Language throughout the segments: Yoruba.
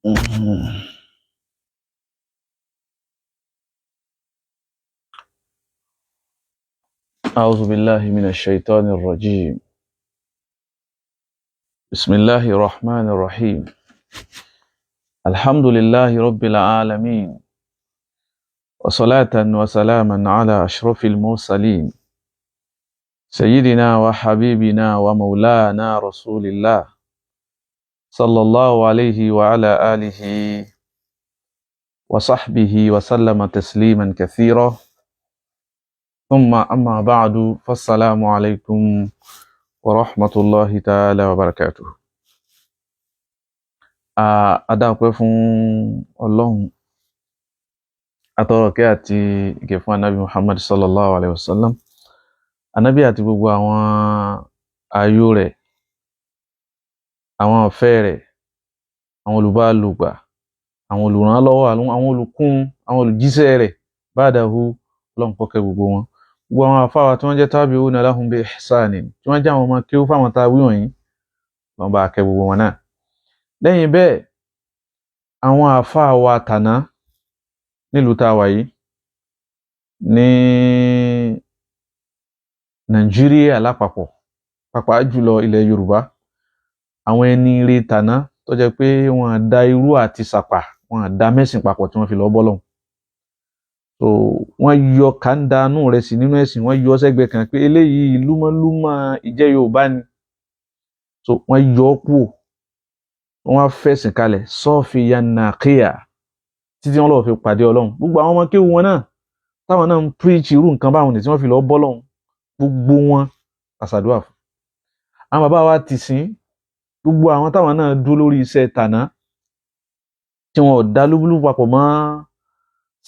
أعوذ بالله من الشيطان الرجيم. بسم الله الرحمن الرحيم. الحمد لله رب العالمين، وصلاة وسلاما على أشرف المرسلين، سيدنا وحبيبنا ومولانا رسول الله صلى الله عليه وعلى آله وصحبه وسلم تسليما كثيرا. ثم أما بعد، فالسلام عليكم ورحمة الله تعالى وبركاته. Adáwọ̀pẹ́ fún Ọlọ́run, atọrọkẹ́ àti ìgẹ̀ fún Ànábì Muhammad sallallahu alaihi wasallam, Ànábì àti gbogbo àwọn ààyò rẹ̀, àwọn ọ̀fẹ́ rẹ̀, àwọn olùbálògbà, àwọn olùrànlọ́wọ́, àwọn olùkún, àwọn olùjíṣẹ́ rẹ̀, ba'dahu, Ọlọ́run kó kẹ́ gbogbo wọn. Gbogbo àwọn àfáà wa tí wọ́n jẹ́ tabi'una lahum bi ihsanin, tí wọ́n jẹ́ àwọn ọmọ kéwú fáwọn tá a wí wọ̀nyí, Ọlọ́run bá kẹ́ gbogbo wọn náà. Lẹ́yìn bẹ́ẹ̀, àwọn àfáà wa tàná nílùú tá a wà yìí ní Nàìjíríà lápapọ̀, pàápàá jùlọ ilẹ̀ Yorùbá, àwọn ẹni ire tàná tó jẹ́ pé wọ́n da irú àti sàpà, wọ́n da mẹ́sìn papọ̀ tí wọ́n fi lọ bọ́lọ́hun. So wọ́n yọ kàńdánù rẹ̀ sí nínú ẹ̀sìn, wọ́n yọ sẹ́gbẹ̀ẹ́ kan pé eléyìí lúmọ́lúmọ́ ìjẹ́ Yorùbá ni. So wọ́n yọ kúrò, wọ́n fẹ̀sìn kalẹ̀ sọ́fìyàn nàkíyà títí wọ́n lọ́ọ́ fi pàdé Ọlọ́run. Gbogbo àwọn ọmọ kéwú wọn náà táwọn náà ń preach irú nǹkan báwọn ní tí wọ́n fi lọ bọ́lọ́hun, gbogbo wọn àṣàdúrà fún. Àwọn bàbá wa ti sìn, gbogbo àwọn táwọn náà dúró lórí iṣẹ́ tàná tí wọn ò dá lúbúlú papọ̀ mọ́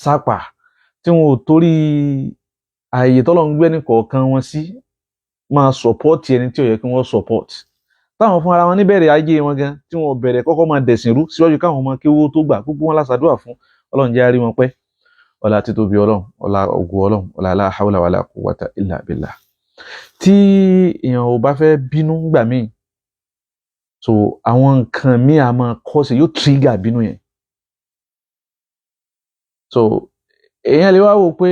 sápà, tí wọn ò torí ààyè tọ́lọ́run gbé ní kọ̀ọ̀kan wọn sí máa support ẹni tí ò yẹ kí wọ́n support. Táwọn fún ara wọn níbẹ̀rẹ̀ ayé wọn gan, tí wọn ò bẹ̀rẹ̀ kọ́kọ́ máa dẹ̀sìn rú síwájú káwọn ọmọ kéwú tó gbà, gbogbo wọn lásàdúrà fún. Ọlọ́run jẹ́ á rí wọn pẹ́, ọlá títóbi Ọlọ́run, ọlá ògo Ọlọ́run, ọlá la hawla wala quwwata illa billah. Tí èèyàn ò bá fẹ́ bínú gbà míì, so àwọn nǹkan míì a máa kọ́ sí, yóò trigger bínú yẹn. So èèyàn lè wá wò pé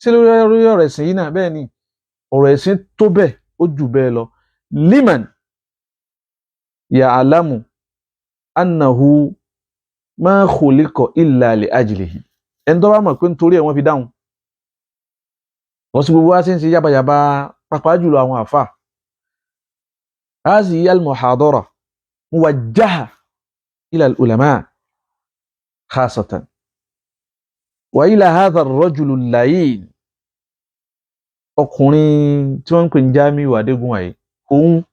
ṣé lórí ọ̀rọ̀ ẹ̀sìn yìí náà, bẹ́ẹ̀ ni ọ̀rọ̀ ẹ̀sìn tó bẹ́ẹ̀, ó jù bẹ́ẹ̀ lọ. Liman ya'lamu annahu ma khuliqa illa li ajlihi. Ẹni tó bá mọ̀ pé nítorí ẹ̀ wọ́n fi dáhùn. Wọ́n sì gbogbo wá sí ń ṣe yábàyàbá, pàápàá jùlọ àwọn àfà. Hazihi al-muhadara muwajjaha ila al-ulama khasatan wa ila hadha ar-rajul al-layin. Ọkùnrin tí wọ́n ń pè ní Jamiu Adégúnwàyí, òun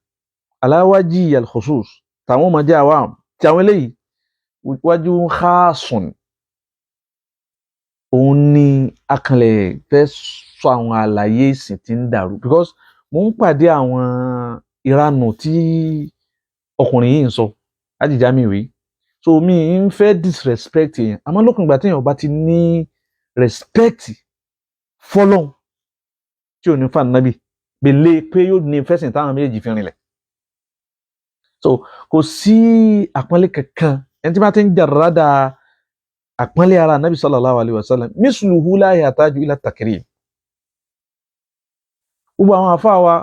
aláwájì al-khusus, tàwọn ọmọ jẹ́ àwàm, tí àwọn eléyìí wájú khasun. Òun ni akànlẹ̀ fẹ́ sọ àwọn àlàyé ìsìn tí ń dàrú, because mo ń pàdé àwọn ìranù tí ọkùnrin yìí ń sọ, Haji Jamiu yìí. So mi ń fẹ́ disrespect èèyàn, àmọ́ lókun ìgbà tí èèyàn bá ti ní respect fọ́lọ́hun tí ò ní fà nábì, gbèlè pé yóò ní fẹ́sìn táwọn méjèèjì fi rinlẹ̀. So kò sí àpọ́nlé kankan, ẹni tí bá ti ń jàrádà àpọ́nlé ara Nabi sallallahu alaihi wasallam, misluhu la yahtaju ila takrim. Gbogbo àwọn àfáà wa,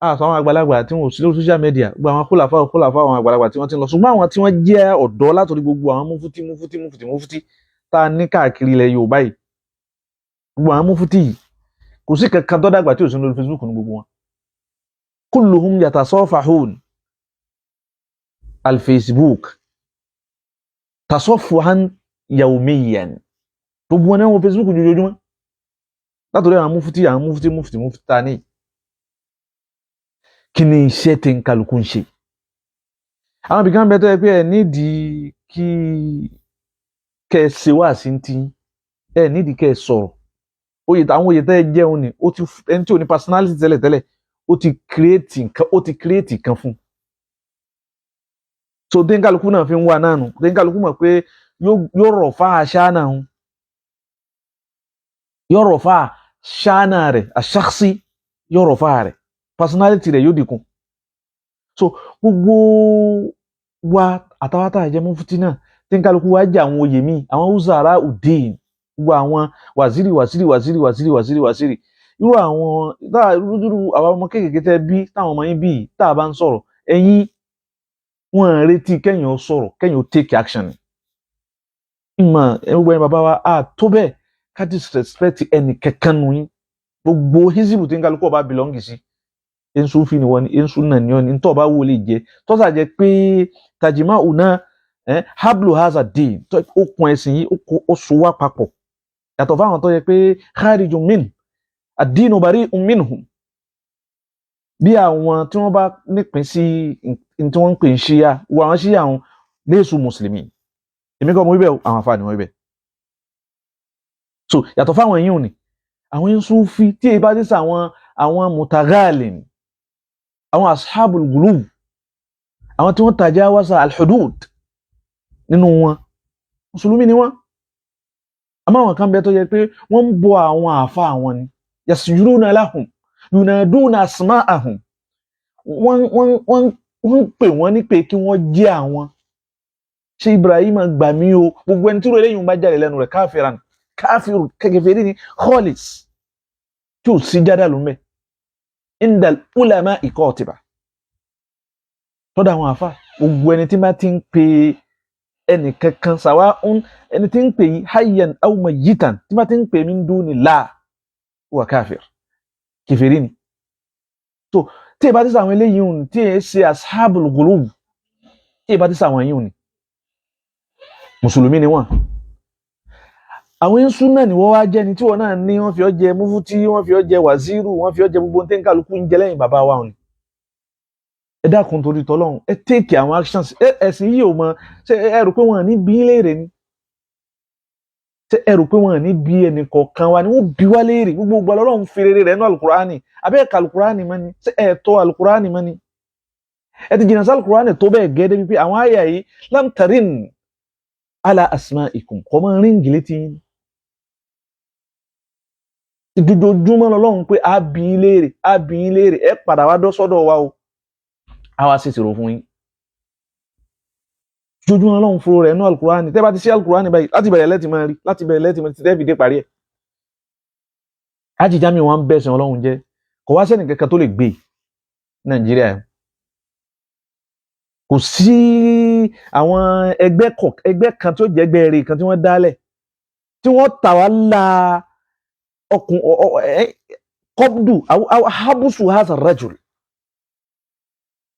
àṣọ àwọn àgbàlagbà tí wọn ò sí lórí social media, gbogbo àwọn kúlàfà àwọn àgbàlagbà tí wọ́n ti ń lọ, ṣùgbọ́n àwọn tí wọ́n jẹ́ ọ̀dọ́ látòrí gbogbo àwọn mufuti tá a ní káàkiri ilẹ̀ Yorùbá yìí, gbogbo àwọn mufuti yìí, kò sí kankan tó dàgbà tí ò sí lórí Facebook ní gbogbo wọn. Kulluhum yatasafahun al-Facebook tasaffuhan yawmiyan. Gbogbo wọn ní wọn Facebook jojoojúmọ́ látòrí àwọn mufuti ta ní. Kí ni iṣẹ́ tí ń kálukú ń ṣe? Àwọn ibìkan bẹ tó yẹ pé ẹ nídìí kí kẹ́ ẹ ṣe wá sí ti, ẹ nídìí kẹ́ ẹ sọ̀rọ̀. Àwọn oyè tẹ́ ẹ jẹun ni, ó ti ẹni tí ò ní personality tẹ́lẹ̀tẹ́lẹ̀, ó ti create kan fún. So tí ń kálukú náà fi ń wà náà nù, tí ń kálukú mọ̀ pé yóò rọ̀ fá àṣà náà hùn, yóò rọ̀ fá àṣà náà rẹ̀, àṣàksí yóò rọ̀ fá rẹ̀, personality rẹ̀ yóò dínkù. So gbogbo wa àtàwátà ẹ̀jẹ̀ mufuti náà tí ń kálukú wá jẹ àwọn oyè míì, àwọn uzara udin, gbogbo àwọn wàzírì irú àwọn àwọn ọmọ kéékèèké tẹ́ bí táwọn ọmọ yín bí tá a bá ń sọ̀rọ̀ ẹ̀yin wọn retí kẹ́yìn ó sọ̀rọ̀ kẹ́yìn ó take action. ìmọ̀ gbogbo ẹ̀yin bàbá wa a tó bẹ́ẹ̀ ká disrespect ẹnì kankan nù yín, gbogbo hizbu tí ń kálukú ọba belongi sí, ensufi ni wọ́n ni ensunna ni wọ́n ni ntọ́ ọba wo lè jẹ́ tọ́sà jẹ́ pé tajima una hablu haza din okùn ẹ̀sìn yìí ó so wá papọ̀ yàtọ̀ fáwọn tó yẹ pé kharijun min ad-dinu bari'un minhum, bí àwọn tí wọ́n bá nípìn sí tí wọ́n ń pè ń ṣíyà wọ àwọn ṣíyà àwọn léṣu mùsùlùmí, èmi kọ́ mo wíbẹ̀ àwọn afá ni wọ́n wíbẹ̀. So yàtọ̀ fáwọn yìí ò ní àwọn Sufi tí èyí bá dé sí àwọn mutaghalin, àwọn ashabul gulub, àwọn tí wọ́n tajawasa al-hudud nínú wọn mùsùlùmí ni wọ́n. àmọ́ àwọn kan bẹ tó yẹ pé wọ́n ń bọ àwọn àfa àwọn ni yasjuduna lahum yunaduna asma'ahum, wọ́n pè wọ́n ní pé kí wọ́n jẹ́ àwọn. ṣé Ibrahim gbà mí o, gbogbo ẹni tí ó eléyìí ń bá jáde lẹ́nu rẹ̀ káfíìrù kẹkẹfẹ́rí ni khalis tí ò sí jádà ló ń bẹ̀ indal ulama qatiba tọ́da àwọn àfa. gbogbo ẹni tí bá ti ń pe ẹnì kankan sawa'un ẹni tí ń pè yí hayyan aw mayyitan tí bá ti ń pè min dunillah huwa káfíìr kẹfẹ́rí ni. so tí ẹ bá ti sàwọn eléyìí hùn tí ẹ ṣe ashabul ghulub, tí ẹ bá ti sàwọn yìí hùn ni mùsùlùmí ni wọ́n. àwọn súnà ni wọ́n wá jẹ́ ni tí wọ́n náà ní wọ́n fi ọ́ jẹ mufti, wọ́n fi ọ́ jẹ wàzírù, wọ́n fi ọ́ jẹ gbogbo tí ń kálukú ń jẹ lẹ́yìn bàbá wa ni. ẹ dákun torí tọ́lọ́run ẹ take àwọn actions. ẹ̀sìn yìí ò mọ ṣe ẹ rò pé wọ́n ní bí léèrè ni, ṣe ẹ rò pé wọ́n ní bí ẹnì kọ̀ọ̀kan wa ni wọ́n bí wá léèrè. gbogbo ìgbà lọ́lọ́run fi rere rẹ̀ nínú alukurani, abẹ́ẹ̀ka alukurani mọ́ ni, ṣe ẹ tọ́ alukurani mọ́ ni. ẹ ti jìnnà sí alukurani tó bẹ́ẹ̀ gẹ́gẹ́ bí pé àwọn àyà yìí lam tarin ala asma'ikum kọ́ máa ríǹgì létí yín. ìdójúmọ́ lọ́lọ́run pé a bí yín léèrè ẹ padà wá dọ́sọ́dọ̀ wa o, a wá sì ṣèrò fún yín. ìdójúmọ́ lọ́lọ́run fúru rẹ̀ nínú alukurani, tẹ́ bá ti ṣe alukurani báyìí láti bẹ̀rẹ̀ lẹ́tì máa rí, láti bẹ̀rẹ̀ lẹ́tì máa ti tẹ́ fi dé parí ẹ̀. ájìjá mi wọn bẹ̀sẹ̀ ọlọ́run jẹ́ kò wá sẹ́nì kankan tó lè gbé Nàìjíríà. kò sí àwọn ẹgbẹ́ kan tó jẹ́ ẹgbẹ́ rẹ̀ kan tí wọ́n dálẹ̀ tí wọ́n tà wá la kọ́bdù habusu haza rajul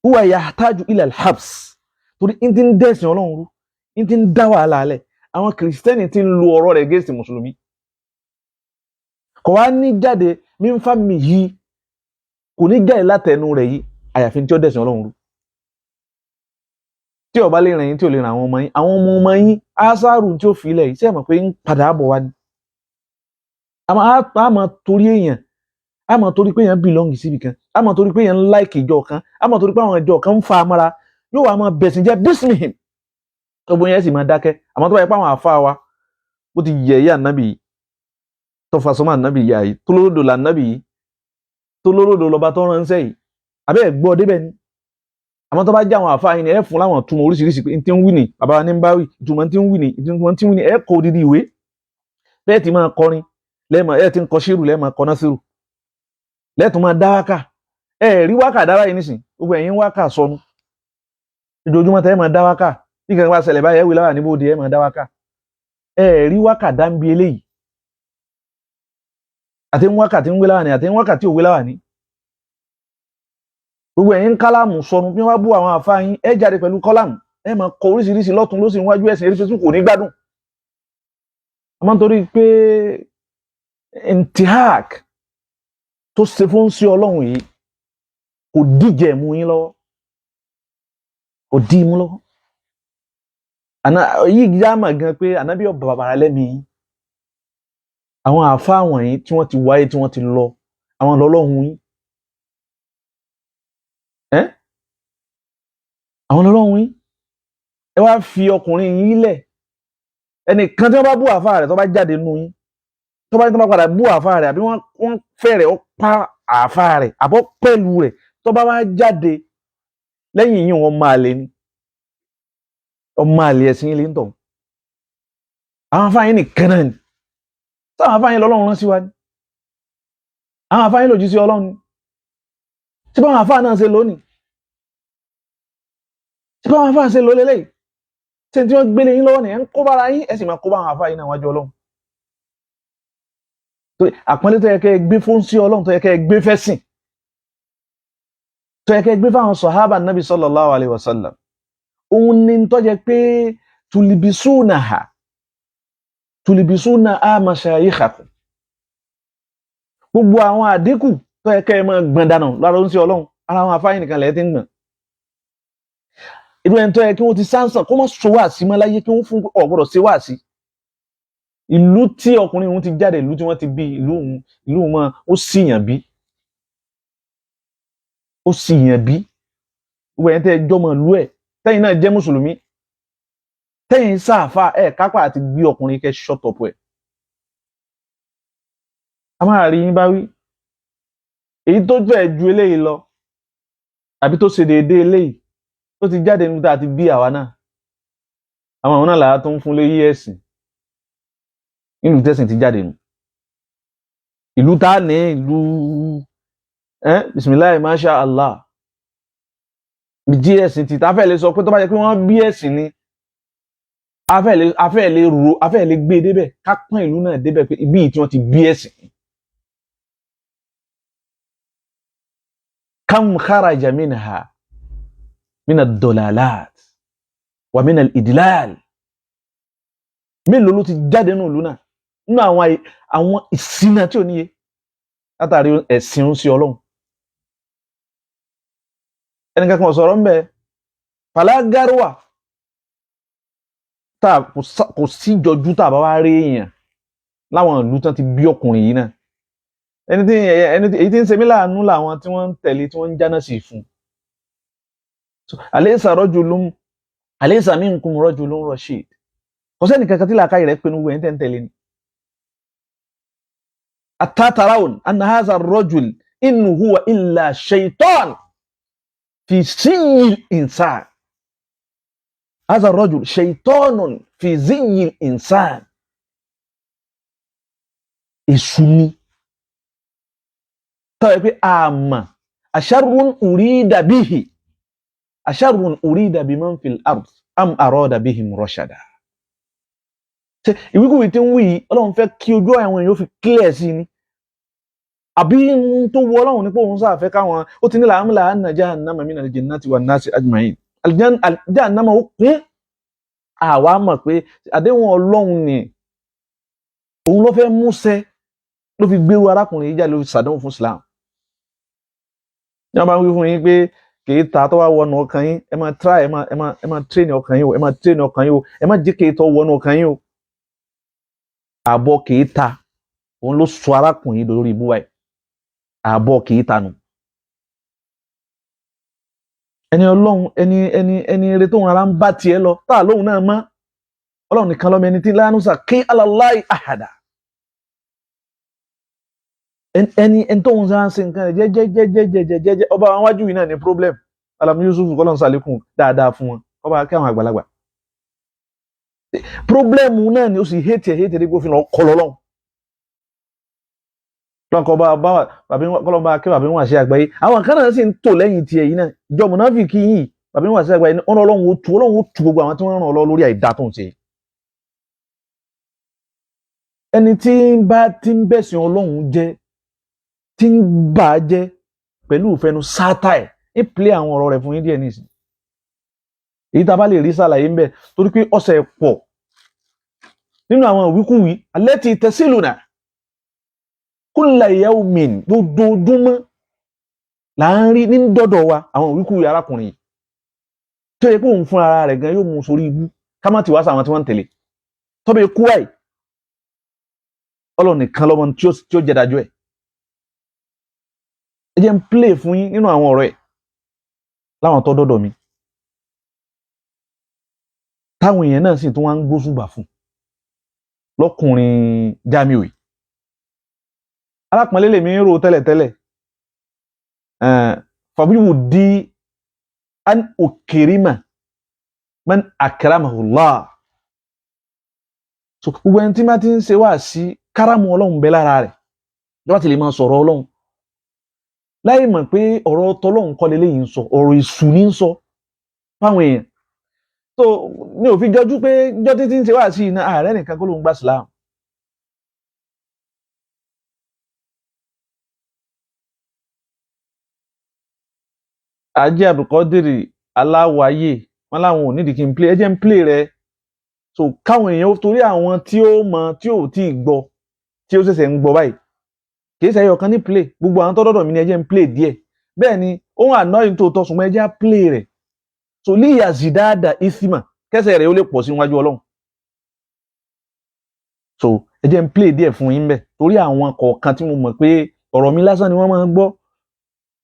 huwa yahtaju ila alhabs, torí in ti ń dẹ̀sìn ọlọ́run rú, in ti ń dá wàhálà alẹ̀. àwọn kìrìsìtẹ́nì ti ń lo ọ̀rọ̀ rẹ̀ gẹ́sì mùsùlùmí. kò wá ní jáde mímfà mi yìí, kò ní jáde látẹnu rẹ̀ yìí àyàfi tí ó dẹ̀sìn ọlọ́run rú. tí ó bá lè rìn yín tí ò lè rìn àwọn ọmọ yín ásáàrù tí ó fi ilẹ̀ yìí ṣé ẹ mọ̀ pé ń padà bọ̀ wá ni. a máa torí èèyàn, a máa torí pé èèyàn bìlọ́ǹgì síbi kan, a máa torí pé èèyàn ń láìkì ìjọ kan, a máa torí pé àwọn ìjọ kan ń fa amára, yóò wá máa bẹ̀sìn jẹ́ bísmìhìm. gbogbo yẹn sì máa dákẹ́. àmọ́ tó bá yẹ pé àwọn àfa wa bó ti yẹ ìyá ànábì yìí tó fa sọmọ ànábì ìyá yìí tó lórodò là ànábì yìí tó lórodò lọba tó ránṣẹ́ yìí àbẹ́ ẹ̀ gbọ́ débẹ̀ ni. àmọ́ tó bá jẹ́ àwọn àfa yìí ni ẹ fún láwọn túmọ̀ oríṣiríṣi pé n ti ń wí ni bàbá wa ní ń bá wí, ìtumọ̀ ti ń wí ni ìtumọ̀ ti ń wí ni ẹ kọ odidi ìwé bẹ́ẹ̀ ti máa kọrin lẹ́ẹ̀mọ̀ ẹ ti ń kọ ṣírù lẹ́ẹ̀mọ̀ kọ násírù lẹ́ẹ̀tún máa dá wákà. ẹ rí wákà dára yìí nísìn gbogbo ẹ̀yin wákà sọnù ojoojúmọ́ tẹ́ ẹ máa dá wákà bí kankan bá ṣẹlẹ̀ báyìí ẹ wí láwà níbòde ẹ máa dá wákà. ẹ rí wákà dáńbi eléyìí àti ń wákà tí ń wí láwà ní àti ń wákà tí ò wí láwà ní. gbogbo ẹ̀yin kálámù sọnù bí wọ́n bá bú àwọn àfa yín ẹ jáde pẹ̀lú kọ́lámù ẹ máa kọ oríṣiríṣi lọ́tún lósì níwájú ẹ̀sìn eré tuntun kò ní gbádùn. àmọ́ nítorí pé intihak tó ṣe fún sí ọlọ́run yìí kò díje mú yín lọ́wọ́, kò dí mú lọ́wọ́. yìí já mà gan pé ànábì ọba bàbàrà lẹ́mìí àwọn àfa wọ̀nyí tí wọ́n ti wáyé tí wọ́n ti lọ àwọn lọ́lọ́hun yín. àwọn lọ́lọ́hun yín ẹ wá fi ọkùnrin yín lẹ̀ ẹnìkan tí wọ́n bá bú àfa rẹ̀ tó bá jáde nù yín tó bá padà bú àfa rẹ̀ àbí wọ́n fẹ́rẹ̀ ó pa àfa rẹ̀ àbọ̀ pẹ̀lú rẹ̀ tó bá wá jáde lẹ́yìn yìí wọ́n máa lè ní ọmọ àlè ẹ̀sìn ilé ń tọ̀ àwọn afáyín nìkan náà ni táwọn afáyín lọ́lọ́run rán sí wa ni àwọn afáyín lòdì sí Ọlọ́run ni tí báwọn afáà náà ṣe lónìí tí báwọn afáà ṣe lò lélẹ́yìí tí wọ́n gbélé yín lọ́wọ́ nìyẹn ń kó bára yín ẹ sì máa kó báwọn afáyín náà wájú Ọlọ́run àpọ́nlé tó yẹ kẹ́ ẹ gbé fún sí Ọlọ́run tó yẹ kẹ́ ẹ gbé fẹ́sìn tó yẹ kẹ́ ẹ gbé fáwọn sọ̀hábà nàbì sallallahu alaihi wasallam òun ni tó jẹ́ pé tulibisuna mashayikhakum gbogbo àwọn àdínkù tó yẹ kẹ́ ẹ máa gbọ̀n dànù lára ń sí Ọlọ́run ara àwọn afáyín nìkan lẹ́ẹ̀ tí ń gbọ̀n irú ẹni tó yẹ kí wọ́n ti sáǹsàn kó mọ́ sọ wá sí mọ́ láyé kí wọ́n fún ọ̀gbọ́dọ̀ sí wá sí ìlú tí ọkùnrin òun ti jáde ìlú tí wọ́n ti bí ìlú wọn ó síyàn bí gbogbo ẹni tẹ́ ẹ jọmọ ìlú ẹ̀ tẹ́yìn náà jẹ́ mùsùlùmí tẹ́yìn sáàfà ẹ̀ kápá àti gbé ọkùnrin kẹ́ ṣọ́tọ̀pù ẹ̀ a máa rí yín bá wí èyí tó fẹ́ ju eléyìí lọ àbí tó ṣe déédéé eléyìí tó ti jáde níbi tá a ti bí àwa náà àwọn náà làá tó ń fún léyìí ẹ̀sìn nínú tẹ́sìn ti jáde nù ìlú tá a ní ìlú bisimilayi masha allah bí ẹ̀sìn ti táfẹ́ lè sọ pé tó bá jẹ́ pé wọ́n bí ẹ̀sìn ni afẹ́ lè gbé débẹ̀ ká pọ́n ìlú náà débẹ̀ pé ibi tí wọ́n ti bí ẹ̀sìn kam kharaja minha min ad-dalalat wa min al-idlal mélòó ló ti jáde nínú ìlú náà nínú àwọn ìṣìnà tí ò níye látàrí ẹ̀sìn ń sí Ọlọ́run ẹnìkan kan sọ̀rọ̀ ń bẹ fàlágárùwà kò sí jọjú tá a bá wá rí èèyàn láwọn ìlú tán ti bí ọkùnrin yìí náà èyí tí ń ṣe mí láàánú làwọn tí wọ́n ń tẹ̀lé tí wọ́n ń jáná sí fún alaysa minkum rajulun rashid kò sẹ́ni kankan tí làákàyè rẹ̀ pinnu wẹ̀ ń tẹ̀lé ni atatarawun anna hadha ar-rajul in huwa illa shaytan fi ziyil insan hadha ar-rajul shaytanun fi ziyil insan èṣù ni tọ́wọ́ pé àmà asharrun urida biman fil ard am arada bihim rashada ìwíkúwí tí ń wí Ọlọ́run fẹ́ kí ojú àwọn èèyàn fi clear sí ni àbí tó wọ Ọlọ́run ní pé òun sáà fẹ́ káwọn ó ti ní làámúlà anna jahannama minal jinnati wan nasi ajma'in jahannama ó kún àwa mọ̀ pé àdéhùn Ọlọ́run ni òun ló fẹ́ múṣẹ ló fi gbérú arákùnrin yìí jáde ló fi sàdánwò fún Islam ní wọ́n bá ń wí fún yín pé kìí ta tó wá wọnú ọkàn yín ẹ máa try ẹ máa train ọkàn yín o ẹ máa train ọkàn yín o ẹ má jẹ́ kìí tó wọnú ọkàn yín o àbọ̀ kìí ta òun ló sọ arákùnrin yìí lórí ibú báyìí àbọ̀ kìí ta nù ẹni Ọlọ́run ẹni eré tóun ara ń bá tiẹ̀ lọ tá a lóhun náà mọ́ Ọlọ́run nìkan lọ́mọ ẹni tí lánúsà kí alàláì àhàdà ẹni tóun sáà ń ṣe nǹkan rẹ̀ jẹ́jẹ́jẹ́jẹ́jẹ́jẹ́ ọba àwọn wájú yìí náà ní problem Alam Yusuf kọ́lọ́n sàlékún dáadáa fún wọn ọba kí àwọn àgbàlagbà problem náà ni ó sì hate dípò fi lọ kọlọ lọ́hùn lọ́kọ̀ kọ́lọ́n bá kí bàbá wọn àṣẹ àgbáyé àwọn kan náà sì ń tò lẹ́yìn tiẹ̀ yìí náà ìjọ mùnáfíkì yìí bàbá wọn àṣẹ àgbáyé ọ̀nà Ọlọ́run ó tu gbogbo àwọn tí wọ́n ràn ọ́ lọ lórí àìdá tó ń ṣe ẹni tí ń bẹ̀sìn Ọlọ́run jẹ́ tí ń bà á jẹ́ pẹ̀lú ìfẹ́nu sátire ń play àwọn ọ̀rọ̀ rẹ̀ fún yín díẹ̀ nísìn èyí tá a bá lè rí sàlàyé ń bẹ̀ torí pé ọ̀sẹ̀ pọ̀ nínú àwọn ìwíkúwí allati tasiluna kulla yawmin dojoojúmọ́ là ń rí ní dọ́dọ̀ wa àwọn ìwíkúwí arákùnrin yìí tó yẹ pé òun fún ara rẹ̀ gan yóò mú sórí ibú ká má ti wá sáwọn tí wọ́n ń tẹ̀lé tọ́bẹ̀ kú àì Ọlọ́run nìkan lọ́mọ tí ó jẹ́ dájọ́ ẹ̀ ẹ jẹ́ ń play fún yín nínú àwọn ọ̀rọ̀ ẹ̀ láwọn tó dọ́dọ̀ mi táwọn èèyàn náà sì tún wá ń gbósùbà fún lọ́kùnrin Jamiu yìí alápọ̀nlé lèmi ń rò tẹ́lẹ̀tẹ́lẹ̀ fàbíwù di an ò kérima man akramahullah so gbogbo ẹni tí má ti ń ṣe wá sí káràmù Ọlọ́run bẹ lára rẹ̀ lọ́wọ́ ti lè máa sọ̀rọ̀ Ọlọ́run láì mọ̀ pé ọ̀rọ̀ tọlọ́run kọ́ leléyìí ń sọ ọ̀rọ̀ èṣù ní ń sọ fáwọn èèyàn so ní òfin jọjú pé jọ́ títí ń ṣe wá sí iná ààrẹ nìkan kó ló ń gbà sílámù. Ajé Abdulkadiri aláwáyé wọn láwọn ò nídìí kí n play ẹ jẹ́ ń play rẹ so káwọn èèyàn torí àwọn tí ó mọ tí ò tí ì gbọ́ tí ó ṣẹ̀ṣẹ̀ ń gbọ́ báyìí kì í ṣe ẹyọ kan ní play gbogbo àwọn tó dọ́dọ̀ mi ni ẹ jẹ́ ń play díẹ̀ bẹ́ẹ̀ ni ohun annoying tó tọ́ ṣùgbọ́n ẹ jẹ́ á play rẹ̀ so líyà zidada isima kẹsẹ̀ rẹ̀ ó lè pọ̀ sí iwájú Ọlọ́run so ẹ jẹ́ ń play díẹ̀ fún yín bẹ́ẹ̀ torí àwọn kọ̀ọ̀kan tí mo mọ̀ pé ọ̀rọ̀ mi lásán ni wọ́n máa ń gbọ́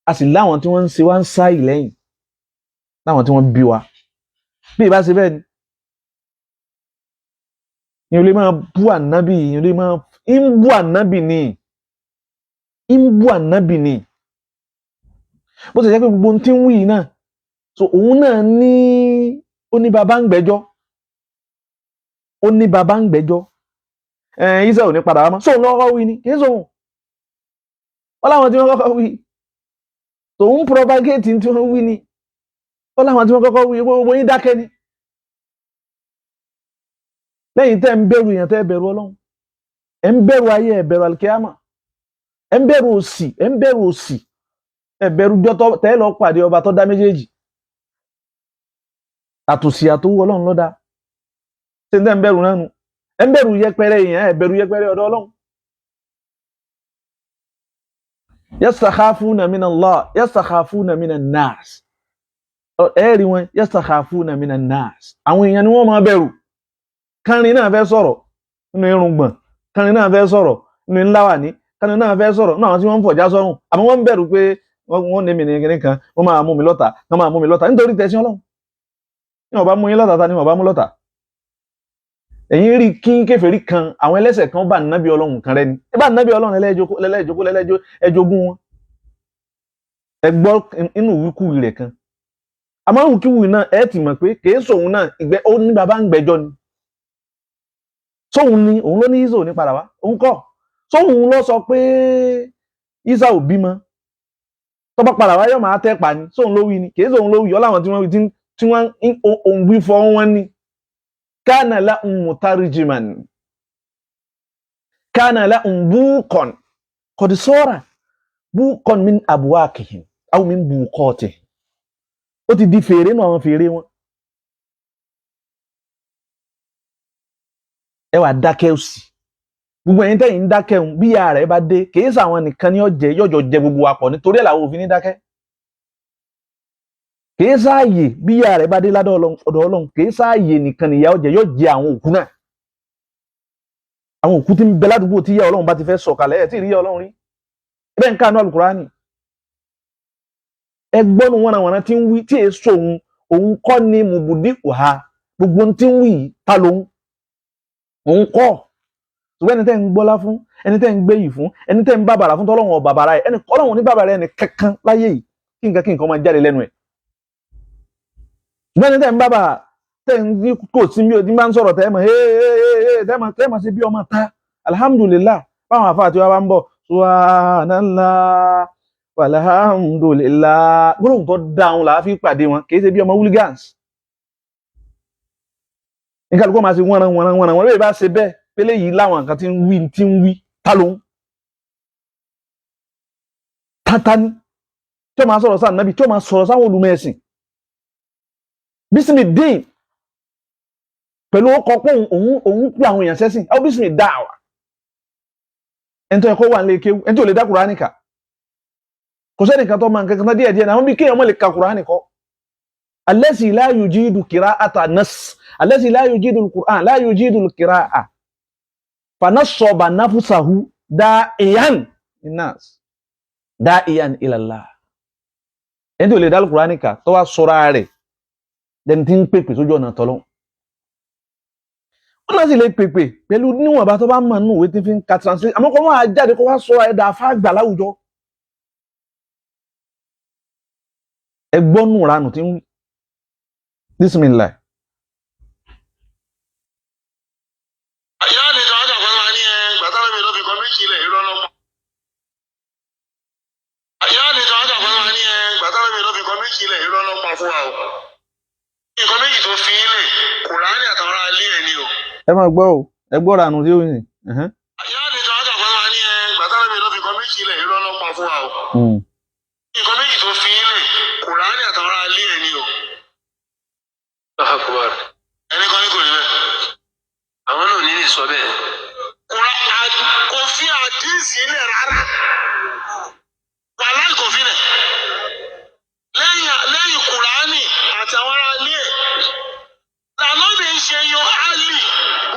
a sì láwọn tí wọ́n ń ṣe wá ń sáì lẹ́yìn láwọn tí wọ́n bí wa bí ìbá ṣe bẹ́ẹ̀ ni o lè máa bú ànábì o lè máa ń bú ànábì ni ń bú ànábì ni bó ṣe jẹ́ pé gbogbo ohun tí ń wí yìí náà so òun náà ní ó ní bàbá ń gbẹ́jọ́ ó ní bàbá ń gbẹ́jọ́ Isa ò ní padà wá mọ́ sóun lọ́kọ́ wí ni kì í sóun wọ́n láwọn tí wọ́n kọ́kọ́ wí tòun propagate tí wọ́n wí ni wọ́n láwọn tí wọ́n kọ́kọ́ wí gbogbo yín dákẹ́ ni lẹ́yìn tẹ́ ń bẹ̀rù èèyàn tẹ́ bẹ̀rù Ọlọ́run ẹ̀ ń bẹ̀rù ayé ẹ̀ bẹ̀rù alikiyama ẹ̀ ń bẹ̀rù òṣì ẹ̀ bẹ̀rù jọ́tọ̀ tẹ́ lọ pàdé ọba tó dá méjèèjì àtòsí àtòwú Ọlọ́run ló dá ṣé ń tẹ́ ń bẹ̀rù náà nu ẹ̀ ń bẹ̀rù yẹpẹrẹ èèyàn ẹ̀ bẹ̀rù yẹpẹrẹ ọ̀dọ̀ Ọlọ́run. yastakhafuna min Allah yastakhafuna min an-nas ẹ̀rí wọn yastakhafuna min an-nas àwọn èèyàn ni wọ́n máa bẹ̀rù kánrin náà fẹ́ sọ̀rọ̀ nínú irùngbọ̀n kánrin náà fẹ́ sọ̀rọ̀ nínú ńláwàní kánrin náà fẹ́ sọ̀rọ̀ náà tí wọ́n ń fọ̀já sọ́rùn àmọ́ wọ́n ń bẹ̀rù pé wọ́n ní mi ní kíní kan wọ́n máa mú mi lọ́tà wọ́n máa mú mi lọ́tà nítorí tẹ̀sí Ọlọ́run ní wọ́n bá mú yín lọ́tà ta ni wọ́n bá mú lọ́tà ẹ̀yin rí kí kèfèrí kan àwọn ẹlẹ́ṣẹ̀ kan bá nábì Ọlọ́run kan rẹ ni ẹ bá nábì Ọlọ́run ẹlẹ́jogún wọn ẹ gbọ́ inú wíkúwì rẹ̀ kan àmọ́ wíkúwì náà ẹ ti mọ̀ pé kìí sóun náà ìgbẹ́ ó ní bàbá ń gbẹ́jọ́ ni sóun ni òun ló ní Isa ò ní padà wá òun kọ́ sóun ló sọ pé Isa ò bímọ tó bá padà wá yóò máa tẹ́ pa ni sóun ló wí ni kìí sóun ló wí ọ láwọn tí wọ́n wí tí wọ́n ń wí fọ́ wọn ni kana lahum mutarjiman kana lahum buqan qad sara buqan min abwaqihim aw min buqatihim ó ti di fèrè nù àwọn fèrè wọn ẹ wà dákẹ́ òsì gbogbo ẹ̀yin tẹ́yin ń dákẹ́ òun bí ìyá rẹ̀ bá dé kìí sàwọn nìkan ní ọ̀jẹ̀ yọ̀jọ̀ jẹ gbogbo wa pọ̀ nítorí ẹ̀ làwọn òfin ní dákẹ́ kìí sáàyè bí ìyá rẹ̀ bá dé ládọ̀ Ọlọ́run kìí sáàyè nìkan nìyà ọ̀jẹ̀ yóò jẹ àwọn òkú náà àwọn òkú tí ń bẹ ládùúgbò tí ìyá Ọlọ́run bá ti fẹ́ sọ̀kalẹ̀ ẹ̀ tí ì rí ìyá Ọlọ́run rí ẹbẹ̀ ń ká àánú Al-Kùránì ẹgbọ́n wọn tí ń wí tí èso òun kọ́ ni mùbùdí òha gbogbo tí ń wí ta lòun òun kọ́ ṣùgbọ́n ẹni tẹ́ ń gbọ́lá fún ẹni tẹ́ ń gbé yìí fún ẹni tẹ́ ń bàbàrà fún tọ́lọ́run ọ̀ bàbàrà ẹ̀ ẹni Ọlọ́run ní bàbàrà ẹni kankan láyé yìí kí nǹkan máa jáde lẹ́nu ẹ̀ ṣùgbọ́n ẹni tẹ́ ń bàbàrà tẹ́ ń ní kò sí bí odi máa ń sọ̀rọ̀ tẹ́ mọ̀ sí bí ọmọ ta alhamdulillah báwọn àfáà tí wọ́n bá ń bọ̀ subhanallah walhamdulillah gbọ́dọ̀ tó dáhùn làá fi pàdé wọn kì í ṣe bí ọmọ hooligans nǹkan kó máa ṣe wọ́n lóye bá ṣe bẹ́ẹ̀ pélé yìí láwọn nǹkan tí ń wí ta lóhun tata ní tí ó máa sọ̀rọ̀ sáà nábì tí ó máa sọ̀rọ̀ sáwọn olùmọ̀ ẹ̀sìn bísímì dín pẹ̀lú ọkọ̀ pé òun pé àwọn èèyàn sẹ́sìn ọ bísímì dáwà ẹni tó yẹ kó wà nílé kéwú ẹni tó lè dá Kùránì kà kò sẹ́nìkan tó máa nǹkan kan díẹ̀ náà wọ́n bí kéèyàn mọ́ lè ka Kùránì kọ́ الذي لا يجيد قراءة النص الذي لا يجيد القرآن لا يجيد القراءة فنصب نفسه داعيا للناس داعيا إلى الله ẹni tó lè dá Kùránì kà tó wá sọ́ra rẹ̀ dẹni tí ń pèpè sójú ọ̀nà tọ́lọ́ ó náà sì lè pèpè pẹ̀lú níwọ̀n bá tó bá mọ̀ nínú ìwé tí fi ń ka translate àmọ́ kó máa jáde kó wá sọ́ra ẹ̀dá afáàgbà láwùjọ ẹgbọ́n nù ranù tí ń wí Bismillah. ẹ máa gbọ́ o ẹ gbọ́ rànù tí ó yìn. ìyá mi kan àgbà kan máa ní gbàtàrà mi ló fi nǹkan méjì ilẹ̀ irọ́ ló pa fún wa o. nǹkan méjì tó fi ilẹ̀ Kùránì àtàwọn ará ilé ẹ̀ ni o. ẹni kan ní kò rí bẹ́ẹ̀. àwọn náà ní lè sọ bẹ́ẹ̀. kò fi àdíìsì ilẹ̀ rárá. wàláì kò fi lẹ̀. lẹ́yìn Kùránì àti àwọn ará ilé ẹ̀. lànà mi ń ṣe yan Álì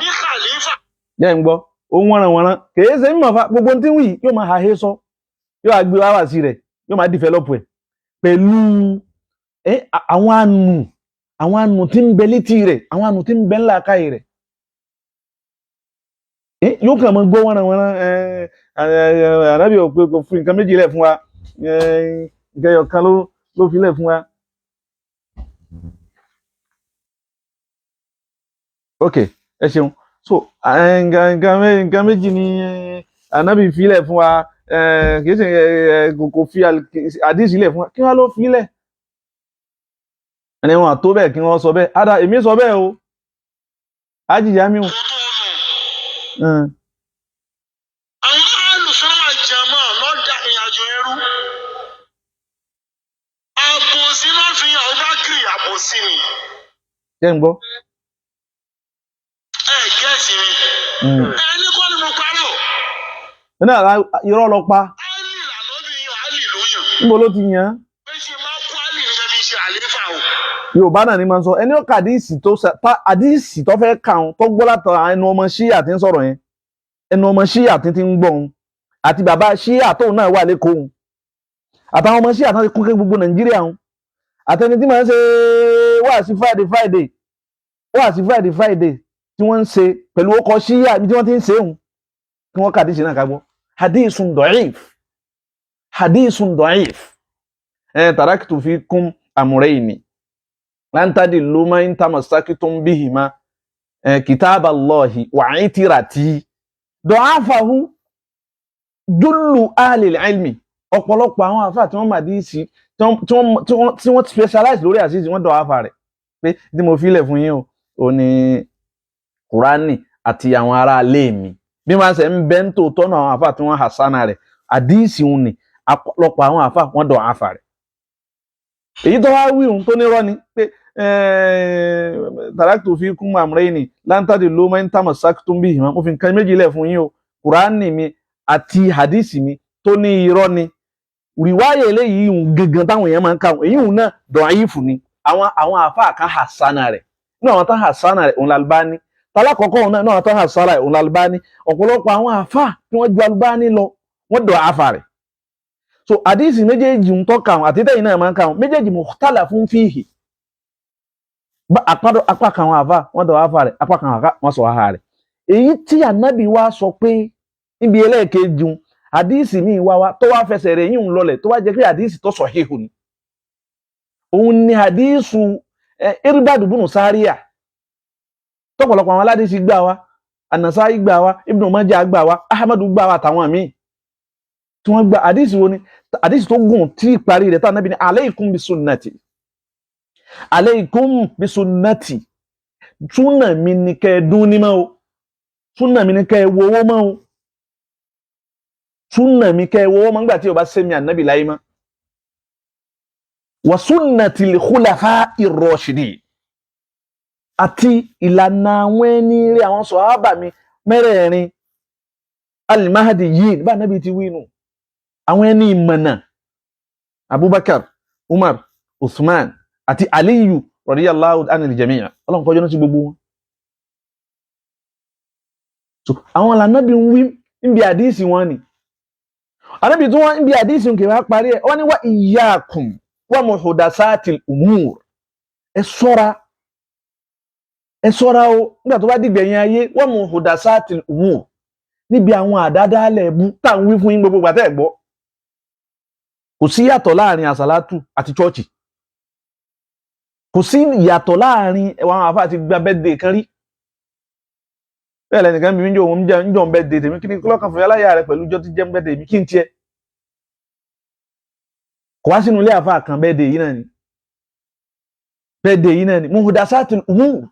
ní khalifa. jẹ́ ń gbọ́ ohun wọ̀nranwọ̀nran kìí ṣe mímọ̀ fa gbogbo tí ń wí yóò máa hàhé sọ yóò àgbé wá sí rẹ̀ yóò máa dìfẹ́lọ́pù ẹ̀ pẹ̀lú àwọn ànù tí ń bẹ létí rẹ̀ àwọn ànù tí ń bẹ ńlá káyì rẹ̀ yóò kàn mọ́ gbọ́ wọ̀nranwọ̀nran ànábì ò pé kò fún nǹkan méjì lẹ̀ fún wa nǹkan ẹyọ̀kan ló fi lẹ̀ fún wa. ok ẹ ṣeun so nǹkan méjì ni ànábì filẹ̀ fún wa kìí ṣe kò fi àdìsí lẹ̀ fún wa kí wọ́n ló filẹ̀ ẹni wọn àtó bẹ́ẹ̀ kí wọ́n sọ bẹ́ẹ̀ ada èmi sọ bẹ́ẹ̀ o ájìyá mi o. àwọn alùsùn máa jẹmọ́ lọ́dà ìrìnàjò ẹrú àbòsí náà fi hàn ọba kiri àbòsí ni. jẹ́ ń gbọ́. Gẹ̀ẹ́sì mi. Ẹni kọ́ ni mo parọ́. Iná irọ́ lọ pa. Álì ìlànà bí yan Álì ló yàn. Níbo ló ti yàn án? Pé ṣe máa kú Álì nígbà bí ṣe àléfà o. Yorùbá náà ni máa ń sọ ẹni ó ka àdíìsì tó fẹ́ kà ń tó gbọ́ látọ̀ ẹnu ọmọ ṣíyà tí ń sọ̀rọ̀ yẹn ẹnu ọmọ ṣíyà tí ń gbọ́ òun àti bàbá ṣíyà tóun náà wà lẹ́kọ̀ọ́ òun àtàwọn ọmọ ṣíyà tó ti kún kí gbogbo Nàìjíríà òun àtẹni tí máa ń ṣe wáàsí Friday tí wọ́n ń ṣe pẹ̀lú ọkọ̀ ṣíyà bí wọ́n ti ń ṣe òun kí wọ́n kàdí sí náà ká gbọ́ hadithun da'if taraktu fikum amrayni lan tadillu ma in tamassaktum bihima kitaballahi wa itirati da'afahu jullu ahli al-ilmi ọ̀pọ̀lọpọ̀ àwọn àfáà tí wọ́n màdíìsì tí wọ́n specialize lórí àṣìṣì wọ́n da'afa rẹ̀ pé tí mo filẹ̀ fún yín o ní Kùránì àti àwọn ará ilé mi bí wọ́n ṣe ń bẹ́ ń tó tọ́nà àwọn àfáà tí wọ́n hasana rẹ̀ àdíìsì òun ni ọ̀pọ̀lọpọ̀ àwọn àfáà wọ́n da'afa rẹ̀ èyí tó wá wí òun tó nírọ́ ni pé taraktu fikum amrayni lan tadillu ma in tamassaktum bihima mo fi nǹkan méjì lẹ̀ fún yín o Kùránì mi àti hadíìsì mi tó ní irọ́ ni rìwáyà eléyìí gangan táwọn èèyàn máa ń kàwọn èyí náà dọ̀ọ́yìfù ni àwọn àfáà kan hasana rẹ̀ ní àwọn tán hasana rẹ̀ òun l'Albani tálákọ̀ọ́kọ́ òun náà tán hasana rẹ̀ òun l'Albani ọ̀pọ̀lọpọ̀ àwọn àfáà tí wọ́n ju Albani lọ wọ́n dọ̀ àfà rẹ̀ so àdíìsì méjèèjì ń tọ́ka àwọn àtẹ́tẹ́yìn náà máa ń kàwọn méjèèjì mukhtalafun fihi apá kan àwọn àfáà wọ́n dọ̀ àfà rẹ̀ apá kan àwọn àfáà wọ́n sọ àhà rẹ̀ èyí tí ànábì wa sọ pé níbi ẹlẹ́ẹ̀kejì àdíìsì míì wá tó wá fẹsẹ̀ rẹ̀ yìí ń lọlẹ̀ tó wá jẹ́ pé àdíìsì tó sọ̀híhù ni òun ni àdíìsù Irbad ibn Sariya tọ́pọ̀lọpọ̀ àwọn aládìsí gbà wá An-Nasa'i gbà wá Ibn Majah gbà wá Ahmadu gbà wá àtàwọn míì tí wọ́n gba àdíìsì wo ni àdíìsì tó gùn tí ìparí rẹ̀ táwọn nábì ní alaykum bi sunnati súnà mi ní kẹ́ dún ní mọ́ o súnà mi ní kẹ́ wo owó mọ́ o súnà mi kẹ́ wo owó mọ́ nígbà tí o bá sẹ́mi ànábì láyé mọ́ wa sunnatil khulafa'ir rashidin àti ìlànà àwọn ẹni rẹ̀ àwọn sàhábà mi mẹ́rẹ̀ẹ̀rin al-mahdiyyin bá ànábì ti wí nù àwọn ẹni ìmọ̀nà Abubakar Umar Uthman àti Aliyu radiyallahu anil jami'a ọlọ́run kọjọ́ náà sí gbogbo wọn so àwọn lànàbì ń wí níbi àdíìsì wọn ni ànábì tí wọ́n níbi àdíìsì ń kèwà parí ẹ̀ wọ́n ní wa iyyakum wa muhdathatil umur ẹ ṣọ́ra o nígbà tó bá dìgbẹ̀yìn ayé wa muhdathatil umur níbi àwọn àdádálẹ̀ ẹ̀bú táwọn wí fún yín gbogbo gbàtẹ́ ẹ̀gbọ́ kò sí yàtọ̀ láàrin àsàlátù àti chọ́ọ̀chì kò sí ìyàtọ̀ láàrin àwọn àfáà ti gba bẹ́ẹ̀dẹ̀ kan rí bẹ́ẹ̀ lẹ́nìkan bí mi jọ òun ń jọ bẹ́ẹ̀dẹ̀ tèmi kí ni kọ́lọ́kan fún aláyà rẹ pẹ̀lú ìjọ tí jẹ́ bẹ́ẹ̀dẹ̀ mi kí n tiẹ̀ kò wá sínú ilé àfáà kan bẹ́ẹ̀dẹ̀ yìí náà ni muhdathatil umur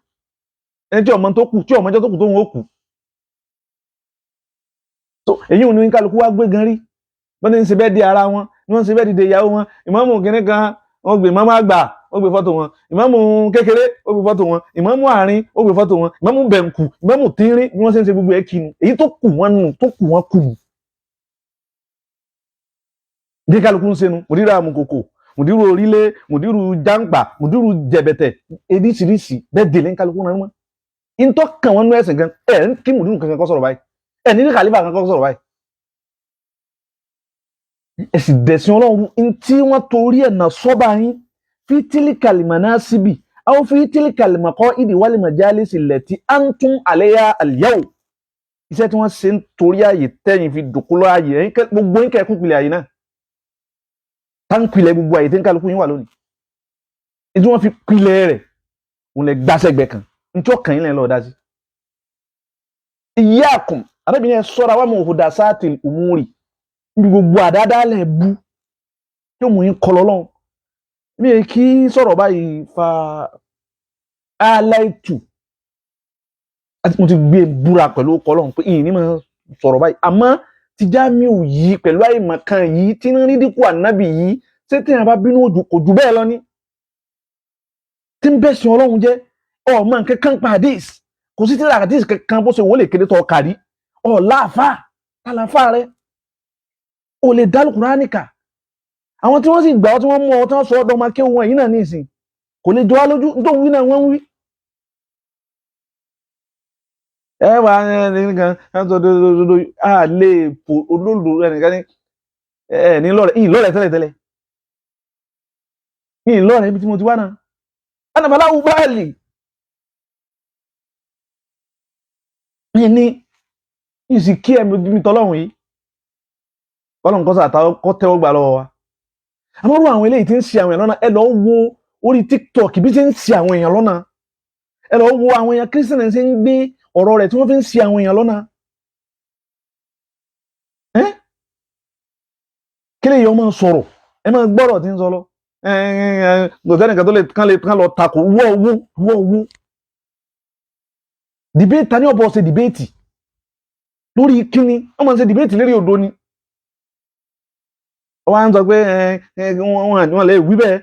ẹni tí ọmọ tó kù tí ọmọ ọjọ́ tó kù tó ń kù so èyí ò ní kálukú wá gbé gan rí wọ́n ti ń ṣe bẹ́ẹ̀ di ara wọn ni wọ́n ń ṣe bẹ́ẹ̀ dìde ìyàwó wọn ìmáàmù kìnní kan wọ́n gbé ìmáàmù àgbà wọ́n gbé fọ́tò wọn ìmáàmù kékeré wọ́n gbé fọ́tò wọn ìmáàmù àárín wọ́n gbé fọ́tò wọn ìmáàmù bẹ̀ǹkù ìmáàmù tínrín bí wọ́n ṣe ń ṣe gbogbo ẹ̀ kinu èyí tó kù wọ́n kù nù bí kálukú ń ṣenu mùdírù àmùkòkò mùdírù orílẹ̀ mùdírù jàǹpà mùdírù jẹ̀bẹ̀tẹ̀ eríṣiríṣi bẹ́ẹ̀ délé ń kálukú náà mọ́ ìtọ́ kàn wọ́n nú ẹ̀sìn gan ẹ̀ ń kí mùdírù kankan kọ́ sọ̀rọ̀ báyìí ẹ̀ ní kàlífà kankan kọ́ sọ̀rọ̀ báyìí ẹ̀sìn dẹ̀sìn ọlọ́run tí wọ́n torí ẹ̀ nà sọ́ba yín fi tílíkàlì manasibi àwọn fi tílíkàlì mọ̀kọ́ ìdí wálé majalisi lẹ̀tí antum àlẹ́yà àlìyáwó iṣẹ́ tí wọ́n ṣe ń torí ààyè tẹ́yìn fi dòkúlọ́ ààyè gbogbo yín kẹ́ẹ̀kún pilẹ̀ ààyè náà táǹpilẹ̀ gbogbo ààyè tí ń kálukú yín wà lónìí ìdí wọ́n fi pilẹ̀ rẹ̀ òun lè gbàṣẹ́gbẹ̀ kan nítorí ọkàn yín lẹ́yìn lọ́ọ́ dá sí. iyyakum arábìnrin ẹ̀ sọ́ra wà mọ̀ muhdathatil umuri níbi gbogbo àdádálẹ̀ bú tí ó mú yín kọ lọ́lọ́run mi è kí sọ̀rọ̀ báyìí fa aláìtù àti mo ti gbé búra pẹ̀lú ọkọ̀ ọlọ́run pé ìyìn ní máa sọ̀rọ̀ báyìí àmọ́ ti Jamiu yìí pẹ̀lú àìmọ̀kan yìí tí ń rí dínkù ànábì yìí ṣé tí yàrá bá bínú ojú kò jù bẹ́ẹ̀ lọ ní tí ń bẹ̀sìn ọlọ́run jẹ́ ọmọ nǹkan kan pa hadith kò sí tíra hadith kankan bó ṣe wọlé kéde tó kárí láàfà tàlàfà rẹ ò lè dá Al-Qur'ani kà àwọn tí wọ́n sì gbà ọ́ tí wọ́n mú ọ tí wọ́n sọ ọdọ máa kéwọn yìí náà ní ìsìn kò lè jọ wá lójú tó ń wí náà wọ́n ń wí. ẹ wà nìkan dodo a lè fò olóòlù ẹnìkan ní lọ́rẹ̀ yìí lọ́rẹ̀ tẹ́lẹ̀tẹ́lẹ̀ yìí lọ́rẹ̀ ibi tí mo ti wá náà anabaláwo báàlì yìí ní ìsì kí ẹ̀mí tọ́lọ́hùn yìí ọlọ́run kọ́ sàtà kọ́ tẹ́wọ́ gbà lọ́wọ́ wa àmọ́rú àwọn eléyìí tí ń ṣì àwọn èèyàn lọ́nà ẹ lọ wo orí TikTok bí tí ń ṣì àwọn èèyàn lọ́nà ẹ lọ wo àwọn èèyàn Christian ṣe ń gbé ọ̀rọ̀ rẹ̀ tí wọ́n fi ń ṣì àwọn èèyàn lọ́nà kí lè yọ máa sọ̀rọ̀ ẹ máa gbọ́rọ̀ tí ń sọ lọ gbọ̀dẹ́nìkan tó lè kán lọ takò wọ́ debate ta ní ọ̀bọ̀ ṣe debate lórí kíni wọ́n máa ń ṣe debate lérí òdo ni wọ́n sọ pé wọ́n lè wí bẹ́ẹ̀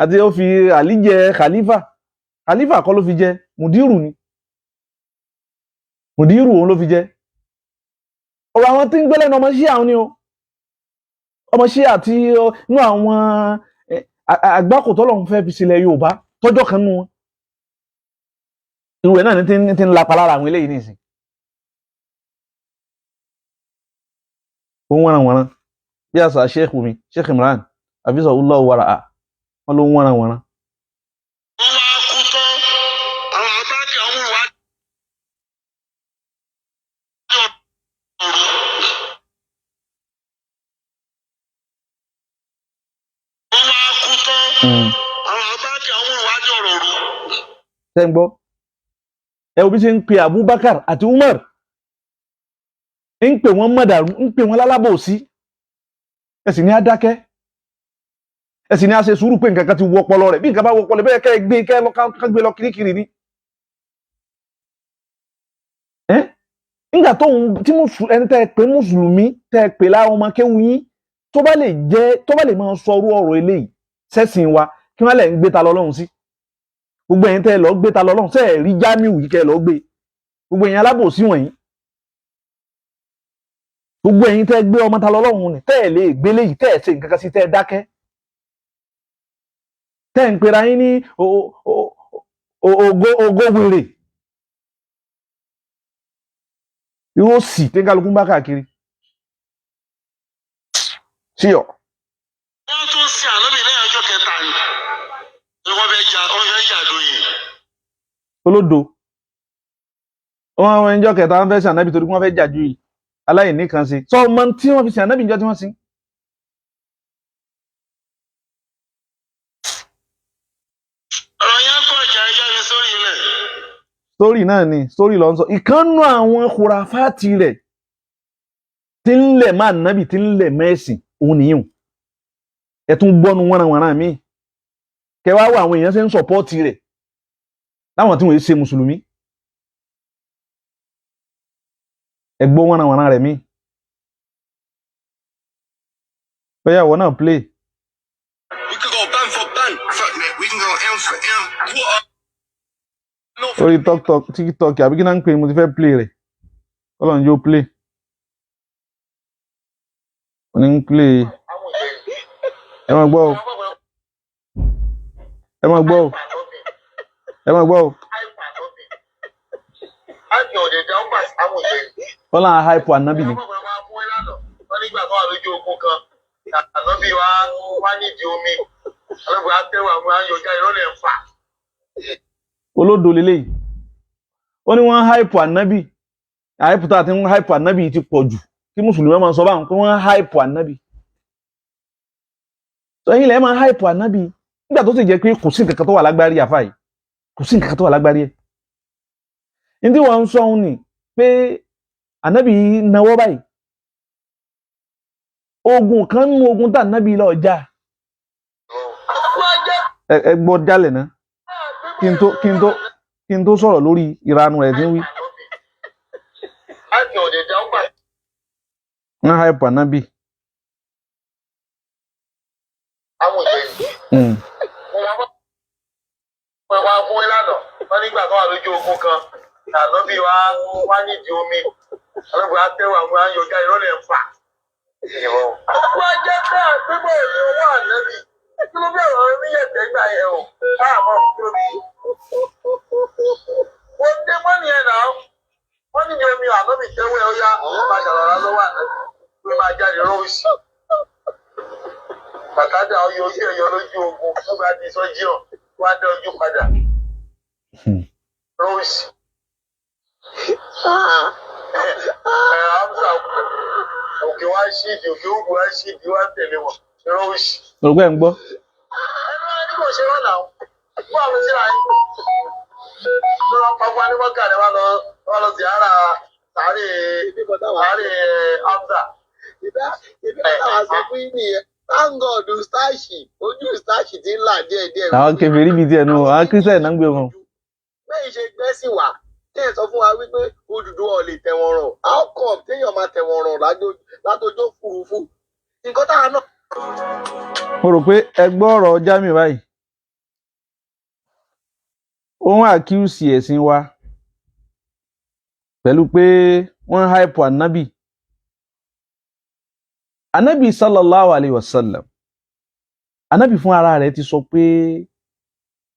àti ó fi àlí jẹ khalifa kọ́ ló fi jẹ mùdírù ni mùdírù òun ló fi jẹ ọ̀rọ̀ àwọn tí ń gbélé ní ọmọ ṣíà ni o ọmọ ṣíà tí inú àwọn àgbákòtọ́ lọ́hún fẹ́ fi sílẹ̀ Yorùbá tọ́jọ́ kan nù wọn irú ẹ̀ náà ní ti ń lapa lára àwọn eléyìí nìsín òun wọ́nranwọ̀nran bí àṣà sheikh mi Sheikh Imran Hafizahullahu wa ra'ah wọn ló ń wọ́nranwọ̀nran. wọ́n wá kú tán àwọn àbájá ọmọ wa wọ́n wá kú tán àwọn àbájá ọmọ wa jọ̀rọ̀ rú. ṣé ń gbọ́ ẹ wo bí ṣe ń pe Abubakar àti Umar ń pè wọ́n mọ̀dàrú ń pè wọ́n lálábòsí ẹ sì ní á dákẹ́ ẹ sì ní á ṣe sùúrù pé nǹkan kan ti wọ ọpọlọ rẹ̀ bí nǹkan bá wọ ọpọlọ bẹ́ẹ̀ kẹ́ ẹ gbé lọ kirikiri ni. nígbà tí ẹni tẹ́ ẹ pé mùsùlùmí tẹ́ ẹ pè láwọn ọmọ kéwu yín tó bá lè máa sọ orú ọ̀rọ̀ eléyìí sẹ́sìn wa kí wọ́n lè ń gbé ta lọ́lọ́run sí gbogbo ẹ̀yin tẹ́ ẹ lọ gbé ta lọ́lọ́run tẹ́ ẹ rí Jamiu yìí kẹ́ ẹ lọ gbé gbogbo ẹ̀yin alábòsí wọ̀nyí gbogbo ẹ̀yin tẹ́ gbé ọmọ ta lọ́lọ́run ni tẹ́ ẹ̀ lè gbé léyìí tẹ́ ẹ̀ ṣe nǹkan kan sí tẹ́ ẹ dákẹ́ tẹ́ ẹ̀ ń pera yín ní ògo wèrè yóò sì tí kálukú ń bá káàkiri sí ọ. wọ́n tún ṣe ànábì lẹ́yìn ọjọ́ kẹta ni wọ́n fẹ́ jà lóye. olódo wọn ẹjọ́ kẹta wọn fẹ́ ṣe ànábì torí wọ́n fẹ́ jà ju yìí aláìní kan sí sọ ọmọ tí wọ́n fi ṣe ànábì ìjọ tí wọ́n sin. ọ̀rọ̀ yẹn kọ̀ jà ẹja mi sórí ilẹ̀. sórí náà ni sórí lọ ń sọ ìkànnù àwọn kùràfáàtì rẹ̀ tí ń lẹ̀ máa nábì tí ń lẹ̀ mẹ́sìn òun nìyẹn ẹ̀ tún gbọ́nu wọ́nranwọ̀nran mi kẹwàá wọ àwọn èèyàn ṣe ń sọ̀pọ́ọ̀tì rẹ̀ láwọn tí wọ́n ṣe mùsùlùmí ẹgbọ́ wọ́nàwọ́nà rẹ̀ mí bẹ́yàwó náà play. We could go band for band. Fuck that. We can go M for M. Orí TikTok àbí kí náà ń pè mo ti fẹ́ play rẹ̀ Ọlọ́run yóò play ó ní ń play ẹ máa gbọ́ o ẹ máa gbọ́ o ẹ máa gbọ́ o wọ́n láwọn hype ànábì ni. wọ́n nígbà tó wà lójú ogun kan ànábì wá nídìí omi ọlọ́gbà tẹ́wọ̀ àwọn ayọ̀já ìrọ́lẹ̀ ń fà. olódo leléyìí ó ní wọ́n hype ànábì hype tó àti ń hype ànábì ti pọ̀ jù kí mùsùlùmí máa sọ báwọn pé wọ́n hype ànábì tó ẹ̀yin lẹ́ẹ̀ máa hype ànábì nígbà tó sì jẹ́ pé kò sí nǹkan kan tó wà lágbárí àfà yìí kò sí nǹkan kan tó wà lágbárí ẹ̀ ní tí wọ́n ń sọ òun ni pé ànábì náwó báyìí ogun kan nínú ogun tá ànábì lọ jà ẹ gbọ́ jálẹ̀ náà kí n tó sọ̀rọ̀ lórí ìranu rẹ̀ tí ń wí. wọ́n hype ànábì. wọ́n fún ìlànà wọ́n nígbà tó wà lójú ogun kan ànábì wá nídìí omi ọlọ́gbà tẹ́wọ̀ àwọn ayọ̀já ìrọ́lẹ̀ ń fà. wọ́n jẹ́ pé àgbébọ̀ ìlú owó ànábì kí ló bẹ̀rẹ̀ ọ̀rọ̀ ní ẹ̀tẹ́ gbà yẹn o káàmọ́ lórí. wọ́n dé mọ́nì ẹ̀ náà wọ́n nídìí omi ànábì tẹ́wọ̀ ẹ̀ ó yá máa ṣàlọ́ra lọ́wọ́ ànábì pé máa jáde rọ́ọ̀sì. bàtàdà ọyọ ojú ẹ̀yọ lójú ogun nígbà tí sọ́jí hàn wá dá ojú padà. rọ́ọ̀sì. Hamza òkè wá ṣíìdì òkè ògùn wá ṣíìdì wá tẹ̀lé wọn rọ́ọ̀sì. olùgbẹ́ ń gbọ́. ẹnu ẹni kò ṣe rọ́nà o fún àwọn tí ra yín lọ́wọ́ pápá ní mọ́kà ni wọ́n lọ sí ara sáré Hamza. ìbẹ́ àwọn sọ fún yín nìyẹn thank God ustashi ojú ustashi ti ń là díẹ̀díẹ̀. àwọn kèfèrí bíi tiẹ̀ nù àwọn kírísítẹ̀ náà ń gbé wọn. bẹ́ẹ̀ ṣe gbẹ́sì wá tẹ́ ẹ̀ sọ fún wa wípé Odùduwà lè tẹ̀wọ̀n rọ̀ how come téèyàn máa tẹ̀wọ̀n rọ̀ látọjọ́ fúrufú nǹkan táwọn náà. mo rò pé ẹ gbọ́ ọ̀rọ̀ Jamiu báyìí òun àkíyèsí ẹ̀sìn wa pẹ̀lú pé wọ́n hype ànábì ànábì sallallahu alayhi wa sallam ànábì fún ara rẹ̀ ti sọ pé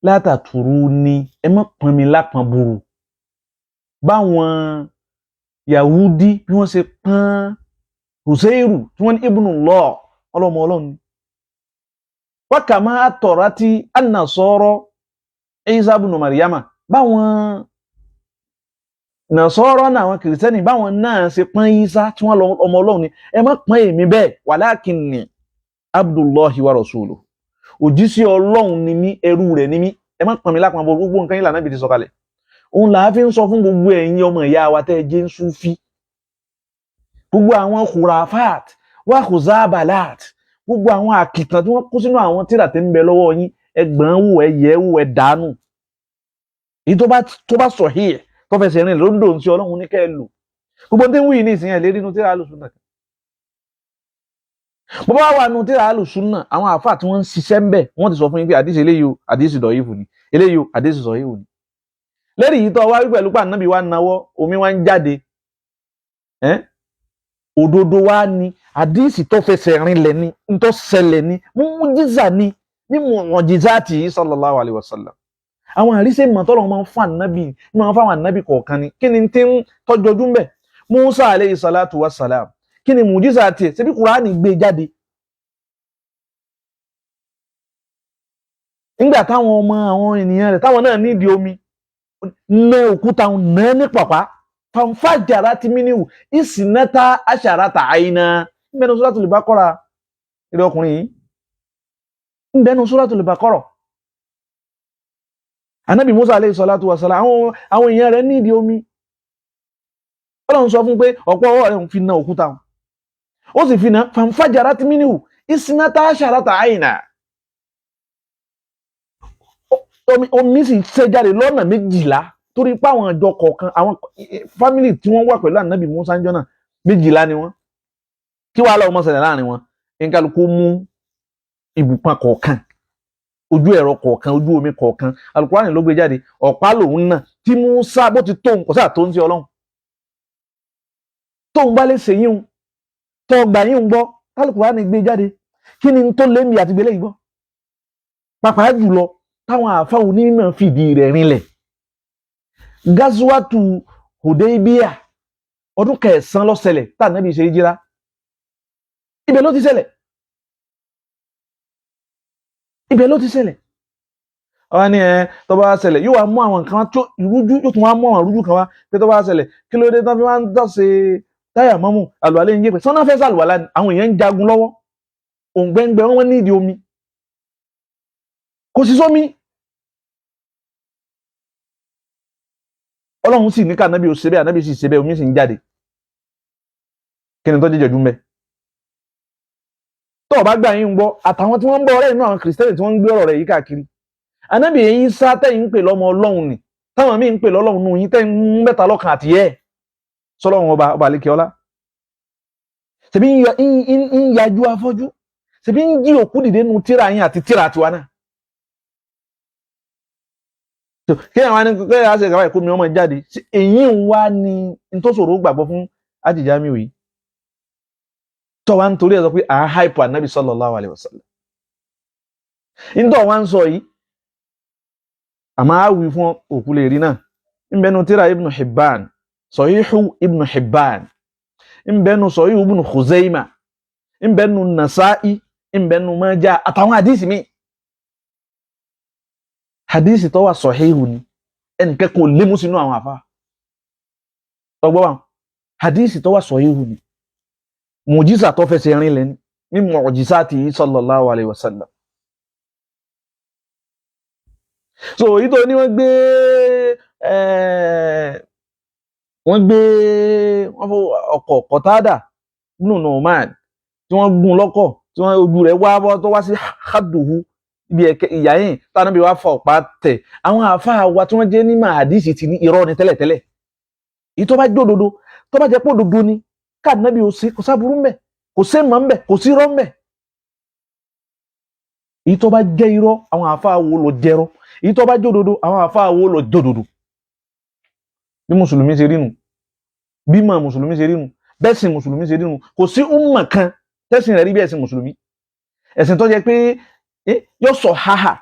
látàtúrú ni ẹ má pọn mi lápọn burú báwọn Yahudi bí wọ́n ṣe pọ́n Husairu tí wọ́n ní ibnullah ọlọ́mọ ọlọ́run wa kama atọ̀rátí an-nasara Isa ibn Maryama báwọn Nasara náà àwọn kìrìsìtẹ́nì báwọn náà ṣe pọ́n Isa tí wọ́n lọ ọmọ ọlọ́run ni ẹ má pọ́n èmi bẹ́ẹ̀ walakinni abdullahi wa rasuluhu òjíṣẹ́ ọlọ́run ni mí ẹrú rẹ̀ ni mí ẹ má pọ́n mi lápọn bọ́ gbogbo nǹkan ìlànà ibi ti sọ̀kalẹ̀ òun là á fi ń sọ fún gbogbo ẹ̀yin ọmọ ìyá wa tẹ́ ẹ jẹ́ ń súfí gbogbo àwọn khurafat wa khuzabalat gbogbo àwọn àkìtàn tí wọ́n kó sínú àwọn tírà tí ń bẹ lọ́wọ́ yín ẹgbọ̀n wò ẹ yẹ̀ wò ẹ dànù èyí tó bá sahih tó fẹsẹ̀ rìn lóńdò ń sí ọlọ́run ní kẹ́ ẹ lò gbogbo tí ń wí ní ìsìn ẹ̀ lérí inú tírà alùsùnà bó bá wà nù tírà alùsùnà àwọn àfáà tí wọ́n ń ṣiṣẹ́ ń bẹ̀ wọ́n ti sọ fún yín pé àdìsí eléyìí o àdìsí dọ̀yìfù ni eléyìí o àdìsí sọ̀híhù ni lérí yìí tó wá wí pẹ̀lú pàǹnàbí wa náwó omi wa ń jáde òdodo wa ni àdìsí tó fẹsẹ̀ rinlẹ̀ ni ntọ́ ṣẹlẹ̀ ni mu'jiza ni ní mu'jizati sallallahu alaihi wasallam àwọn àríṣe ìmọ̀tọ́lọ̀ máa ń fún ànábì máa ń fáwọn ànábì kọ̀ọ̀kan ni kí ni tí ń tọ́jọ́jú ń bẹ̀ Musa alayhi salatu wassalam kí ni mu'jiza tiẹ̀ ṣebí Kùránì gbé jáde nígbà táwọn ọmọ àwọn ènìyàn rẹ̀ táwọn náà nídìí omi ná òkúta náà ní pàpá fanfajarat minhu isnata asharata ayna nbẹnu Suratul Baqara ilé ọkùnrin yìí nbẹnu Suratul Baqara Ànábì Musa alayhi salatu wassalam àwọn èèyàn rẹ̀ nídìí omi Ọlọ́run sọ fún pé ọ̀pọ̀ ọwọ́ rẹ̀ ń fi ná òkúta ó sì fi ná fanfajarat minhu isnata asharata ayna omi sì ṣẹ́ jáde lọ́nà 12 torí pé àwọn ìjọ kọ̀ọ̀kan àwọn fámìlì tí wọ́n wà pẹ̀lú ànábì Mùsá ńjọ́ náà 12 ni wọ́n kí wàá lọ́wọ́ mọ́sẹ̀lẹ̀ láàrin wọn nkálukú mú ibùpọ̀n kọ̀ọ̀kan ojú ẹ̀rọ kọ̀ọ̀kan ojú omi kọ̀ọ̀kan Al-Qur'ani ló gbé jáde ọ̀pá lòun náà tí Mùsá bó ti tóun kò sáà tó ń sí Ọlọ́run tóun bá lè ṣèyí ń tó gbà yín ń gbọ́ Al-Qur'ani gbé jáde kí ni tó lé mi àti gbélé yìí gbọ́ pàápàá jùlọ táwọn àáfà onímọ̀ fìdí rẹ̀ rinlẹ̀ Gazwatu Hudaybiyah ọdún 9 ló ṣẹlẹ̀ tá Ànábì ṣe hijira ibẹ̀ ló ti ṣẹlẹ̀ ọwọ́ ni tó bá ṣẹlẹ̀ yóò wá mú àwọn nǹkan tó ìrújú yóò tún wá mú àwọn ìrújú kan wá pé tó bá ṣẹlẹ̀ kí ló dé tán fi wá ń dọ̀sẹ̀ táyà mọ́mù àlùwalẹ̀ ń yé pẹ̀ sọ́nà fẹ́ sàlùwalá àwọn èèyàn ń jagun lọ́wọ́ òǹgbẹ́ngbẹ́ wọn ní ìdí omi kò sí sómi Ọlọ́run sì ní ká Ànábì ó ṣe bẹ́ẹ̀ Ànábì sì ṣe bẹ́ẹ̀ omi sì ń jáde kí ni tó jẹ́ jọ̀jú mbẹ́ tó bá gbà yín ń gbọ́ àtàwọn tí wọ́n ń bọ̀ ọ̀rẹ́ inú àwọn kìrìsìtẹ́nì tí wọ́n ń gbé ọ̀rọ̀ rẹ̀ yìí káàkiri Ànábì yín sá tẹ́yìn ń pè lọ́mọ Ọlọ́run ni táwọn míì ń pè lọ́lọ́run nù yín tẹ́yìn ń mẹ́ta lọ́kàn àti yẹ́ sọlọ́run ọba àlékè ọlá ṣebí ń yájú afọ́jú ṣebí ń jí òkú dìde nu tíra yín àti tíra tiwa náà kí àwọn ẹni kí ẹ ṣe kàwáì kó mi ọmọ jáde èyí ń wá ní ntòsòrò gbàgbọ́ fún Àjìjámíù yìí tó wá ń torí ẹ̀ sọ pé à ń hype Ànábì sallallahu alaihi wasallam ntọ́ wá ń sọ yìí àmọ́ á wí fún òkú lè rí náà ń bẹnu tíra Ibn Hibban Sahihu Ibn Hibban ń bẹnu Sahihu Ibn Khuzaimah ń bẹnu Nasa'i ń bẹnu Majah àtàwọn àdìsí mi hadisi tó wà Sahihu ni ẹnìkan kò lé mú sínú àwọn àfá ọgbọ́ wa hadisi tó wà Sahihu ni mùjísà tó fẹsẹ̀ rin lẹ́ni ní mu'jizati sallallahu alaihi wasallam so èyí tó ní wọ́n fọ́ ọkọ̀ Qatada ibn Nu'man tí wọ́n gún lọ́kọ̀ tí wọ́n ojú rẹ̀ wá bọ́ tó wá sí hadduhu ibi ìyá yẹn tánàbí wá fa ọ̀pá tẹ̀ àwọn àáfàá wa tí wọ́n jẹ́ ní màdísì ti ní irọ́ ni tẹ́lẹ̀tẹ́lẹ̀ èyí tó bá jódodo tó bá jẹ́ pé òdodo ni káàdínábì ò sí kò sáburú mbẹ̀ kò sí mọ̀ mbẹ̀ kò sí irọ́ mbẹ̀ èyí tó bá jẹ́ irọ́ àwọn àáfàá wo ló jẹ́rọ́ èyí tó bá jódodo àwọn àáfàá wo ló jódodo bí mùsùlùmí ṣe rí nu bí mọ̀ mùsùlùmí ṣe rí nu bẹ́sìn mùsùlùmí ṣe rí nu kò sí umma kan tẹ́sìn rẹ̀ rí bí ẹ̀sìn mùsùlùmí ẹ̀sìn tó jẹ́ pé yóò sọ haha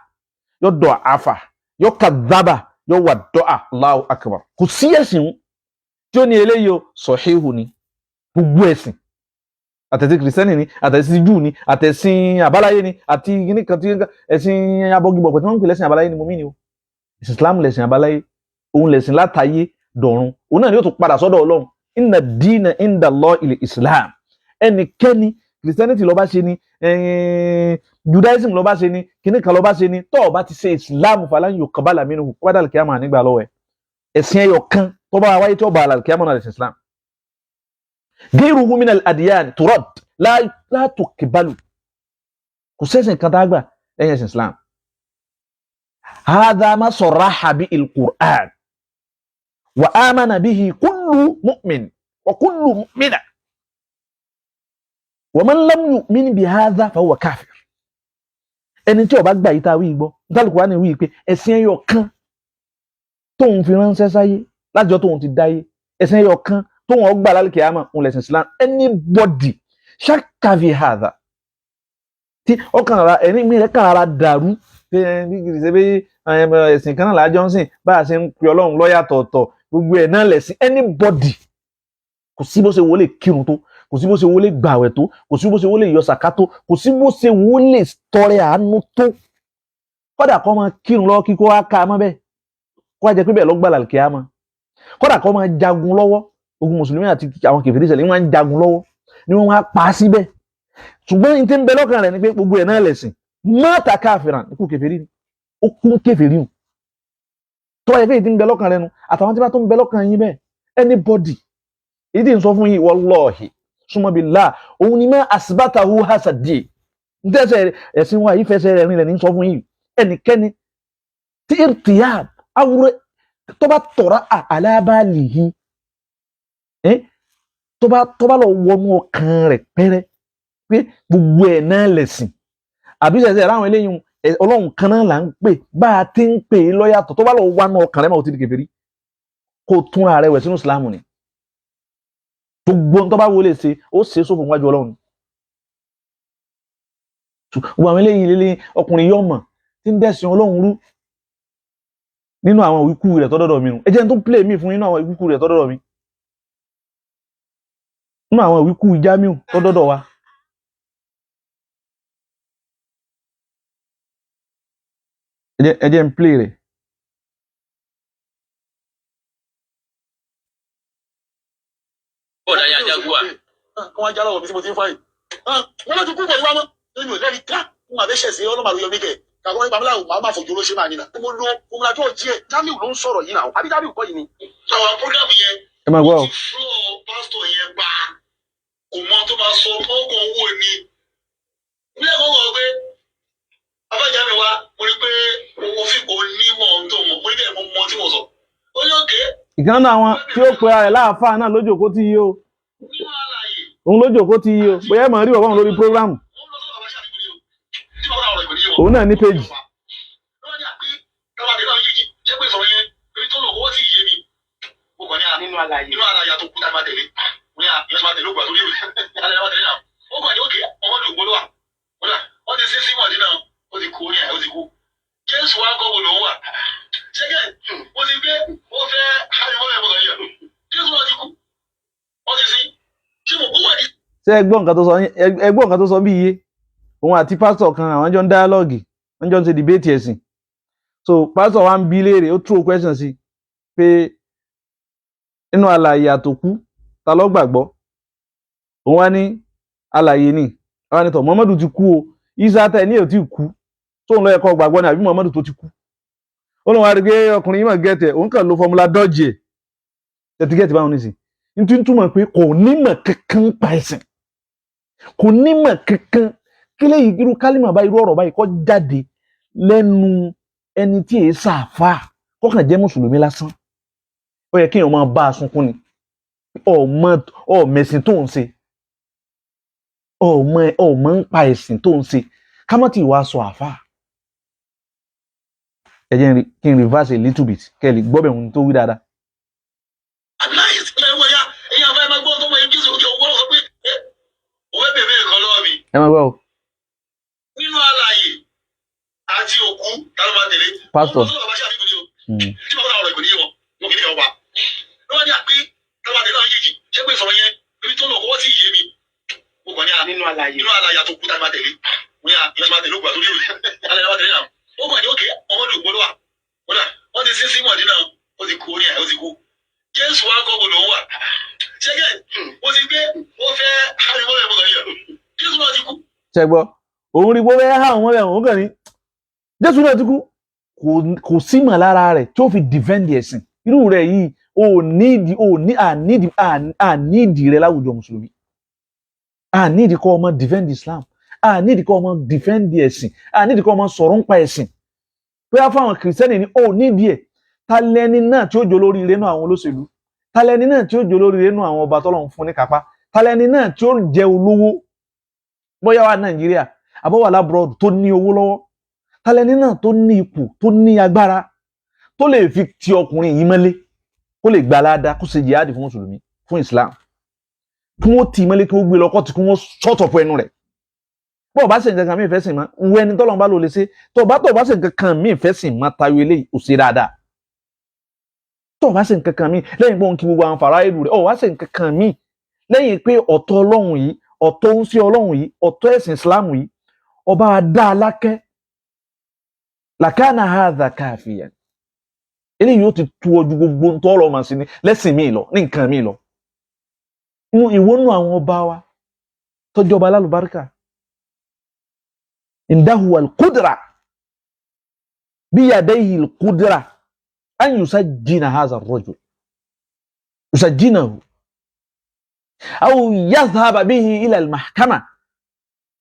yóò dọ̀ afa yóò kadaba yóò wà dọ́à Allahu akbar kò sí ẹ̀sìn tí ó ní eléyìí o Sahihu ni gbogbo ẹ̀sìn àtẹ̀sìn kìrìsìtẹ́nì ni àtẹ̀sìn júù ni àtẹ̀sìn àbáláyé ni àti nìkan tí ẹ̀sìn abọ́gibọ̀pẹ̀ tí wọ́n ń pè lẹ́sìn àbáláyé ni mo mí ni o ẹ̀sìn Islam lẹ̀sìn àbáláyé òun lẹ̀sìn látàyé dọ̀run òun náà ni yóò tún padà sọ́dọ̀ Ọlọ́run inna dina inda Allahi Islam ẹnikẹ́ni kìrìsìtẹ́nì ló bá ṣe ni Judaism ló bá ṣe ni kíní kan ló bá ṣe ni tó o bá ti ṣe Islam falan yuqbala minhu wádà al-qiyamah nígbà lọ́wọ́ ẹ̀ ẹ̀sìn ẹyọ kan tó bá wáyé tó bá al-qiyamah náà lẹ̀sìn Islam ghayruhu min al-adyan turad la tuqbalu kò sẹ́sìn kan dágbà lẹ́yìn ẹ̀sìn Islam hadha ma sarraha bi al-Qur'an wa amana bihi kullu mu'min wa kullu mu'mina wa man lam yu'min bi hadha fa huwa kafir ẹni tí ó bá gbà yìí tá a wí gbọ́ Al-Qur'ani wí pé ẹ̀sìn ẹyọ kan tóun fi ránṣẹ́ sáyé lájọ́ tóun ti dáyé ẹ̀sìn ẹyọ kan tóun ọgbà lálùkìyámà òun lẹ̀sìn Islam anybody shakka fi hadha tí ọkàn ara ẹni mi rẹ̀ kàn ara dàrú pé ẹ̀sìn kan náà lájọ́ ń sìn bá a ṣe ń pe Ọlọ́run lọ́yà tọ̀ọ̀tọ̀ gbogbo ẹ̀ náà lẹ̀sìn anybody kò sí bó ṣe wọlé kírun tó kò sí bó ṣe wọlé gbàwẹ̀ tó kò sí bó ṣe wọlé yọ sàká tó kò sí bó ṣe wọlé tọrẹ àánú tó kódà kó máa kírun lọ́wọ́ kíkó wá ká mọ́ bẹ́ẹ̀ kó wá jẹ́ pé bẹ́ẹ̀ ló gbà lálùkìyámà kódà kó máa jagun lọ́wọ́ ogun mùsùlùmí àti àwọn kèfèrí ṣẹlẹ̀ wọ́n máa ń jagun lọ́wọ́ ni wọ́n wá pa á síbẹ̀ ṣùgbọ́n ní tí ń bẹ lọ́kàn rẹ̀ ni pé gbogbo ẹ̀ náà lẹ̀sìn mata kafiran ikú kèfèrí ni ó kún kèfèrí o tó wáyé pé ìdí ń bẹ lọ́kàn rẹ̀ nu àtàwọn tí bá tó ń bẹ lọ́kàn yín bẹ́ẹ̀ anybody ìdí ń sọ fún yín wallahi súnmọ́ billah òun ni ma asbatahu hasadi ntẹ́sẹ̀ ẹ̀sìn wa yìí fẹsẹ̀ rẹ̀ rinlẹ̀ ní sọ fún yín ẹnikẹ́ni tí irtiyab awúrẹ́ tó bá tọ̀ra ala balihi tó bá lọ wọnú ọkàn rẹ̀ pẹ́rẹ́ pé gbogbo ẹ̀ náà lẹ̀sìn àbí ṣẹ̀ṣẹ̀ ráwọn eléyìí ọlọ́run kan náà là ń pè bá a ti ń pè é lọ́yàtọ̀ tó bá lọ wọnú ọkàn rẹ̀ máa ti di kèfèrí kó tún ara rẹ̀ wẹ̀ sínú ìsìlámù ni gbogbo tó bá wọlé ṣe ó ṣe é sófò níwájú ọlọ́run gbogbo àwọn eléyìí lélẹ́ ọkùnrin yóò mọ̀ tí ń dẹ̀sìn ọlọ́run rú nínú àwọn ìwíkú rẹ̀ tọ́dọ̀dọ̀ mi ẹ jẹ́ n tó play mi fún nínú àwọn ìwíkú rẹ̀ tọ́dọ̀dọ̀ mi nínú àwọn ìwíkú Jamiu tọ́dọ̀dọ̀ wa ẹ jẹ́ n play rẹ̀. bọ́ọ̀dà yà jágúà. wọ́n á já lọ́wọ́ mi tí mo ti ń fáyìn. wọ́n lọ́ọ́ ti kú pẹ̀lú wa mọ́ nínú ìlẹ́rìí ká fún àbẹ́sẹ̀ sí ọlọ́mọ àlùyọ mi kẹ̀ kàkọ́ nípa mi láwùjọ máa fojú ló ṣe máa nínà. mo lo omuna tó jí ẹ Jamiu ló ń sọ̀rọ̀ yìí náà àbí Jamiu kọ́ yìí ni. àwọn programu yẹn ẹ máa gbọ́ ti fúlọ̀ pásítọ̀ yẹn gbà kò mọ tó máa sọ ọkọ̀ owó ni. ilé ẹ̀kọ́ wọ̀ pé abájá mi wá mo rí pé òfin kò ní mọ̀ ohun tó mọ̀ mo rí bẹ́ẹ̀ mo mọ tí mo sọ. ó yọ ké. ìkan náà àwọn tí ó pe ara rẹ̀ láàfáà náà lójókòó tí yí o òun lójókòó tí yí o bóyá ẹ máa rí bàbá òun lórí prógrámù òun náà ní péjì. nínú àlàyé tó kú tá a máa tẹ̀lé ní àyẹ̀sọ́ máa tẹ̀lé ògbà tó léwu alẹ́ máa tẹ̀lé náà ó gbà ní òkè ọmọdé ògbóló wà wọ́n ti sí símọ̀dé náà ó ti kú ní àyè ó ti kú Jésù wa kọ́ wọlé òun wà ṣẹ́gẹ̀ ó ti gbé ó fẹ́ àyẹ̀wò ẹ̀mọ́ kan yẹ Jésù wa ti kú wọ́n ti sí ṣé mo kú wà ní. ṣé ẹ gbọ́ nǹkan tó sọ bí iye òun àti pásítọ̀ kan àwọn jọ ń dáálọ́ọ̀gì wọ́n jọ ń ṣe dìbéètì ẹ̀sìn so pásítọ̀ wa ń bi léèrè ó throw question sí pé nínú alààyè àtòkú ta ló gbàgbọ́ òun wá ní alààyè ni àwọn ànitọ̀ Muhammadu ti kú o Isa tẹ̀ ní èyí kú tóun ló yẹ kó gbàgbọ́ ní àbí Muhammadu tó ti kú ó lóun wá rí pé ọkùnrin yìí mà gẹ̀tẹ̀ òun kàn lo fọmúlà dọ́jì ẹ̀ tẹ̀tí gẹ̀tì báwọn nísìn nítorí túmọ̀ pé kò nímọ̀ kankan pa ẹ̀sìn kò nímọ̀ kankan kí lẹ́yìn irú kálímà báyìí irú ọ̀rọ̀ báyìí kó jáde lẹ́nu ẹni tí èé sàfà kó kàn jẹ́ mùsùlùmí lásán ó yẹ kéèyàn máa bá a sunkún ni ọmọ ẹ̀sìn tó ń ṣe ọmọ ń pa ẹ̀sìn tó ń ṣe ká má ti wá sọ àfà ẹ jẹ́ kí n reverse a little bit kẹ́ ẹ lè gbọ́ bẹ̀ ohun tó wí dáadáa. àbíláyé sílẹ̀ wọ̀ ya ẹ̀yin àbá ẹ̀ máa gbọ́ tó mọ̀ ẹ́ kí sọ̀rọ̀ òwò sọ pé òwe bèbè nǹkan lọ́wọ́ mi. ẹ máa gbọ́ o. nínú àlàyé àti òkú tá ló máa tẹ̀lé. pásítọ̀. tí wọ́n bá ọ̀rọ̀ ìgbòdì wọn mo kì í ọba. lọ́wọ́ ní àpé táwọn àtẹ̀lé àwọn yìí ṣé pé sọ̀rọ̀ yẹn ibi tó lọ kọ́wọ́ sí ìyé mi. mo kàn ní à nínú àlàyé àti òkú tá ló máa tẹ̀lé. mo ní à ìyẹn tó máa tẹ̀lé òkú àtòrí alẹ́ máa tẹ̀lé náà. ó kàn ní òkè ọmọdé ògbóló wà. wọ́n ti sí símọ̀dé náà ó ti kú ní àyè ó ti kú. Jésù wa kọ́ wọlé òun wà. ṣẹ́gẹ̀ ó ti gbé ó fẹ́ àyẹ̀wò ẹ̀mọ́ kan yẹ Jésù náà ti kú. ṣẹgbọ́ òun rí bó fẹ́ há àwọn ẹ̀wọ̀n kàn ní Jésù náà ti kú kò símọ̀ lára rẹ̀ tí ó fi defend ẹ̀sìn irú rẹ̀ yìí àníìdì rẹ̀ láwùjọ mùsùlùmí àníìdì kọ́ ọmọ defend Islam àníìdì kọ́ ọmọ defend ẹ̀sìn àníìdì kọ́ ọmọ sọ̀rọ̀ ń pa ẹ̀sìn pé á fáwọn kìrìsìtẹ́nì ní nídìí ẹ̀ ta lẹni náà tí ó jọ lórí ire nú àwọn olóṣèlú ta lẹni náà tí ó jọ lórí ire nú àwọn ọba tọ́lọ́run fún ní kápá ta lẹni náà tí ó jẹ olówó bóyá wà Nàìjíríà àbọ̀wà lábúrọ̀dù tó ní owó lọ́wọ́ ta lẹni náà tó ní ipò tó ní agbára tó lè fi ti ọkùnrin yìí mọ́lé kó lè gba aládá kó ṣe jihadi fún mùsùlùmí fún Islam kí wọ́n tì í mọ́lé kí wọ́n gbé lọ́kọ́ tí kí wọ́n sọ́tọ̀pọ̀ ẹnu rẹ̀ bó o bá ṣe nǹkan kan mí ìfẹ́ sìn mọ́ wo ẹni tọ́lọ́run bá lò lè ṣe tó o bá ṣe nǹkan kan mí ìfẹ́ sìn mọ́ tayọ eléyìí ò ṣe dáadáa tó o bá ṣe nǹkan kan mí lẹ́yìn pé òun kí gbogbo àwọn fàrà ìlú rẹ̀ o wá ṣe nǹkan kan mí lẹ́yìn pé ọ̀tọ̀ Ọlọ́run yìí ọ̀tọ̀ ń sí Ọlọ́run yìí ọ̀tọ̀ ẹ̀sìn Islam yìí ọba dá alákẹ́ làkàna hadha káfíyàn eléyìí yóò ti tu ojú gbogbo ń tọ́ ọ̀rọ̀ màá sí ní lẹ́sìn míì lọ ní nǹkan míì lọ ìwọ́nú àwọn ọba wa tọ́jú ọba alálùbáríkà indahu al-qudra biyadayhi al-qudra an yusajjina hadha ar-rajul yusajjinahu aw yadhhaba bihi ila al-mahkama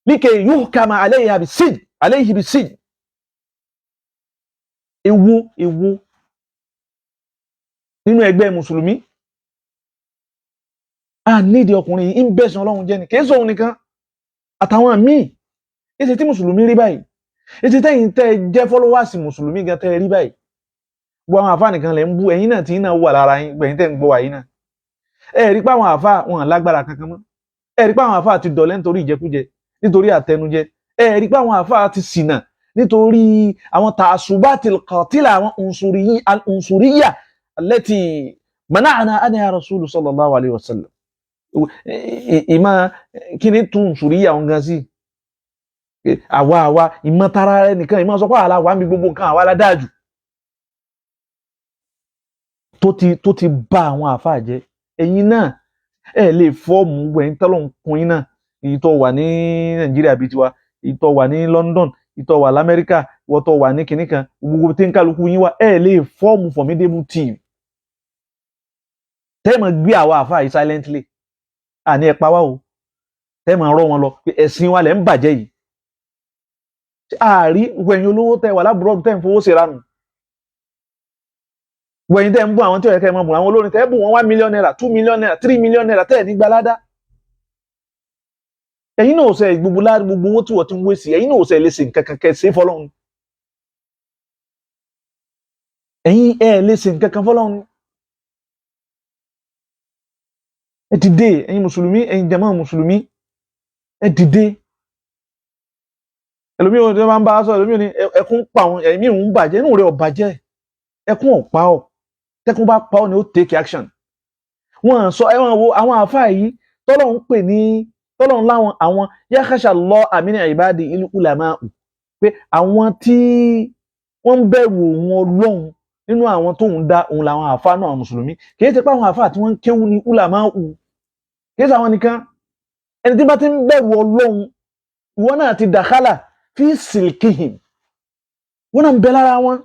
likay yuhkama alayhi bis-sijn èwo nínú ẹgbẹ́ mùsùlùmí a nídìí ọkùnrin yìí ń bẹ̀sùn Ọlọ́run jẹ́ ni kìí sóhun nìkan àtàwọn míì èsì tí mùsùlùmí rí báyìí èsì tẹ́yìn tẹ́ jẹ́ fọ́lọ́wàsì mùsùlùmí gan tẹ́ rí báyìí gbọ́ àwọn àfáà nìkan lẹ́ ń bú ẹ̀yin náà tí náà wà lára yín gbẹ̀yìn tẹ́ ń gbọ́ wà yín náà ẹ rí pé àwọn àfáà wọn lágbára kankan mọ́ ẹ rí pé àwọn àfáà ti dọ̀lẹ́ nítorí ìjẹkújẹ nítorí àtẹnujẹ ẹ rí pé àwọn àfáà ti ṣìnà nítorí àwọn ta'asubatil qatila àwọn unsuriyya allati mana'ana anha rasulu sallallahu alayhi wa sallam ìmọ̀ kí ni tún unsuriyya àwọn gan sí àwa ìmọ̀ tara rẹ nìkan ìmọ̀ sọ pé àwa wà ń bí gbogbo nǹkan àwa ládájú tó ti bá àwọn àfáà jẹ́ ẹ̀yin náà ẹ lè fọ́ọ̀mù gbẹ̀yìn tọ́lọ́hún kun yín náà èyí tó wà ní Nàìjíríà bíi tiwa èyí tó wà ní London èyí tó wà l'Amẹ́ríkà ìwọ tó wà ní kinní kan gbogbo tí ń kálukú yín wá ẹ lè fọ́ọ̀mù formidable team tẹ́ẹ̀mọ̀ gbé àwọn àfáà yìí silently àní ẹ pa wá o tẹ́ẹ̀mọ̀ rọ́ wọn lọ pé ẹ̀sìn wa lẹ̀ ń bàjẹ́ yìí àárí gbẹ̀yìn olówó tẹ́ wà lábúrò tẹ́ ń fowó ṣèrànù gbẹ̀yìn tẹ́ ń bú àwọn tí ó yẹ kẹ́ mọ́ bù àwọn olórin tẹ́ bù wọn 1 million naira 2 million naira 3 million naira tẹ́ ẹ̀ ní gbalada ẹ̀yin náà ṣe gbogbo owó tí wọ́n ti ń wé sí ẹ̀yin náà ṣe lè ṣe nǹkan kan kẹ́ ṣe fọ́lọ́run ẹ̀yin ẹ̀ lè ṣe nǹkan kan fọ́lọ́run ẹ dìde ẹ̀yin mùsùlùmí ẹ̀yin jàmáà mùsùlùmí ẹ dìde ẹlòmíì ò ní máa ń bá a sọ ẹlòmíì ò ní ẹkún pa àwọn ẹ̀mí òun bàjẹ́ inú rẹ̀ ò bàjẹ́ ẹkún ò pa ọ́ tẹ́kún bá pa ọ́ ni ó take action wọ́n sọ ẹ̀wọ̀n wo àwọn àfáà yìí tọ́lọ́run pè ní tọ́lọ́run láwọn àwọn yakhsha Allah min ibadi ulama pé àwọn tí wọ́n ń bẹ̀rù òun Ọlọ́run nínú àwọn tóun dá òun làwọn àfáà náà mùsùlùmí kì í ṣe pé àwọn àfáà tí wọ́n ń kéwú ní ulama kì í ṣe àwọn nìkan ẹni tí bá ti ń bẹ̀rù Ọlọ́run ìwọ náà ti dakhala fi silkihim wọ́n náà ń bẹ lára wọn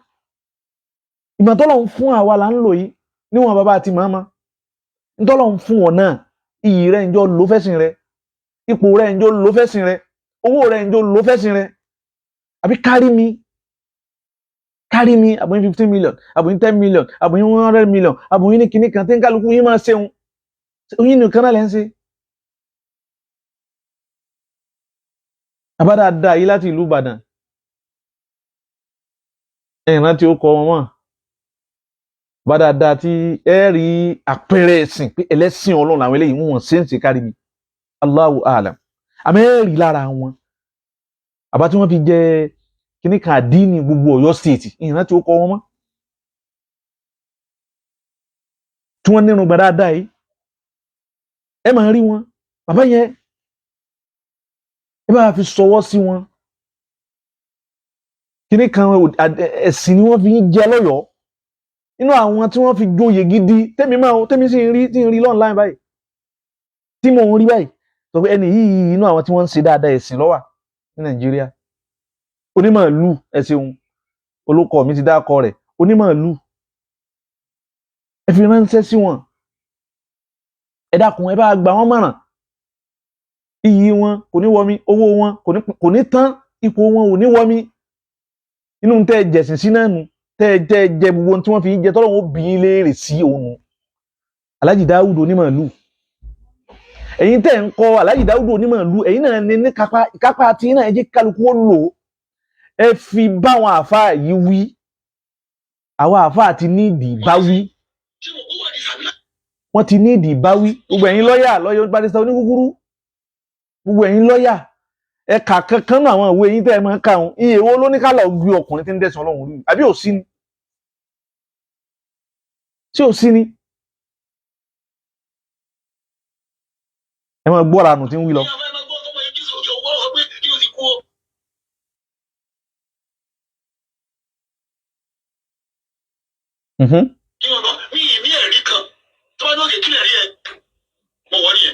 ìmọ̀ tọ́lọ́run fún àwa là ń lò yìí níwọ̀n bàbá àti màmá tọ́lọ́run fún wọn náà iyì rẹ̀ ń jọ lò fẹ́sìn rẹ̀ ipò rẹ̀ ń jọ lò fẹ́sìn rẹ̀ owó rẹ̀ ń jọ lò fẹ́sìn rẹ̀ àbí kárí mi àbòyìn 15 million àbòyìn 10 million àbòyìn 100 million àbòyìn ní kinní kan tí ń kálukú yín máa ṣeun oyin nìkan náà lẹ́ ń ṣe àbádáadáa yìí láti ìlú Ìbàdàn ẹ̀yìn rántí ó kọ wọn mọ́ àbádáadáa tí ẹ rí àpẹẹrẹ ẹ̀sìn pé ẹlẹ́sìn Ọlọ́run làwọn eléyìí wọ́n ṣe ń ṣe kárí mi Allahu a'lam àmọ́ ẹ rí lára wọn àbá tí wọ́n fi jẹ kíní kan àdínì gbogbo Ọ̀yọ́ stéètì ẹ̀yìn rántí ó kọ wọn mọ́ tí wọ́n nínú gbàdáadáa yìí ẹ máa rí wọn bàbá yẹn ẹ bá fi sọwọ́ sí wọn kíní kan ẹ̀sìn ni wọ́n fi ń jẹ lọ́yọ̀ọ́ nínú àwọn tí wọ́n fi joyè gidi tẹ́mi sì ń rí lọ́nláìn báyìí tí mò ń rí báyìí sọ pé ẹni yìí inú àwọn tí wọ́n ń ṣe dáadáa ẹ̀sìn lọ́wà ní Nàìjíríà onímọ̀ọ́lù ẹ̀sìn olókọ mi ti dákọ rẹ̀ onímọ̀ọ́lù ẹ fi ránṣẹ́ sí wọn ẹ dákun ẹ bá gbà wọ́n mọ̀ràn iyì wọn kò ní wọmi owó wọn kò ní tán ipò wọn ò ní wọmi inú tẹ́ jẹ̀sìn sí náà nù tẹ́ jẹ gbogbo tí wọ́n fi jẹ tọ́lọ́run ó bí i léèrè sí òun Alhaji Dáúdù onímọ̀ọ́lù ẹ̀yin tẹ́ ń kọ́ Alhaji Dáúdù onímọ̀ọ́lù ẹ̀yin náà ní kápá tí náà ẹ jẹ́ kálukú ó lò ẹ fi báwọn àfáà yìí wí àwọn àfáà ti ní ìdí bá wí wọ́n ti ní ìdí bá wí gbogbo ẹ̀yin lọ́yà barrister oníkúkúrú gbogbo ẹ̀yin lọ́yà ẹ̀ka kankan náà àwọn ìwé yín tẹ́ ẹ máa ń kà wọn iye owó ló ní ká lọ gbé ọkùnrin tí ń dẹ̀sán Ọlọ́run rí àbí ò sí ni tí ò sí ni ẹ máa gbọ́ ara nù tí ń wí lọ.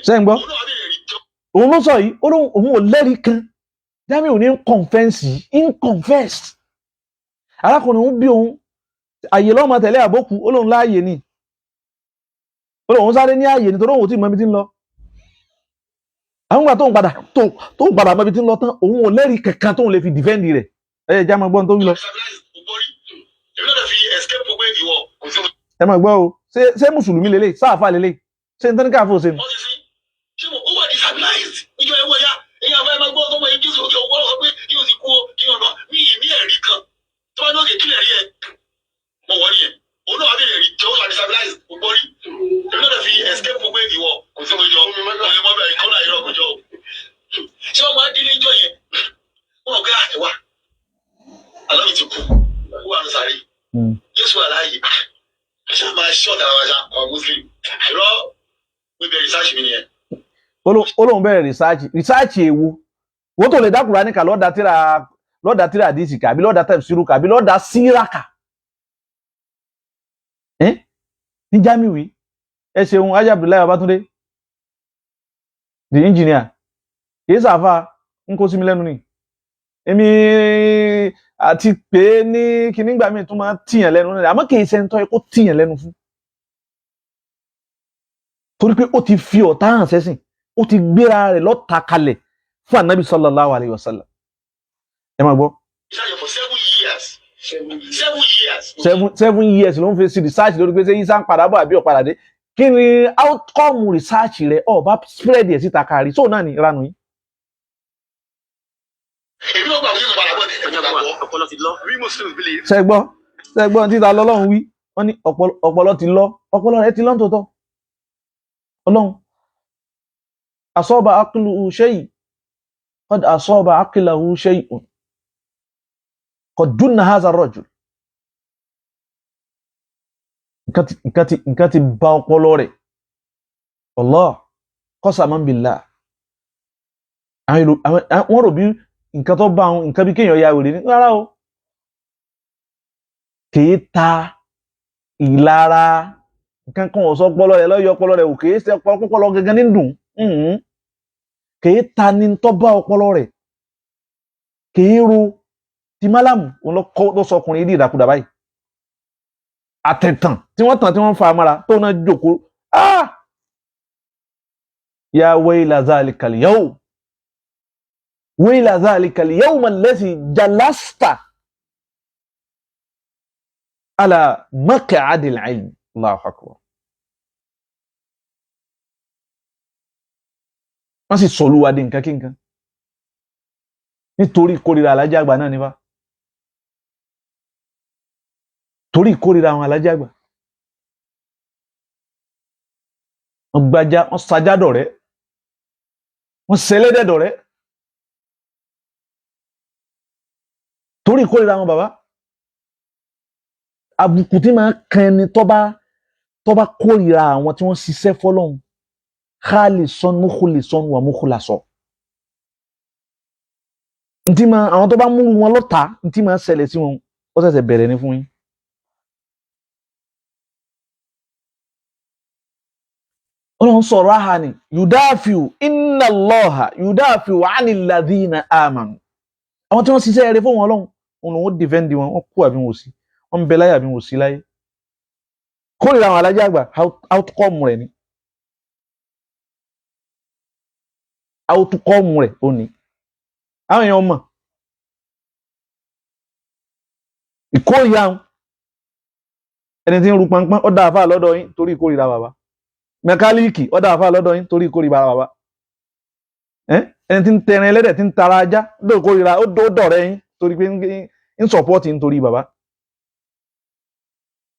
sẹ́yìn gbọ́ òun ló sọ yìí òun ò lẹ́rìí kan Jamiu ní confess arákùnrin òun bí òun àyè lọ́mọ tẹ̀lé àbókù ó lóun láàyè ni ó lóun sáré ní àyè nítorí òun tí mọ ibi tí ń lọ àwọn ìgbà tóun padà mọ ibi tí ń lọ tán òun ò lẹ́rìí kankan tóun lè fi dìfẹ́ǹdì rẹ̀ ẹ já máa gbọ́n tó ń lọ. èmi náà fi escape pé ìwọ kò sí. ẹ máa gbọ́ o ṣé mùsùlùmí lélẹ̀ sáàfà lélẹ̀ ṣé n tán ní káàfó ṣe nù. wọ́n ti sí ṣé mo wà disabilized níjọ ẹ̀wọ̀ ya èyí àbá ẹ̀ máa gbọ́ ọmọ yẹn jésù òkè ọ̀gbọ́n sọ pé yóò ti kú kí ọ̀nà mi ì ní ẹ̀rí kan tó bá ní òkè kílẹ̀ rí ẹ mo wọ̀ nìyẹn òun náà wà bí ẹ̀rí tí ó wà disabilized kò gbọ́ rí èmi náà fi escape pé ìwọ kò sí mo jọ ọ̀lẹ́ mọ́ bẹ́ẹ̀ kọ́lá ìrọ̀ kò jọ ṣé wọ́n máa dín níjọ yẹn wọ́n gbé àtẹ̀wá aláwì ti kú wà ń sáré jésù aláyè ṣé máa ṣọ́ọ̀tà àwọn àṣà àwọn muslim àìrọ́ gbé research mi nìyẹn. Olóhùn bẹ̀rẹ̀ rìsáàchì èwo wọ́n tó lè dá Kùránì kà lọ́ọ̀dà tíra àdìsí kà àbí lọ́ọ̀dà tẹ̀síìrù kà àbí lọ́ọ̀dà síráka ní Jamiu ẹ ṣeun Haji Abdullahi Babatunde the engineer kìí sàfà ń kó sí mi lẹ́nu ni èmi àti pé ní kínígbà míì tún máa tíyàn lẹ́nu náà àmọ́ kìí ṣe ń tọ́ ẹ kó tíyàn lẹ́nu fún torí pé ó ti fi ọ̀tá hàn sẹ́sìn ó ti gbéra rẹ̀ lọ́ta kalẹ̀ fún Ànábì sallallahu alayhi wa sallam ẹ máa gbọ́. for 7 years. 7 years ló ń fi sí research lórí pé ṣé yíṣà ń padà bọ̀ àbí ọ̀padà dé kí ni outcome research rẹ̀ ọba spread ẹ̀ síta kárí sóò náà ní ìranù yìí. èmi náà gbà wọ́n yóò padà bọ̀ ní ẹ̀jẹ̀ àgbọ̀ ọpọlọ ti lọ. we Muslims believe. ṣẹgbọ́n títa lọ́lọ́run wí wọ́n ní ọpọlọ ti lọ ọpọlọ rẹ̀ ti lọ tòótọ́ ọlọ́run asọ́ba aqluhu shay'un qad asọ́ba aqlahu shay'un qad junna hadha ar-rajul nǹkan ti bá ọpọlọ rẹ̀ Allah qasaman billah wọ́n rò bí nǹkan tó bá nǹkan bí kéèyàn ya wèrè ní rárá o kìí ta ìlara nǹkan kan ọ̀sọ́ ọpọlọ rẹ̀ lọ́yọ̀ ọpọlọ rẹ̀ ò kìí ṣe ọpọlọ gẹ́gẹ́ ní dùn kìí ta ní tó bá ọpọlọ rẹ̀ kìí ro ti málàmù ló sọkùnrin ìdí ìdàkudà báyìí àtẹ̀tàn tí wọ́n tàn tí wọ́n fa amára tó náà jòkó ya wayla zalika al-yawm wayla zalika al-yawm alladhi jalasta ala maq'adi al-ilm Allahu akbar wọ́n sì sọ̀lúwa dé nǹkan kí nǹkan nítorí ìkórìíra alájà àgbà náà nípa torí ìkórìíra àwọn alájà àgbà wọ́n gbájá wọ́n sajádọ̀ rẹ̀ wọ́n sẹlẹ́dẹ̀dọ̀ rẹ̀ torí ìkórìíra àwọn bàbá àbùkù tí máa kan ẹni tó bá kórìíra àwọn tí wọ́n ṣiṣẹ́ fọ́lọ́hun khalisan mukhlisan wa mukhlasan ntí máa àwọn tó bá mú wọn lọ́ta ntí máa ṣẹlẹ̀ sí wọn ó ṣẹ̀ṣẹ̀ bẹ̀rẹ̀ ní fún yín. Ọlọ́run sọ̀rọ̀ àhà ni yudafiu inna Allaha yudafiu anil ladhina amanu àwọn tí wọ́n ṣiṣẹ́ eré fún wọn Ọlọ́run òun lòun dìfẹ́ǹdì wọn kú àbí wọn ò sí wọn bẹ láyé àbí wọn ò sí láyé kórìíra àwọn alájà àgbà outcome rẹ̀ ni outcome rẹ̀ ó ní àwọn èèyàn mọ̀ ìkórìíra ẹni tí ń ru pọnpọ́n ó dá àfà lọ́dọ̀ yín torí ìkórìíra bàbá mẹkáníìkì ó dá àfà lọ́dọ̀ yín torí ìkórìíra bàbá ẹni tí ń tẹrin ẹlẹ́dẹ̀ tí ń tara ajá ó ìkórìíra ó dọ̀rẹ́ yín torí pé ń sọ̀pọ́ọ̀tì nítorí bàbá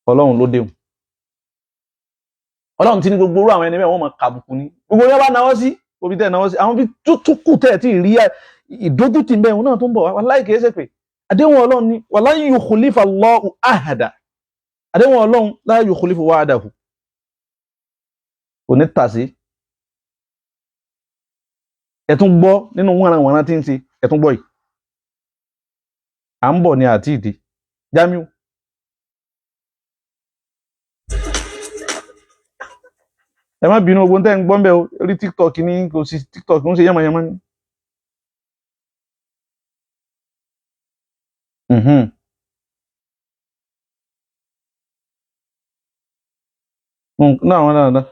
Ọlọ́run ló déhùn Ọlọ́run ti ní gbogbo orú àwọn ẹni bẹ́ẹ̀ wọ́n mọ̀ kàbùkù ní gbogbo yẹn bá náwó sí obi tẹ́ náwó sí àwọn bí tó kù tẹ́ tí ì rí ìdójútì ń bẹ òun náà tó ń bọ̀ wàláhì kìí ṣe pé àdéhùn Ọlọ́run ní wala yukhlifa Allahu ahada àdéhùn Ọlọ́run la yukhlifu wa'dahu kò ní tàsí ẹ̀tún gbọ́ nínú wọ́nranwọ̀nran tí ń ṣe ẹ̀tún gbọ́ yìí à ń bọ̀ ní àti ìdí Jamiu ẹ má bínú ogun tẹ́ ń gbọ́ ń bẹ́ o orí TikTok ní kò sí TikTok ń ṣe yánmayánmá ní. náà.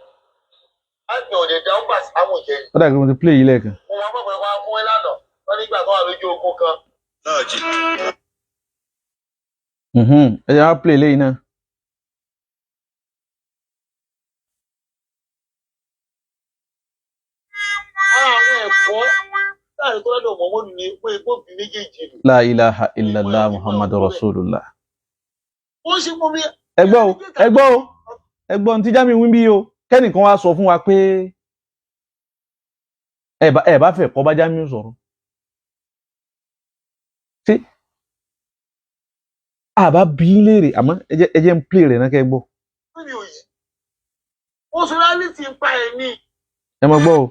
àgbẹ̀ òde dáhùn bá sáwọn jẹ. ó dàgbé mo ti play yìí lẹ́ẹ̀kan. mo máa bọ̀ pé wọ́n á fún ẹ lánàá wọ́n nígbà tó wà lójú ogun kan. ẹ jẹ́ wá play lẹ́yìn náà. àwọn ẹ̀kọ́ láàrin tó lọ́dọ̀ Muhammadu ni pé gbòbí méjèèjì lò. La ilaha illallah Muhammadu Rasulullah. ó ṣe mọ́ mi. ẹgbọ́ tí Jamiu wí bí o kẹ́nìkan wá sọ fún wa pé ẹ bá fẹ́ kọ́ bá Jamiu sọ̀rọ̀ ṣé àbá bí léèrè àmọ́ ẹ jẹ́ ń play rẹ̀ náà kẹ́ gbọ́. ó sọ láti ti pa ẹ̀mí. ẹ mọ̀ gbọ́ o.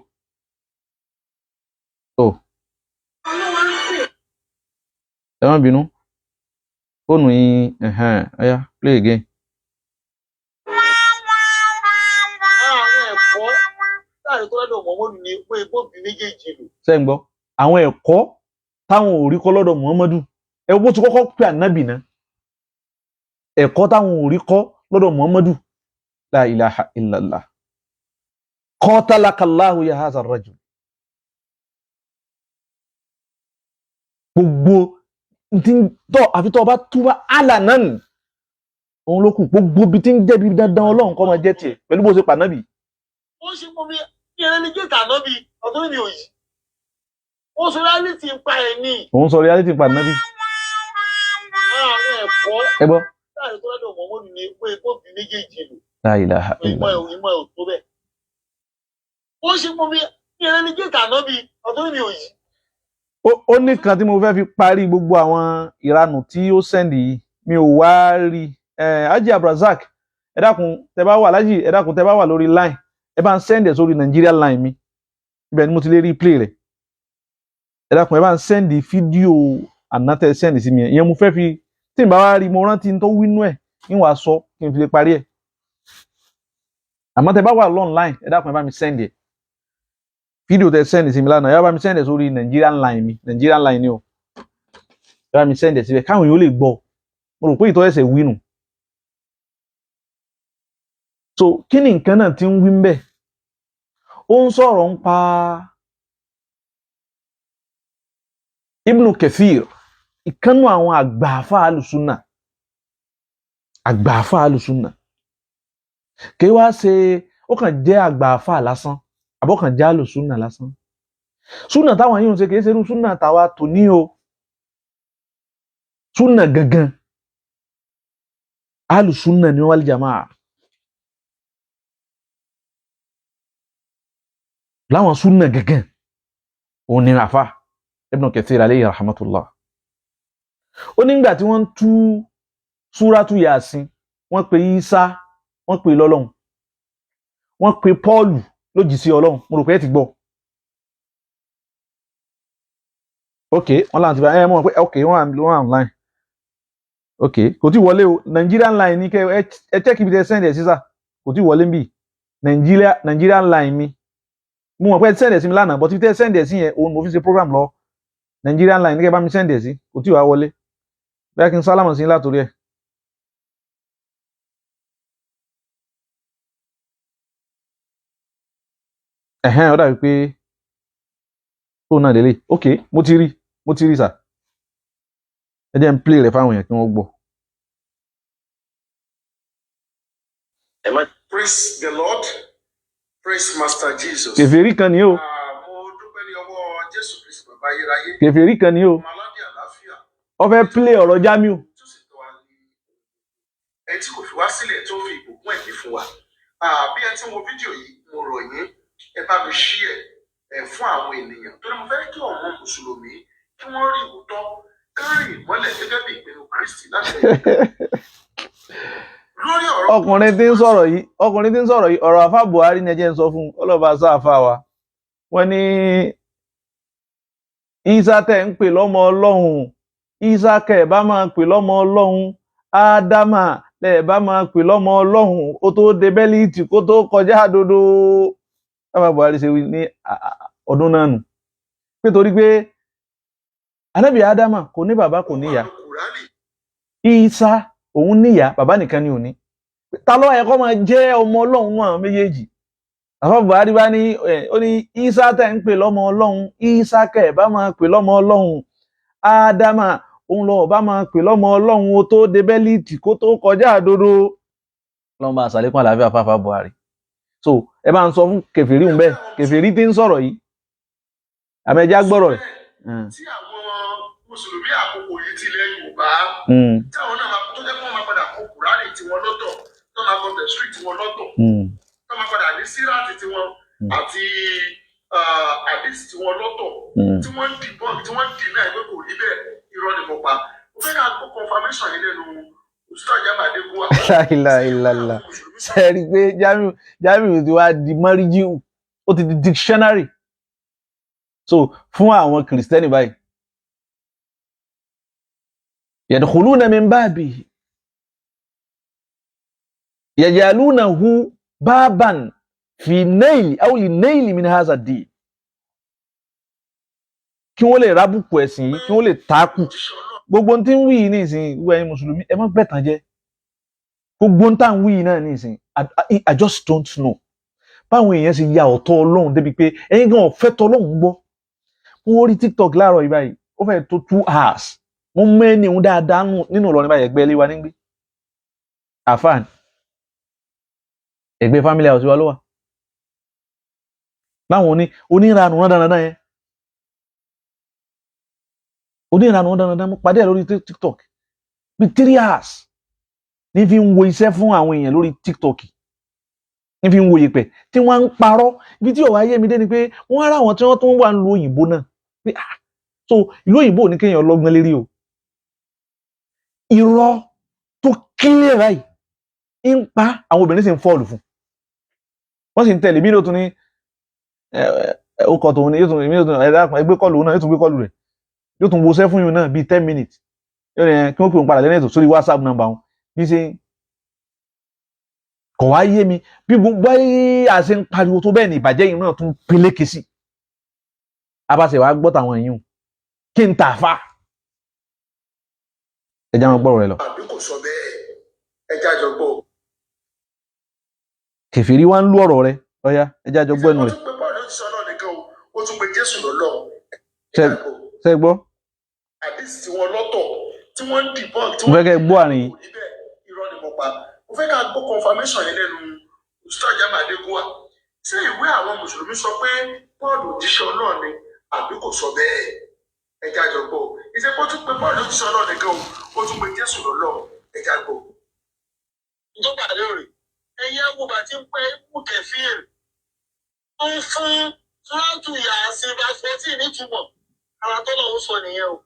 ẹ má bínú fóònù yín ọ̀yá play again. láàrin tó lọ́dọ̀ Muhammadu ni pé gbòbí méjèèjì lò. ṣé ń gbọ́ àwọn ẹ̀kọ́ táwọn ò rí kọ́ lọ́dọ̀ Muhammadu ẹ bó ti kọ́kọ́ pé ànábì náà ẹ̀kọ́ táwọn ò rí kọ́ lọ́dọ̀ Muhammadu la ilaha illallah qatalakallahu ya hadha ar-rajul. gbogbo àfi tó bá túbá alanan òun ló kù gbogbo bí tí ń jẹ́bi dandan Ọlọ́run kọ́ máa jẹ́ tiẹ̀ pẹ̀lú bó ṣe pa ànábì. ó ṣe mọ́ mi kí ẹni gẹ́gẹ́ ànábì ọdún mi ò yìí. ó sọ reality ń pa ẹ̀mí. òun sọ reality ń pa ànábì. àwọn ẹ̀kọ́. ẹ gbọ́. láàrin tó lọ́dọ̀ Muhammadu ni pé gbòbí méjèèjì lò. La ilaha illallah. ìmọ̀ ẹ̀ ò tó bẹ́ẹ̀. ó ṣe mọ́ mi kí ẹni gẹ́gẹ́ ànábì ọdún mi ò yìí. ó ní kan tí mo fẹ́ fi parí gbogbo àwọn ìranù tí ó sẹ́ndì yìí mi ò wá rí Haji Abdulrasaq ẹ dákun tẹ bá wà Alhaji ẹ dákun tẹ bá wà lórí line ẹ bá ń sẹ́ndì ẹ̀ sórí Nigeria line mi ibẹ̀ ni mo ti lè rí play rẹ̀ ẹ dákun ẹ bá ń sẹ́ndì fídíò ànátẹ̀ sẹ́ndì sí mi ìyẹn mo fẹ́ fi tí n bá wá rí mo rántí tó wínú ẹ̀ ń wàá sọ kí n fi lè parí ẹ̀ àmọ́ tẹ bá wà online ẹ dákun ẹ bá mi sẹ́ndì ẹ̀ fídíò tẹ sẹ́ndì sí mi lánàá ẹ bá mi sẹ́ndì ẹ̀ sórí Nigerian line mi Nigerian line ni o ẹ bá mi sẹ́ndì ẹ̀ síbẹ̀ káwọn yóò lè gbọ́ mo rò pé ìtọ́ ẹsẹ̀ wínú so kí ni nǹkan náà ti ń wí ń bẹ̀ ó ń sọ̀rọ̀ ń pa Ibn Kathir ìkànnù àwọn àgbààfà alùsùnà kí wá ṣe ó kàn jẹ́ àgbààfà lásán àbọ̀kàn já alùsùnà lásán súnà táwọn yìí ń ṣe kì í ṣe irú súnà táwa tò ní o súnà gangan alùsùnà ni wal jamaa láwọn súnà gangan òun ni àfà Ibn Kathir alayhi rahmatullah ó nígbà tí wọ́n tú súrátù Yasin wọ́n pe Isa wọ́n pe lọ́lọ́run wọ́n pe Pọ́ọ̀lù lójíṣẹ́ Ọlọ́run mo rò pé ẹ ti gbọ́ ok wọ́n láti bá ẹ mọ̀ pé ok wọ́n online ok kò tí wọlé o Nigerian line ní kẹ́ ẹ check ibi tẹ́ send ẹ̀ sísà kò tí wọlé ń bì Nigerian line mi mo mọ̀ pé ẹ send ẹ̀ sí mi lánàá but ibi tẹ́ send ẹ̀ sí yẹn òun mo fi ṣe program lọ Nigerian line ní kẹ́ bá mi send ẹ̀ sí kò tí wàá wọlé bẹ́ẹ̀ kí n sálámọ̀ sí látòrí ẹ̀. Ó dàbí pé tó náà délé ok mo ti rí sà ẹ jẹ́ n play rẹ̀ fáwọn èèyàn kí wọ́n gbọ́. Praise the Lord, praise Master Jesus. kèfèrí kan ni o. Mo dúpẹ́ ní ọwọ́ Jésù Kristi bàbá ayérayé. kèfèrí kan ni o. Maladi àlàáfíà. Ó fẹ́ play ọ̀rọ̀ Jamiu. Tó sì tọ́ wa ní ẹ tí kò fi wá sílẹ̀ tó fi ìbùkún ẹ̀mí fún wa. Bí ẹ ti wo fídíò yìí mo rọ̀ yín ẹ bá mi share fún àwọn ènìyàn torí mo fẹ́ kí ọ̀wọ́n mùsùlùmí kí wọ́n rí òótọ́ káàrin ìmọ́lẹ̀ gẹ́gẹ́ bí ìpinnu Kristi láti lórí ọ̀rọ̀ ọkùnrin tí ń sọ̀rọ̀ yìí ọ̀rọ̀ àfà Buhari ní ẹjẹ́ ń sọ fún ọlọ́ba sáfà wa wọ́n ní Isa tẹ̀ ń pè lọ́mọ Ọlọ́run Isa kẹ̀ bá máa pè lọ́mọ Ọlọ́run Ádámà lẹ̀ bá máa pè lọ́mọ Ọlọ́run ó tó de bẹ́líìtì kó tó kọjá àdodo àfà Buhari ṣe wí ní ọdún náà nù pé torí pé Ànábì Ádámà kò ní bàbá kò níyà Isa òun níyà bàbá nìkan ni òní ta ló yẹ kó máa jẹ́ ọmọ Ọlọ́run náà méjèèjì àfà Buhari bá ní ó ní Isa tẹ̀ ń pè lọ́mọ Ọlọ́run Isa kẹ̀ bá máa pè lọ́mọ Ọlọ́run Ádámà òun lọ ọba máa pè lọ́mọ Ọlọ́run ó tó dé bẹ́líìtì kó tó kọjá àdodo lọ́mọ àṣàlékún àlàáfíà fáfá Buhari. So ẹ bá ń sọ fún kèfèrí ń bẹ́ẹ̀ kèfèrí tí ń sọ̀rọ̀ yìí àmẹ́já gbọ́rọ̀ rẹ̀. tí àwọn mùsùlùmí àkókò yìí ti ilẹ̀ Yorùbá tí àwọn náà tó jẹ́ pé wọ́n máa padà kó Kùránì tiwọn lọ́tọ̀ tó máa kọ tẹ̀sírì tiwọn lọ́tọ̀ tó máa padà ní síráàtì tiwọn àti àdìsí tiwọn lọ́tọ̀ tí wọ́n ń dìbọn tí wọ́n ń dì náà ẹgbẹ́ kò rí bẹ́ẹ̀ irọ́ ni mo pa mo fẹ́ ká gbọ́ confirmation yìí lẹ́nu Ustaz Jamiu Adégúnwà. láìláìláìlá ṣe rí i pé Jamiu ti wá di mọ́ríjíù ó ti di dictionary so fún àwọn kìrìsìtẹ́nì báyìí yadkhuluna min babihi yajalunahu baban fi nail aw li nail min hadha ad-din kí wọ́n lè rábùkù ẹ̀sìn yìí kí wọ́n lè takù gbogbo tí ń wí yìí nísìnyí wíwá ẹ̀yin mùsùlùmí ẹ má gbẹ̀tàn jẹ́ gbogbo tá à ń wí yìí náà nísìnyí I just don't know báwọn èèyàn ṣe ya ọ̀tọ̀ Ọlọ́run débi pé ẹ̀yin gan ọ̀fẹ́ tọ́lọ́run gbọ́ wọ́n rí TikTok láàárọ̀ yìí báyìí ó fẹ́ tó 2 hours wọ́n mẹ́ni òun dáadáa nínú Ìlọrin báyìí ẹgbẹ́ ilé wa nígbé àfáàn ẹgbẹ́ family house wa ló wà láwọn oníranù rán dandan yẹn oníranù rán dandan mo pàdé ẹ̀ lórí TikTok bí 3 hours ní fi ń wo iṣẹ́ fún àwọn èèyàn lórí TikTok ní fi ń wo yèpẹ̀ tí wọ́n ń parọ́ ibi tí ọ̀wá ayé mi dé ni pé wọ́n ara àwọn tí wọ́n tún wà ń lo òyìnbó náà pé so ìlú òyìnbó ní kéèyàn lọ́gbọ́n lérí o irọ́ tó kílẹ̀ ráì ń pa àwọn obìnrin sì ń fọ́ọ̀lù fún wọ́n sì ń tẹ̀lé mí ló tún ní ọkọ̀ tòun ní yóò tún ẹgbẹ́ kọlù náà yóò tún gbé kọlù rẹ̀ yóò tún wọṣẹ́ fún yín náà bíi 10 minutes yóò ní kí wọ́n pè ń padà lẹ́yìn ètò sórí WhatsApp number wọn bí ṣe kọ̀ wá yé mi bí gbogbo àṣẹ ń pariwo tó bẹ́ẹ̀ ni ìbàjẹ́ yìí náà tún peléke sí abáṣẹ wàá gbọ́ tàwọn èèyàn kí n tà fà ẹjá wọn gbọ́rọ̀ rẹ lọ. àbí kò sọ bẹ́ẹ̀ ẹjá jọ gbọ́. kèfèrí wá ń lú ọ̀rọ̀ rẹ ọ̀yá ẹjá jọ gbọ́ ẹnu rẹ̀. ó tún pe Paul ló ti sọ náà nìkan ó tún pe Jésù lọ́lọ́. ṣe gbọ́. àdìsí tiwọn lọ́tọ̀ tí wọ́n ń dìbọn tí mo fẹ́ kẹ́ gbọ́ àárín yìí. irọ́ ni mo pa mo fẹ́ ká gbọ́ confirmation yẹn lẹ́nu Ustaz Jamiu Adégúnwà ṣé ìwé àwọn mùsùlùmí sọ pé Paul òjíṣẹ́ Ọlọ́run ni àbí kò sọ bẹ́ẹ̀ ẹjá jọ gbọ́ ìṣe kó tún pe Paul ló ti sọ náà nìkan ó tún pe Jésù lọ́lọ́ ẹjá gbọ́. ìjọba àlérè ẹ̀yẹ́ wùbà tí ń pẹ́ wù kẹfíìr tó ń fún túrọ́tù Yàsín verse 14 nítumọ̀ ara tó lọ́wọ́ sọ nìyẹn o.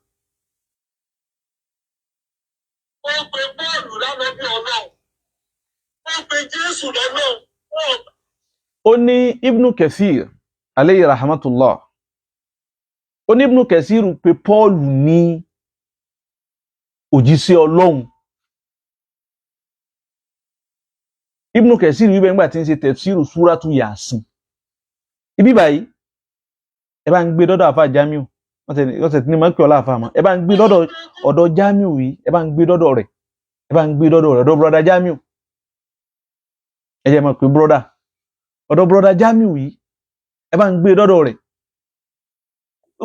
ó pe Pọ́ọ̀lù lánàá bí Ọlọ́run ó pe Jésù lọ́lọ́run. ó ní Ibnu Kathir aleyhi rahmatullah ó ní Ibnu Kathir pé Pọ́ọ̀lù ní òjíṣẹ́ Ọlọ́run Ibnu Kathir wíbẹ̀ nígbà tí ń ṣe tafsiru súrátù Yàsín ibi báyìí ẹ bá ń gbé dọ́dọ̀ àfà Jamiu wọ́n tẹ̀ ní mọ́kí ọlá àfà mọ́ ẹ bá ń gbé dọ́dọ̀ ọ̀dọ̀ Jamiu yìí ẹ bá ń gbé dọ́dọ̀ rẹ̀ ẹ bá ń gbé dọ́dọ̀ rẹ̀ ọ̀dọ̀ brọ́dà Jamiu ẹ jẹ́ mọ̀ pé brọ́dà ọ̀dọ̀ brọ́dà Jamiu yìí ẹ bá ń gbé dọ́dọ̀ rẹ̀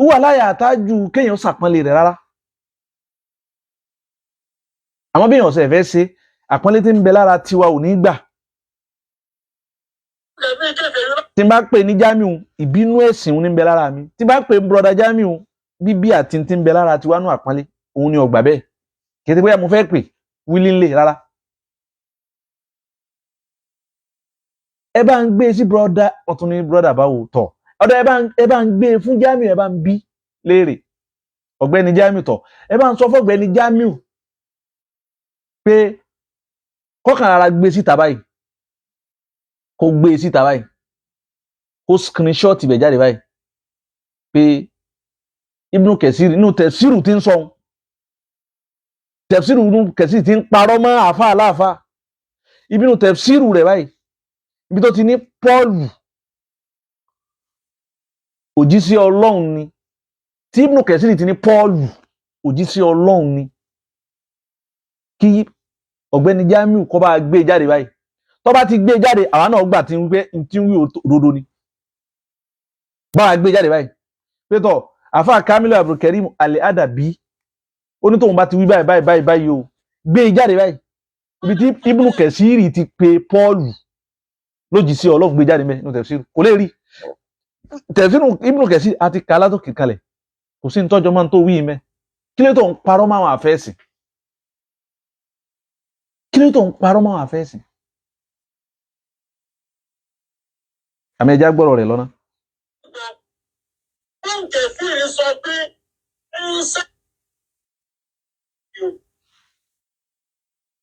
wà láyà àtájú kéèyàn sàpọ́nlé rẹ̀ rárá àmọ́ bí èèyàn ṣe fẹ́ ṣe àpọ́nlé tí ń bẹ lára tiwa ò ní gbà tí n bá pè ní Jamiu ìbínú ẹ̀sìn ní ń bẹ lára mi tí n bá pè brọ́dà Jamiu bíbí àti tí ń bẹ lára tiwa nù àpọ́nlé òun ni ọgbà bẹ́ẹ̀ kì í ti bóyá mo fẹ́ pè willingly rárá ẹ bá ń gbé sí brọ́dà ọ̀tún ní brọ́dà báwo tọ̀ ọ̀dọ̀ ẹ bá ń gbé fún Jamiu ẹ bá ń bí léèrè ọ̀gbẹ́ni Jamiu tọ̀ ẹ bá ń sọ fọ́gbẹ́ni Jamiu pé kọ́kàn ara gbé síta báyìí kó gbé síta báyìí kó screenshot ibẹ̀ jáde báyìí pé Ibnu Kathir inú tẹ̀síìrù tí ń sọ tẹ̀síìrù Ibnu Kathir tí ń parọ́ mọ́ àfa aláàfà ibinu tẹ̀síìrù rẹ̀ báyìí ibi tó ti ní Pọ́ọ̀lù òjíṣẹ́ Ọlọ́run ni tí Ibnu Kathir ti ní Pọ́ọ̀lù òjíṣẹ́ Ọlọ́run ni kí ọ̀gbẹ́ni Jamiu kó bá gbé jáde báyìí tó bá ti gbé jáde àwa náà gbà tí ń wí òdodo ni bá wa gbé jáde báyìí pé tọ àfa Kamilu Abdulkarim Al-Adabi ó ní tóun bá ti wí báyìí o gbé e jáde báyìí ibi tí Ibnu Kẹsírì ti pe Pọ́ọ̀lù lójì sí Ọlọ́run gbé jáde mẹ́ ní tẹ̀fsírù kò lè rí tẹ̀fsírù Ibnu Kẹsírì àti kàlá tó kìkalẹ̀ kò sí nítọ́jọ́ máa ń tó wí mẹ́ kí ló tó ń parọ́ máwọn àfẹ́sìn kí ló tó ń parọ́ máwọn àfẹ́sìn àmì ẹja gbọ́rọ̀ rẹ̀ lọ́nà. Bóńkè fìrí sọ pé ń sẹ́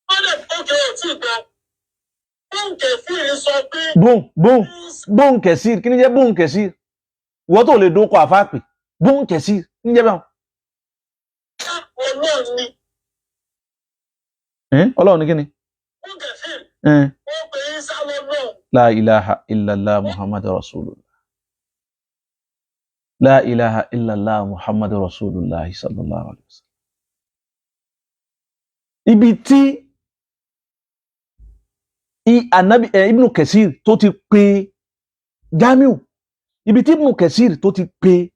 wọ́n lè bóńkè ò tí gbọ́. Bóńkè fìrí sọ pé Bóun Kẹsírì kí ni jẹ́ Bóun Kẹsírì wọ́n tó lè dókọ̀ àfáàpè Bóun Kẹsírì kí ni jẹ́ báwọn. Ọlọ́run ni. Ọlọ́run ni kí ni. Bóńkè fìrí ó pè é sá lọ́lọ́run. La ilaha illallah Muhammadu Rasulullah. La ilaha illallah Muhammadu Rasulullah sallallahu alaihi wasallam. Ibi tí Ànábì Ibnu Kẹsírì tó ti pe Jamiu, ibi tí Ibnu Kẹsírì tó ti pe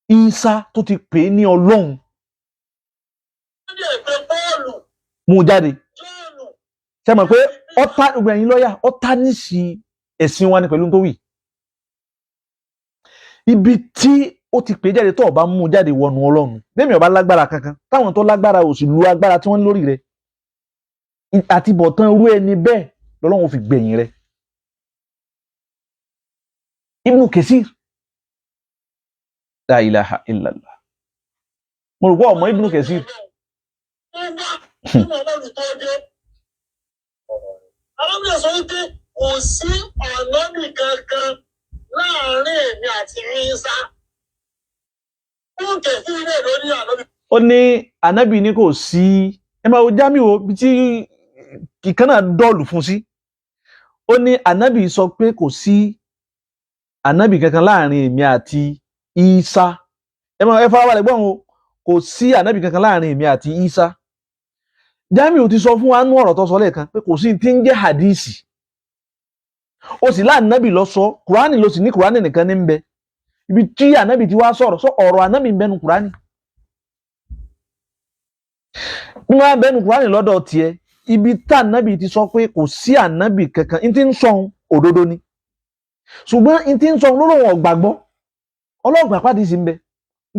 Isa tó ti pe ní Ọlọ́run. Mú jáde. Ṣé mọ̀ pé ọ̀tá ìgbẹ̀yìn lọ́yà ọ̀tá níṣì ẹ̀sìn wa ni pẹ̀lú tó wì. Ibi tí ó ti pè jáde tó ọba mú jáde wọnú Ọlọ́run bẹ́ẹ̀mi ọba lágbára kankan táwọn tó lágbára ò sì lu agbára tí wọ́n ní lórí rẹ̀ àti bọ̀tán irú ẹni bẹ́ẹ̀ lọ́lọ́run fi gbẹ̀yìn rẹ̀. Ibnu Kẹsírì la ilaha illallah mo rò pé ọmọ Ibnu Kẹsírì. Àwọn ọmọ sọ wípé kò sí ànábì kankan láàárín èmi àti Ìsá. Bóńkè fìrí rẹ̀ lórí ànábì. Ó ní ànábì ní kò sí ẹ máa wo Jamiu bí tí kíkan náà dọ́ọ̀lù fún sí. Ó ní ànábì sọ pé kò sí ànábì kankan láàárín èmi àti Ìsá. Ẹ farabalẹ̀ gbọ́n o kò sí ànábì kankan láàárín èmi àti Ìsá. Jamiu ti sọ fún wa nú ọ̀rọ̀ tó sọ lẹ́ẹ̀kan pé kò sí tí ń jẹ́ hadisi ó sì láànábì lọ sọ Kùránì ló sì ní Kùránì nìkan ní ń bẹ ibi tí ànábì ti wá sọ̀rọ̀ sọ ọ̀rọ̀ ànábì ń bẹnu Kùránì ní wọ́n bẹnu Kùránì lọ́dọ̀ tiẹ̀ ibi tá ànábì ti sọ pé kò sí ànábì kankan ní ti ń sọ òdodo ni ṣùgbọ́n ní ti ń sọ lọ́wọ́ ọ̀gbàgbọ́ ọlọ́gbà pàdé sí ń bẹ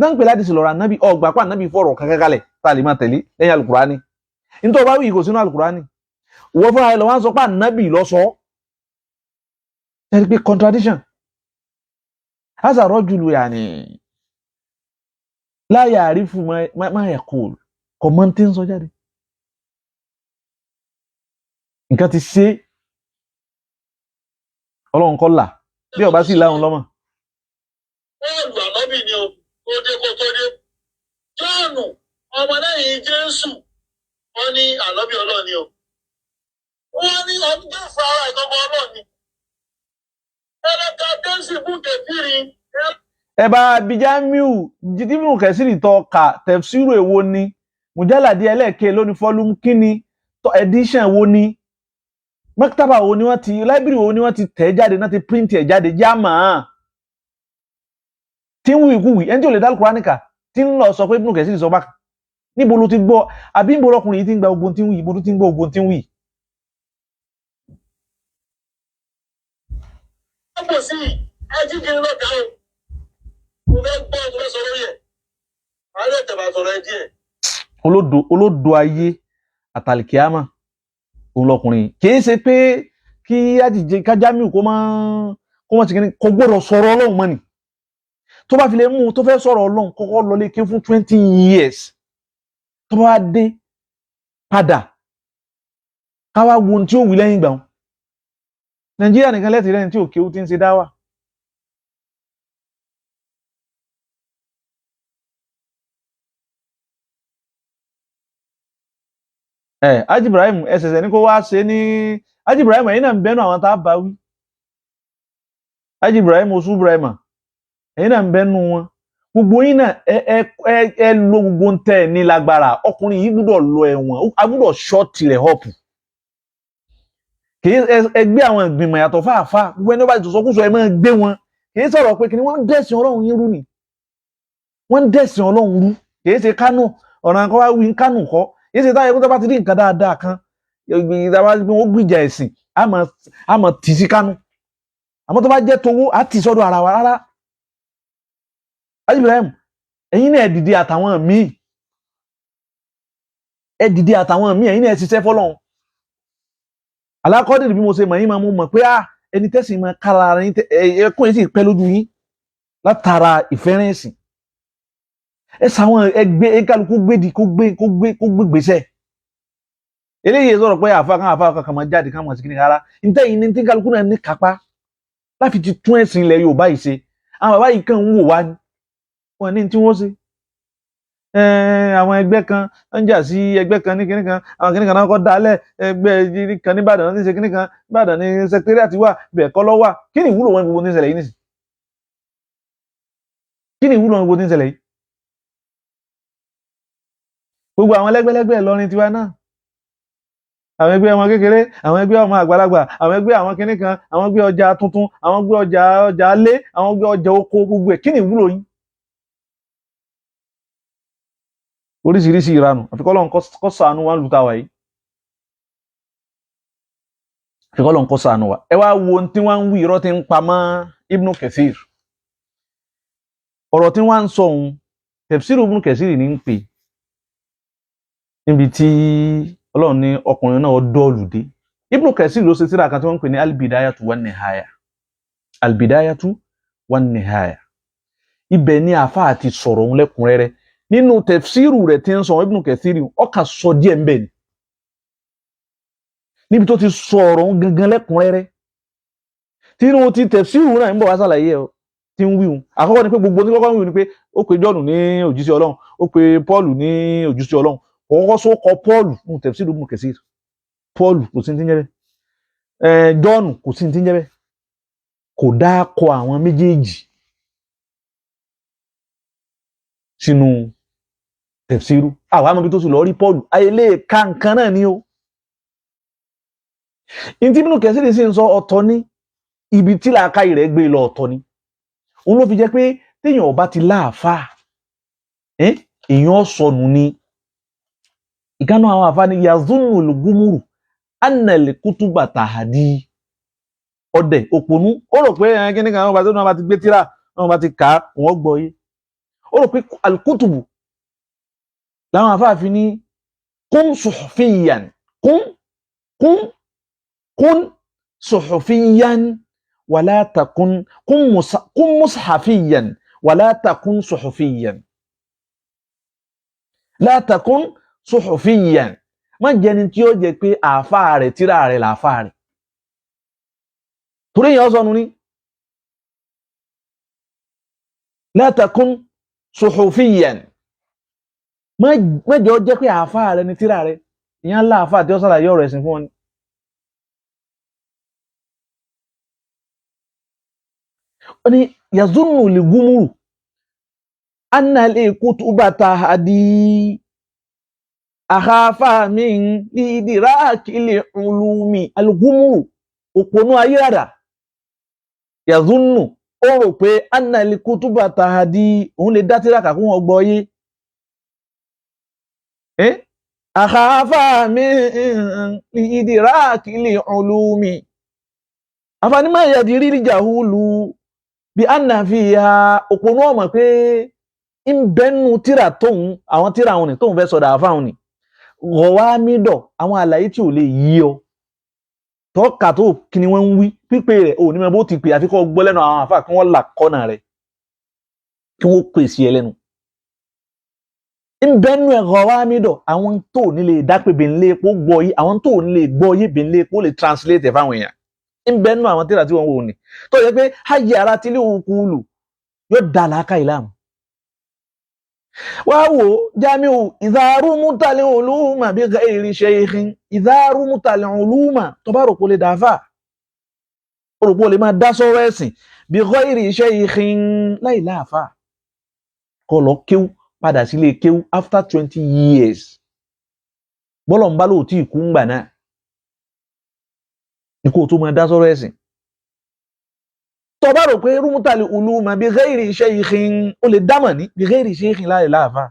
dáńpẹ́ láti sì lọ́rọ̀ ànábì ọ̀gbà pà ànábì fọ̀rọ̀ kankan kalẹ̀ tá a lè máa tẹ̀lé lẹ́yìn Al-Kùránì nítorí bá wí kò sínú Al-Kùránì wọ́n fúnra ẹ̀ lọ wá ń sọ pé ànábì lọ sọ ẹ̀rí pé contradiction haza rajulu yani la ya'rifu ma yaqul kọ̀mọ́ tí ń sọ jáde nǹkan ti ṣe Ọlọ́run kọ́ là bí ọba sì láhùn lọ́mọ. Bọ́ọ̀lù ànábì ni o tó dé kó tó dé. Jọ́ọ̀nù ọmọlẹ́yìn Jésù wọ́n ní ànábì Ọlọ́run ni o. Wọ́n ní ọdún Jésù ara ìtọ́gbọ́ Ọlọ́run ni. Ẹlẹ́ka Jésù Bóńkè fìrí. Ẹ bá Jamiu Ibnu Kẹsírì tó ka tẹ̀fsírù èwo ni mùjálàdí ẹlẹ́ẹ̀kẹ́ lónìí fọ́lùmù kíni edition wo ni maktaba wo ni wọ́n ti library wo ni wọ́n ti tẹ̀ jáde náà ti print ẹ̀ jáde jáàmà tí ń wù ìkúwì ẹni tí ò lè dá Kùránì kà tí ń lọ sọ pé Ibnu Kẹsírì sọ bákan níbo ló ti gbọ́ àbí níbo lọkùnrin yìí ti ń gba ogun tí ń wì ibo ló ti ń gbọ́ ogun tí ń wì. Ọ̀pọ̀ sí ajíkiri lọ́kà o. Mo fẹ́ gbọ́ mo fẹ́ sọ lórí ẹ̀. Àárẹ̀ tẹ̀bà sọ̀rọ̀ ẹ díẹ̀. Olódo ayé àtàlìkíámà òun lọkùnrin kìí ṣe pé kí àjìjẹ kájámíù kó má ti kí ní kò gbọ́dọ̀ sọ̀rọ̀ Ọlọ́run mọ́ ni tó bá fi lè mú tó fẹ́ sọ̀rọ̀ Ọlọ́run kọ́kọ́ lọlé kí fún 20 years tó bá dé padà káwá wo tí ó wí lẹ́yìn ìgbà wọn Nàìjíríà nìkan lẹ́tì lẹ́yìn tí òkè ó ti ń ṣe dáwà. Haji Ibrahim ẹsẹsẹ ní kó wá ṣe ní Haji Ibrahim ẹ̀yin náà ń bẹnu àwọn tá a bá wí Haji Ibrahim oṣù Ibrahim ẹ̀yin náà ń bẹnu wọn gbogbo yín náà ẹ lo gbogbo ń tẹ ní lágbára ọkùnrin yìí gbọ́dọ̀ lọ ẹ̀wọ̀n a gbọ́dọ̀ ṣọ́ọ̀tì rẹ̀ họpù kì í ẹgbẹ́ àwọn ìgbìmọ̀ yàtọ̀ fáàfá gbogbo ẹni bá ti sọkúsọ ẹ máa gbé wọn kì í sọ̀rọ̀ pé kí ni wọ́n ń dẹ̀sìn Ọlọ́run yín rú ni wọ́n ń dẹ̀sìn Ọlọ́run rú kì í ṣe Kánò ọ̀ràn kan wá wí ń kánù kọ́ yìí ṣe táyà kó bá ti rí nǹkan dáadáa kan ìdáwà ó gbìjà ẹ̀sìn á mọ̀ tì sí kánù àmọ́ tó bá jẹ́ towó á tì sọ́dọ̀ ara wa rárá. Ibrahim ẹ̀yin náà dìde àtàwọn míì ẹ̀yin náà ṣiṣẹ́ fọ́lọ́run alákọ̀ọ́dẹ̀ bí mo ṣe mọ̀ yín máa mú mọ̀ pé ẹni tẹ́sìn máa kára ara yín ẹkún yín sì pẹ́ lójú yín látara ìfẹ́ràn ẹ̀sìn ẹ sàwọn ẹgbẹ́ kálukú gbèdì kó gbé gbèsè eléyìí sọ̀rọ̀ pé àfa kankan máa jáde káwọn àsìkò ní rárá ntẹ́yìn ní tí kálukú náà ní kápá láti ti tún ẹ̀sìn ilẹ̀ Yorùbá yìí ṣe àwọn bàbá yìí kàn ń wò wá wọn ní tí wọ́n ṣe àwọn ẹgbẹ́ kan ń jà sí ẹgbẹ́ kan ní kíní kan àwọn kíní kan náà kọ́ dálẹ̀ ẹgbẹ́ kan ní Ìbàdàn náà ti ṣe kíní kan Ìbàdàn ní secretariat wà bẹ́ẹ̀ kọ́ lọ́wọ́ kí ni ìwúlò wọn gbogbo ní ìṣẹ̀lẹ̀ yìí nìsín kí ni ìwúlò wọn gbogbo ní ìṣẹ̀lẹ̀ yìí gbogbo àwọn lẹ́gbẹ́lẹ́gbẹ́ Ìlọrin tiwa náà àwọn ẹgbẹ́ ọmọ kékeré àwọn ẹgbẹ́ ọmọ àgbàlagbà àwọn ẹgbẹ́ àwọn kíní kan àwọn ẹgbẹ́ ọjà tuntun àwọn ẹgbẹ́ ọjà alé àwọn ẹgbẹ́ ọjà oko gbogbo ẹ̀ kí ni ìwúlò yín oríṣiríṣi ìranù àfikọ́lọ́n kó ṣàánú wa lùtà wà yìí àfikọ́lọ́n kó ṣàánú wa ẹ wá wo tí wọ́n ń wí irọ́ tí ń pa mọ́ Ibn Kathir ọ̀rọ̀ tí wọ́n ń sọ òun tafsir Ibn Kathir ní ń pè níbi tí Ọlọ́run ní ọkùnrin náà dọ́ọ̀lù dé Ibn Kathir ló ṣe tírà kan tí wọ́n ń pè ní al-Bidayatu wan-Nihaya al-Bidayatu wan-Nihaya ibẹ̀ ni àfáà ti sọ̀rọ̀ òun lẹ́kùnrẹ́rẹ́ nínú tẹ̀fsíìrù rẹ̀ tí ń sọ Ibn Kathir ọkà sọ díẹ̀ ńbẹ̀ ni níbi tó ti sọ ọ̀rọ̀ òun gangan lẹ́kùnrẹ́rẹ́ tí inú ti tẹ̀fsíìrù náà ń bọ̀ wá sàlàyé ẹ̀ tí ń wíhun àkọ́kọ́ ni pé gbogbo tí kọ́kọ́ ń wíhun ni pé ó pe John ní òjíṣẹ́ Ọlọ́run ó pe Paul ní òjíṣẹ́ Ọlọ́run kọ́kọ́ sọ kọ Paul nínú tẹ̀fsíìrù Ibn Kathir Paul kò sí ní ti ń jẹ́ bẹ́ẹ̀ John kò sí ní ti ń jẹ́ bẹ́ẹ̀ kò dákọ àwọn méjèèjì sínú tẹ̀fsíìrù àwọn àmọ́ bí tó sì lọ rí Paul ayélé ka nǹkan náà ni ó in tí Ibn Kathir sì ń sọ ọ̀tọ̀ ní ibi tí làákàyè rẹ̀ gbé lọ ọ̀tọ̀ ni òun ló fi jẹ́ pé téèyàn ọba ti láàfáà èèyàn sọnù ni ìkànnì àwọn àfáà ni yazunnu lugumuru annal kutuba tahadi ọdẹ òpònú ó rò pé kíní kan wọn bá ti gbé tíra wọn bá ti kà á wọn gbọ́ yé ó rò pé alkutubu láwọn àfáàfin ní kún suhfiyan kún suhfiyan wala takun kún mushafiyan wala takun suhfiyan la takun suhfiyan má jẹni tí ó jẹ pé àáfàá rẹ̀ tíra rẹ̀ làáfàá rẹ̀ torí èèyàn sọnù ní la takun suhfiyan mẹ́jọ jẹ́ pé àáfàá rẹ̀ ní tíra rẹ̀ ìyẹn láàfáà tí ó ṣàlàyé ọ̀rọ̀ ẹ̀sìn fún wọn ni. ó ní yazunnu ligumuru anna al-kutuba tahdi akhafa min lidiraki ulumi al-gumuru òpònú ayérada yazunnu ó rò pé anna al-kutuba tahdi òun lè dá tíra kà kún ọgbọ yé akhafa min lidiraki ulumi afani ma yadiri jahulu bí anna fiha òpònú ọmọ pé ń bẹnu tíra tóun àwọn tíra àwọn ni tóun fẹ́ sọdà àfáwọn ni rọwá mídọ̀ àwọn àlàyé tí ò lè yí ọ tọ́ka tó kí ni wọ́n ń wí pípé rẹ̀ ò ní mọ bó ti pè àfi kọ́ gbọ́ lẹ́nu àwọn àfáà kí wọ́n là kọ́nà rẹ̀ kí wọ́n pè sí ẹ lẹ́nu ń bẹnu ẹ̀ rọwá mídọ̀ àwọn tó ní lè dápè bẹ̀ńlẹ̀ epo gbọ́ yí àwọn tó ní lè gbọ́ yí bẹ̀ńlẹ̀ epo lè translate ẹ̀ fáwọn èèyàn ń bẹnu àwọn tíra tí wọ́n wò ní tó yẹ pé hajj ara tí lè kú lù yóò dà láàkà ìlàmù wá wò jamiu ìdárú mútàlẹ̀ olúmà bí ghairi shaykhin ìdárú mútàlẹ̀ olúmà tó bá rò pó lè dáfà ó rò pó lè máa dá sọ́rọ̀ ẹ̀sìn bí ghairi shaykhin láì láàfà kọ́ lọ kéwú padà sílé kéwú after 20 years bọ́lọ̀ ń bá lò tí ìkú ń gbà náà ní kó tó máa dá sọ́rọ̀ ẹ̀sìn tó bá rò pé rúmútàlì ulúma bí ghairi shaykhin ó lè dámọ̀ ní bí ghairi shaykhin láì láàfà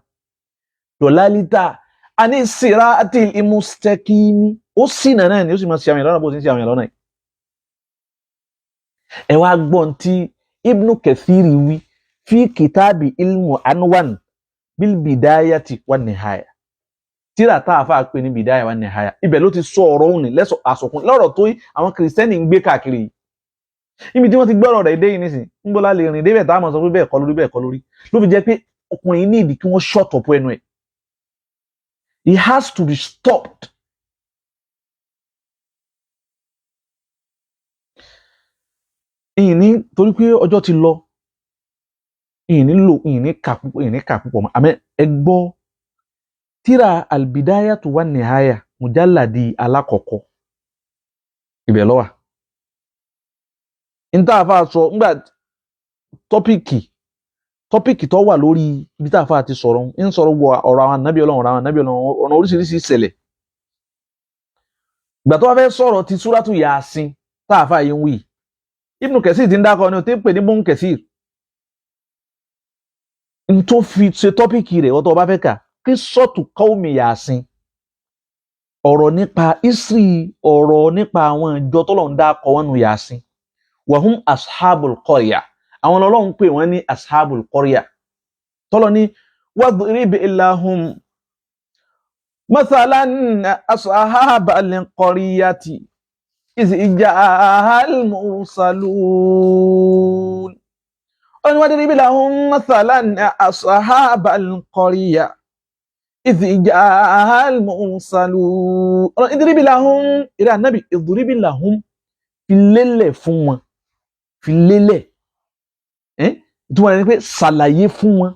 dọ̀lálítà àní siratil mustaqimi ó sì náà ni ó sì máa ṣe àwọn ìlànà bó ti ń ṣe àwọn ìlànà yìí. ẹ wá gbọ́n tí Ibn Kathir wí fi kìtàbí ilmu anwan bil bidayati wan nihaya tíra tá a fà pé ní bidaya wan nihaya ibẹ̀ ló ti sọ ọ̀rọ̀ òun ní lẹ́sọ̀ àsọkùn lọ́rọ̀ tó àwọn kìrìsìtẹ́nì ń gbé káàkiri yìí. Ibi tí wọ́n ti gbọ́rọ̀ rẹ̀ dé yìí nísìn ń bọ́lá lè rìn débẹ̀ tá a mọ̀ sọ pé bẹ́ẹ̀ kọ́ lórí ló fi jẹ́ pé ọkùnrin ní ìdí kí wọ́n shut up ẹnu ẹ̀. He has to be stopped. Ìní torí pé ọjọ́ ti lọ ìní kà púpọ̀ mọ́ àmọ́ ẹ gbọ́ tíra albidayatu wan nihaya mujalladi alákọ̀ọ́kọ́ ibẹ̀ ló wà. Ntáàfà sọ ńgbà tọ́píìkì tó wà lórí ibi táàfà ti sọ̀rọ̀ ń sọ̀rọ̀ wọ ọ̀rọ̀ àwọn ànábì Ọlọ́run ọ̀nà oríṣiríṣi ìṣẹ̀lẹ̀. Ìgbà tó wá fẹ́ sọ̀rọ̀ ti súrátù Yásìn táàfà yìí ń wí Ibn Kathir ti ń dákọ̀ ni ó ti ń pè ní Ibn Kathir n tó fi ṣe tọ́píìkì rẹ̀ ọ̀tọ̀ ọba fẹ́ kà kí sọ́ọ̀tù qaumi Yásìn ọ̀rọ̀ nípa ìsírì ọ̀rọ̀ nípa àwọn ìjọ tọ́lọ̀ ń dákọ̀ wọn nù Yásìn wahum ashabul qarya àwọn Ọlọ́run pè wọ́n ní ashabul qarya tọ́lọ̀ ní wadrib lahum mathalan ashabal qaryati iz ja'al mursalun ọ̀nà wadrib lahum mathalan ashabal qarya iz ja'al mursalun ọ̀nà idrib lahum ila nabi idrib lahum fi lélẹ̀ fún wọn fi lélẹ̀ ìtumọ̀ rẹ̀ ni pé ṣàlàyé fún wọn.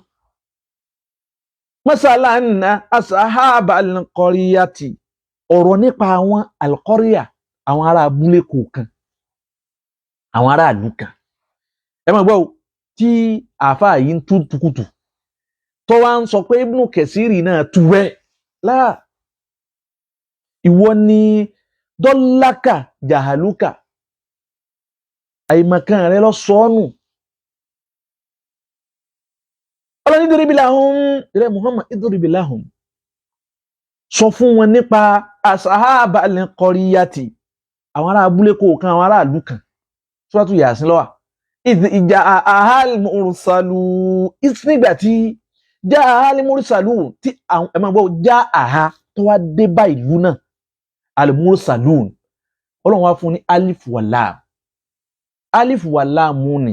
masalan ashabal qaryati ọ̀rọ̀ nípa àwọn alqarya àwọn ará abúlé kọ̀ọ̀kan àwọn ará ìlú kan. ẹ máa gbọ́ tí àáfàá yìí ń tú tukutu tó wá ń sọ pé Ibn Kathir náà tú wẹ́ láà ìwọ ni dọ́lákà jahaluka àìmọ̀kan rẹ lọ sọ́nù. ọlọ́ni idrib lahum rẹ Muhammad idrib lahum sọ fún wọn nípa ashabal qaryati àwọn ará abúlé kọ̀ọ̀kan àwọn ará ìlú kan Suratu Yásìn ló wà. iz ja'al mursalun nígbà tí ja'al mursalun tí àwọn ẹ máa gbọ́ ja'aha tó wá dé bá ìlú náà al mursalun Ọlọ́run wá fún ní alif wa lam alif wa lam ni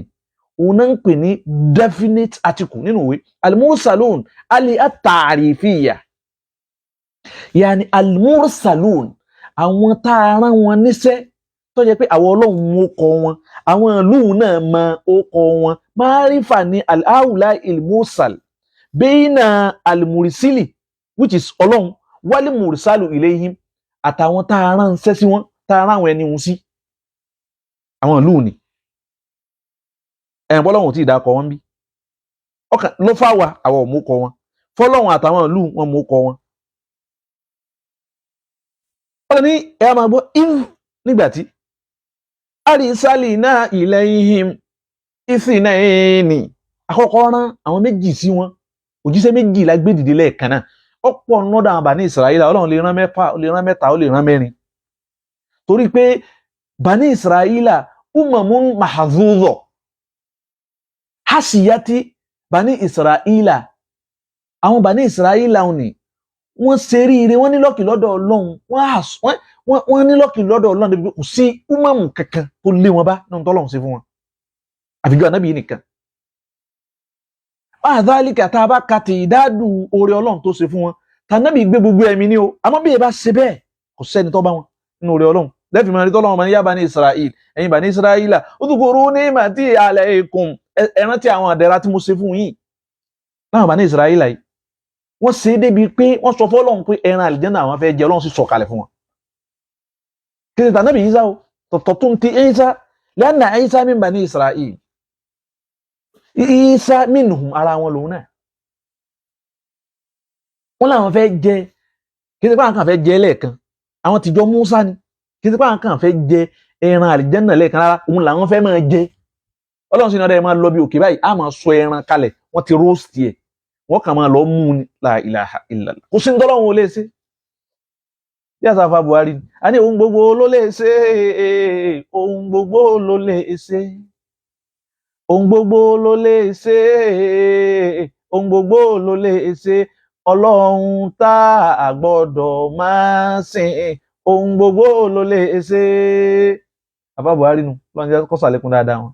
òun náà ń pè ní definite article nínú ìwé al-mursalun ali at-ta'rifiyya yàní al-mursalun àwọn tá a rán wọn níṣẹ́ tó jẹ́ pé àwọn Ọlọ́run ó kọ wọn àwọn ìlú náà mọ ó kọ wọn márífà ní al-awla il-mursal bayna al-mursili which is Ọlọ́run wal mursalu ilayhim àtàwọn tá a rán níṣẹ́ sí wọn tá a rán àwọn ẹni wọn sí àwọn ìlú ni bọ́lọ́hun tí ìdákọ̀ wọn bí ọkàn ló fáwà àwọn ò mú kọ wọn fọ́lọ́hun àtàwọn ìlú wọn mú kọ wọn. ọ̀rọ̀ ní ẹ máa gbọ́ nígbàtí àrísálì náà ilayhim ithnayni àkọ́kọ́ rán àwọn méjì sí wọn òjíṣẹ́ méjì la gbé dìde lẹ́ẹ̀kan náà ọ̀pọ̀ nọ́dà àwọn Bani Israila Ọlọ́run lè rán mẹ́fà ó lè rán mẹ́ta ó lè rán mẹ́rin torí pé Bani Israila umamun mahzuzo hasiyati Bani Israila àwọn Bani Israila ni wọ́n ṣe ríire wọ́n ní lọ́kì lọ́dọ̀ Ọlọ́run wọ́n ní lọ́kì lọ́dọ̀ Ọlọ́run débi kò sí umamu kankan tó lé wọn bá nínú tọ́lọ́run ṣe fún wọn àfijọ́ ànábì yìí nìkan. àdálíkà tá a bá ka ti ìdádù oore Ọlọ́run tó ṣe fún wọn tànábì gbé gbogbo ẹ̀mí ní o àmọ́ bí ẹ bá ṣe bẹ́ẹ̀ kò sẹ́ni tó bá wọn nínú oore Ọlọ́run lẹ́fì mọ́ ẹni tọ́lọ́run máa ń yá Bani Israil ẹ̀yin Bani Israila udhkuru ni'mati alaykum ẹ rántí àwọn àdẹ̀ra tí mo ṣe fún yín láwọn Bani Israila yìí wọ́n ṣe é débi pé wọ́n sọ fọ́lọ́run pé ẹran àlìjẹ́nà àwọn fẹ́ jẹ Ọlọ́run sì sọ̀kalẹ̀ fún wọn. kìí ṣe tànábì Ìsá o tọ̀tọ̀ tún ti Ìsá lẹ́nà Ìsá min Bani Israil Ìsá minhum ara wọn lòun náà. wọ́n láwọn fẹ́ jẹ kìí ṣe pé àwọn kan fẹ́ jẹ lẹ́ẹ̀kan àwọn tìjọ Mùsá ni kìí ṣe pé àwọn kan fẹ́ jẹ ẹran àlìjẹ́nà lẹ́ẹ̀kan rárá òun làwọn fẹ́ máa jẹ Ọlọ́run sì ní ọdẹ máa lọ bí òkè báyìí á máa sọ ẹran kalẹ̀ wọ́n ti roast ẹ̀ wọ́n kàn máa lọ mú ni la ilaha illallah kò sí ní tọ́lọ́run ò lè ṣe bí àṣà fa Buhari a ní ohun gbogbo ló lè ṣe ohun gbogbo ló lè ṣe ohun gbogbo ló lè ṣe ohun gbogbo ló lè ṣe Ọlọ́run tá a gbọ́dọ̀ máa sìn ohun gbogbo ló lè ṣe àfa Buhari nu lọ́nà jẹ́ kó sàlékún dáadáa wọn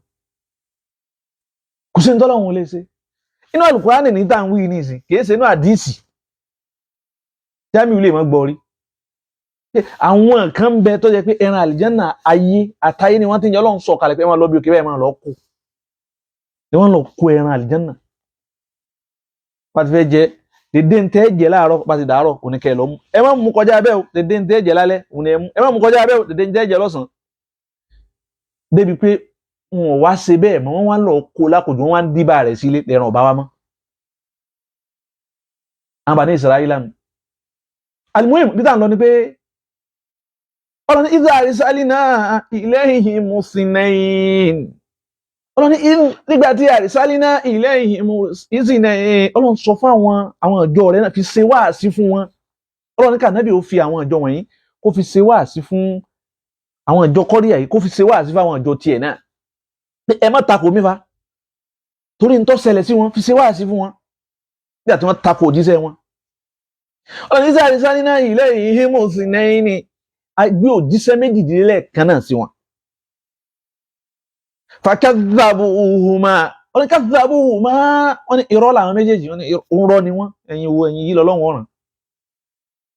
kò sí ní tọ́lọ́run ò lè ṣe inú Al-Qur'ani ní tá à ń wí ní ìsìn kìí ṣe inú àdíìsì Jamiu lè mọ́ gbọ́ rí àwọn kan ń bẹ tó jẹ́ pé ẹran àlìjánà ayé àtayé ni wọ́n ti ń jẹ́ Ọlọ́run sọ kalẹ̀ pé ẹ máa lọ bí òkè bẹ́ẹ̀ máa lọ kó ni wọ́n lọ kó ẹran àlìjánà pàtí fẹ́ jẹ dédé ń tẹ́ jẹ láàárọ̀ pàtí dàárọ̀ kò ní kẹ́ lọ mú ẹ má mú kọjá bẹ́ẹ̀ o dédé ń tẹ́ jẹ lálẹ́ òun ẹ mú ẹ má mú kọjá bẹ́ẹ̀ o dédé ń tẹ́ jẹ lọ́sàn débi pé wọn ò wá ṣe bẹ́ẹ̀ mọ́ wọ́n wá lọ kó lákòjù wọ́n wá ń díbà rẹ̀ sílé ẹran ọ̀bá wa mọ́ àwọn bàní Israẹli nù alimuhim bí táà ń lọ ni pé ọlọ́ni ìdá àrísálí náà ilayhim musinain ọlọ́ni nígbà tí àrísálí náà ilayhim musinain ọlọ́run sọ fún àwọn ìjọ rẹ̀ náà fi ṣe wáàsí fún wọn ọlọ́ni kànábì ó fi àwọn ìjọ wọ̀nyí kó fi ṣe wáàsí fún àwọn ìjọ kọ́ríyà yìí kó fi ṣe wáàsí fún àwọn ìjọ tiẹ̀ náà ẹ má takò mí fa torí ń tó ṣẹlẹ̀ sí wọn fi ṣe wáàsí fún wọn nígbà tí wọ́n takò òjíṣẹ́ wọn ọlọ́ni ìdá àrísálí náà ilayhim musinain ni gbé òjíṣẹ́ méjìdínlẹ̀ kan náà sí wọn fakadhabuhuma wọ́n ní kadhabuhuma wọ́n ní irọ́ làwọn méjèèjì wọ́n ní irọ́ ni wọ́n ẹ̀yin wo ẹ̀yin yìí lọ́lọ́run ọ̀ràn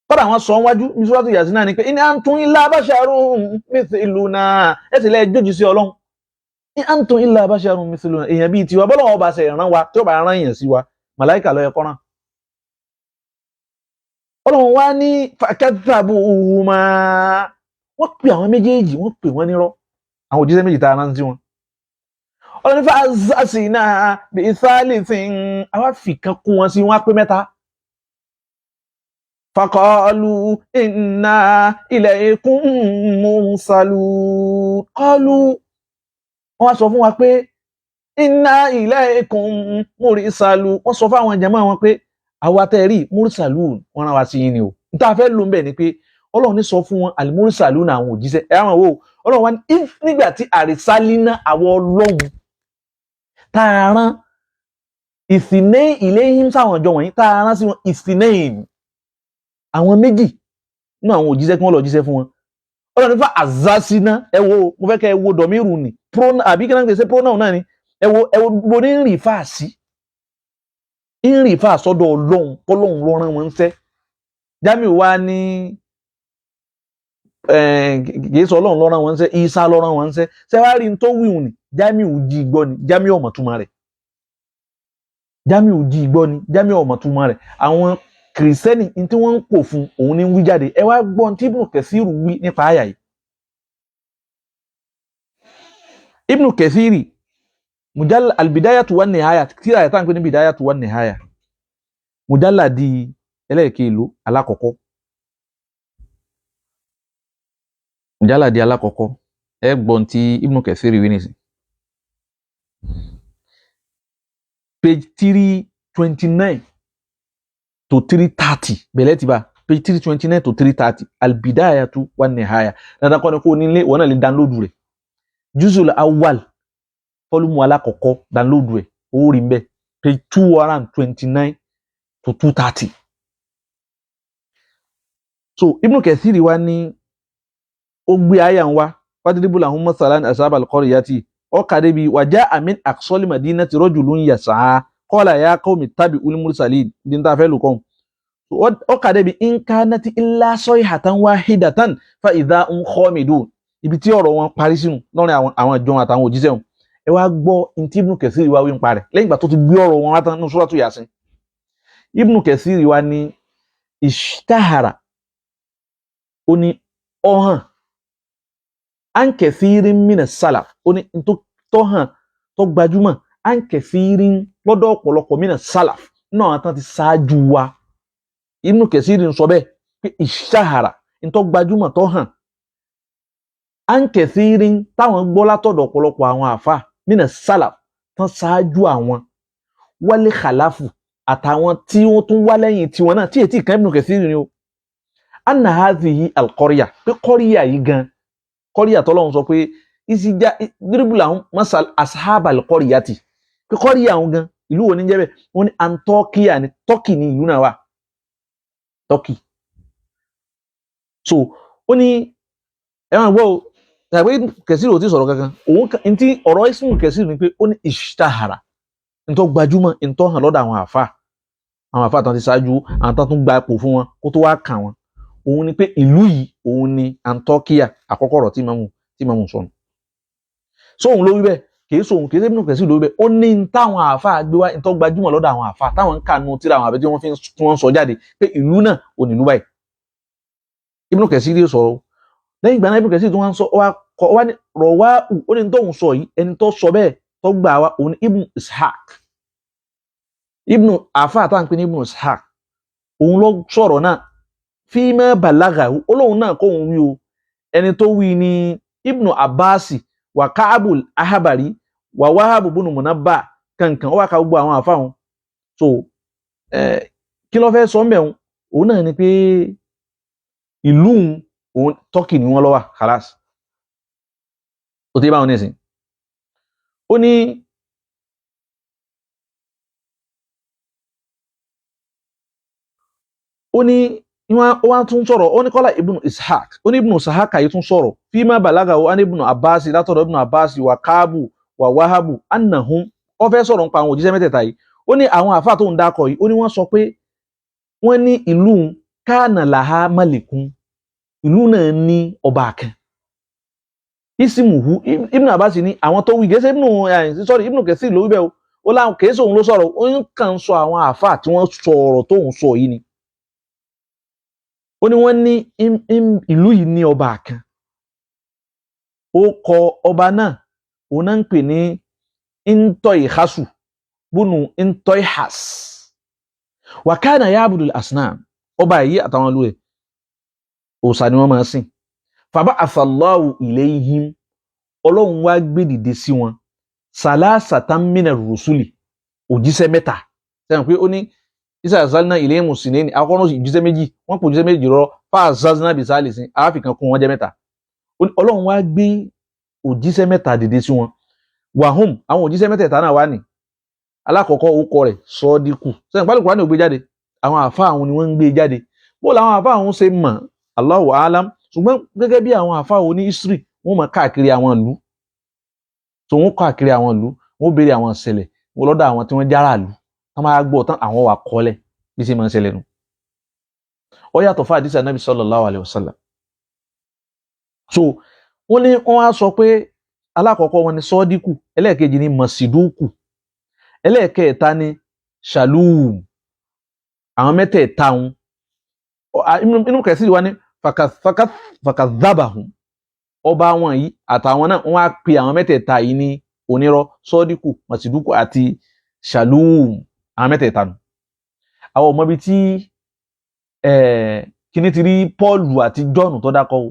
kọ́dà wọ́n sọ wájú ní suratu Yasin náà ni pé in antum illa basharun mithluna ẹ̀sìn lẹ́ẹ̀ jójì sí ọlọ́run in antum illa basharun mithluna èèyàn bíi tiwa bọ́lá wọn bá ṣe ìran wa tí ó bá rán èèyàn sí wa màláìkà ló yẹ kó rán ọlọ́run wá ní fakadhabuhuma wọ́n pè àwọn méjèèjì wọ́n pè wọ́n nírọ́ àwọn òjíṣẹ́ méjì tá a rán sí wọn ọlọ́run ní fa'azzazna bi-thalithin àwa fìkan kún wọn sí wọn á pé mẹ́ta faqalu inna ilaykum mursalun qalu wọ́n wá sọ fún wa pé inna ilaykum mursalun wọ́n sọ fún àwọn jàmáà wọn pé àwa tẹ́rí mursalun wọ́n rán wa sí yín ni o níta fẹ́ ló ń bẹ̀ ni pé ọlọ́run ní sọ fún wọn al-mursalun àwọn òjíṣẹ́ ẹ̀ àwọn wo ọlọ́run wá ní nígbà tí àrísálínà àwọn ọlọ́run tá a rán ìsìnẹ́yìn ilayhim sáwọn ọjọ́ wọ̀nyí tá a rán sí wọn ìsìnẹ́yìn àwọn méjì nínú àwọn òjíṣẹ́ kí wọ́n lọ jíṣẹ́ fún wọn ọlọ́run ní fa àzásínà ẹ wo mo fẹ́ kẹ́ ẹ wo dọ̀míìrù ni àbí kí náà gbèsè pronoun náà ni ẹ wo bo ní rìn fáàsì ìrìn ìfà sọ́dọ̀ Ọlọ́run kọ́lọ́run ló rán wọn ṣẹ́ Jamiu wá ní kìí sọ Ọlọ́run ló rán wọn ṣẹ́ Isa ló rán wọn ṣẹ́ ṣé wàá rí n tó wíwùn ni Jamiu jí gbọ́ ni Jamiu ọmọ túmọ̀ rẹ̀ Jamiu jí gbọ́ ni Jamiu ọmọ túmọ̀ rẹ̀ àwọn kìrìsẹ́nì tí wọ́n ń pò fún òun ní wí jáde ẹ wá gbọ́n tí Ibn Kathir wí nípa àyà yìí Ibn Kathir albidayatu wan nihaya tíra ẹ̀ tá ń pè ní bidayatu wan nihaya mujalladi ẹlẹ́ẹ̀kẹ́lò alákọ̀ọ́kọ́ mujalladi alákọ̀ọ́kọ́ ẹ gbọ́n tí Ibn Kathir wí nísìn page 329 to 330 bẹ̀lẹ́ ti bá page 329 to 330 albidayatu wan nihaya dandan kọ́ ni kó nílé wọ́n náà lè download rẹ̀ juzul awwal fọ́lùmù alákọ̀ọ́kọ́ download rẹ̀ owó rí mbẹ́ page 229 to 230. So Ibn Kathir wá ní ó gbé àyà ń wá fadribu lahum masalan ashabal qaryati ọkà débi waja'a min aqsal madinati rajulun yas'a qala ya qaumi ittabi'ul mursalin ní ta fẹ́ lù kọ́ ọkà débi in kanat illa sayhatan wahidatan fa idha hum khamidun ibi tí ọ̀rọ̀ wọn parí sínú lọ́rin àwọn ìjọ àtàwọn òjíṣẹ́ wọn ẹ wá gbọ́ ntí Ibn Kathir wá wí ń parẹ́ lẹ́yìn ìgbà tó ti gbé ọ̀rọ̀ wọn wá tán ní suratu Yasin Ibn Kathir wá ní ishtahara ó ní ọ̀hàn an kathirin mina salaf ó ní tó hàn tó gbajúmọ̀ an kathirin lọ́dọ̀ ọ̀pọ̀lọpọ̀ mina salaf náà tán ti ṣáájú wa Ibn Kathir ń sọ bẹ́ẹ̀ pé ishtahara ń tó gbajúmọ̀ tó hàn an kathirin táwọn gbọ́ látọ̀dọ̀ ọ̀pọ̀lọpọ̀ àwọn àfà mina salaf tán ṣáájú àwọn wálé khalafu àtàwọn tí wọ́n tún wá lẹ́yìn tiwọn náà tí ètí kan Ibn Kathir ni o anna hadhihi al-qarya pé kọ́ríyà yìí gan kọ́ríyà tọ́lọ́run sọ pé ìsìjà dírìbùlà masal ashab al-qaryati pé kọ́ríyà àwọn gan ìlú wo ní jẹ́ bẹ́ẹ̀ wọ́n ní Antokia ní Turkey ní ìlú náà wà Turkey so ó ní ẹ̀wọ̀n gbọ́ tàbí Kathir ò tí sọ̀rọ̀ kankan òun tí ọ̀rọ̀ Ibn Kathir ni pé ó ní ishtahara ntọ́ gbajúmọ̀ ntọ́ hàn lọ́dọ̀ àwọn àfà tán ti ṣáájú àwọn tán tún gba ipò fún wọn kó tó wá kàn wọn òun ni pé ìlú yìí òun ni Antokia àkọ́kọ́ ọ̀rọ̀ tí Imamu sọnù so òun ló wí bẹ́ẹ̀ kìí sóhun kìí Ibn Kathir ló wí bẹ́ẹ̀ ó ní táwọn àfà gbé wá ntọ́ gbajúmọ̀ lọ́dọ̀ àwọn àfà táwọn ń kà nù tíra àwọn àbẹ tí wọ́n sọ jáde pé ìlú náà ò ní ìlú báyìí Ibn Kathir sọ̀rọ̀ lẹ́yìn ìgbà náà Ibn Kathir tó wá ń sọ wá ní rọ̀wá ó ní tóun sọ yìí ẹni tó sọ bẹ́ẹ̀ tó gbà wá òun ní Ibn Ishaq àfà àtàwọn pé ní Ibn Ishaq òun ló sọ̀rọ̀ náà fíìmà bàlágà olóhùn náà kóhun wí o ẹni tó wí ní Ibn Abbas wà Ka'bul Ahbari wà Wahab ibn Munabbah kankan ó wà ká gbogbo àwọn àfà wọn so kí ló fẹ́ sọ ń bẹ̀ òun náà ni pé ìlú òun Turkey ni wọ́n lọ wà khalas ó ti bá wọn nísìn ó ní wọ́n tún sọ̀rọ̀ ó ní kọ́lá Ibn Ishaq ó ní Ibn Ishaq yìí tún sọ̀rọ̀ fíìmà bàlágà ó ní Ibn Abbas látọ̀dọ̀ Ibn Abbas wà Ka'bu wà Wahabu annahum ó fẹ́ sọ̀rọ̀ nípa àwọn òjíṣẹ́ mẹ́tẹ̀ẹ̀ta yìí ó ní àwọn àfáà tó ń dákọ̀ yìí ó ní wọ́n sọ pé wọ́n ní ìlú kana laha malikun ìlú náà ní ọba kan isimuhu Ibn Abbas ní àwọn tó wí gẹ́sẹ́ Ibn Kathir ló wí bẹ́ẹ̀ ó láwọn kèésì òun ló sọ̀rọ̀ ó ń kàn sọ àwọn àfáà tí wọ́n sọ̀rọ̀ tó ń sọ yìí ni ó ní wọ́n ní ìlú yìí ní ọba kan ó kọ ọba náà òun náà ń pè ní Intoihasu bunu Intoihas wa kana ya'budul asnam ọba yìí àtàwọn ìlú rẹ̀ òòṣà ni wọ́n máa sìn faba'atha Allahu ilayhim ọlọ́run wá gbé dìde sí wọn salasatan minar rusuli òjíṣẹ́ mẹ́ta sẹ́yìn pé ó ní isa azalna ilayhim musinin akọ́nà òjíṣẹ́ méjì wọ́n pò òjíṣẹ́ méjì rọ fa'azzazna bisalisin àáfíkan kún wọn jẹ́ mẹ́ta ọlọ́run wá gbé òjíṣẹ́ mẹ́ta dìde sí wọn wahum àwọn òjíṣẹ́ mẹ́tẹ̀ẹ̀ta náà wá ní alákọ̀ọ́kọ́ orúkọ rẹ̀ Sọ́díkù sẹ́yìn pálí Kùránì ò gbé jáde àwọn àfáà àwọn ni wọ́n ń gbé jáde bó làwọn àfáà àwọn ṣe mọ̀ Allahu alam ṣùgbọ́n gẹ́gẹ́ bí àwọn àfáà oní history wọ́n mọ̀ káàkiri àwọn ìlú tó wọ́n káàkiri àwọn ìlú wọ́n béèrè àwọn ìṣẹ̀lẹ̀ wọ́n lọ́dọ̀ àwọn tí wọ́n jára ìlú wọ́n máa gbọ́ tán àwọn wà kọ́lẹ̀ bí ṣe máa ń ṣẹlẹ̀ nù ó yàtọ̀ fún àdìsí Ànábì sallallahu alaihi wasallam so wọ́n ní wọ́n á sọ pé alákọ̀ọ́kọ́ wọn ni Sọ́díkù ẹlẹ́ẹ̀kejì ni Masiduku ẹlẹ́ẹ̀kẹta ni Shalum àwọn mẹ́tẹ̀ẹ̀ta wọn inú Kathir wa ní fakadhabahum ọba wọn yìí àtàwọn náà wọ́n á pe àwọn mẹ́tẹ̀ẹ̀ta yìí ní onírọ́ Sọ́díkù Masiduku àti Shalum àwọn mẹ́tẹ̀ẹ̀ta nù àwọn ọmọ bíi tí kíní ti rí Pọ́ọ̀lù àti Jọ́ọ̀nù tó dákọ̀ o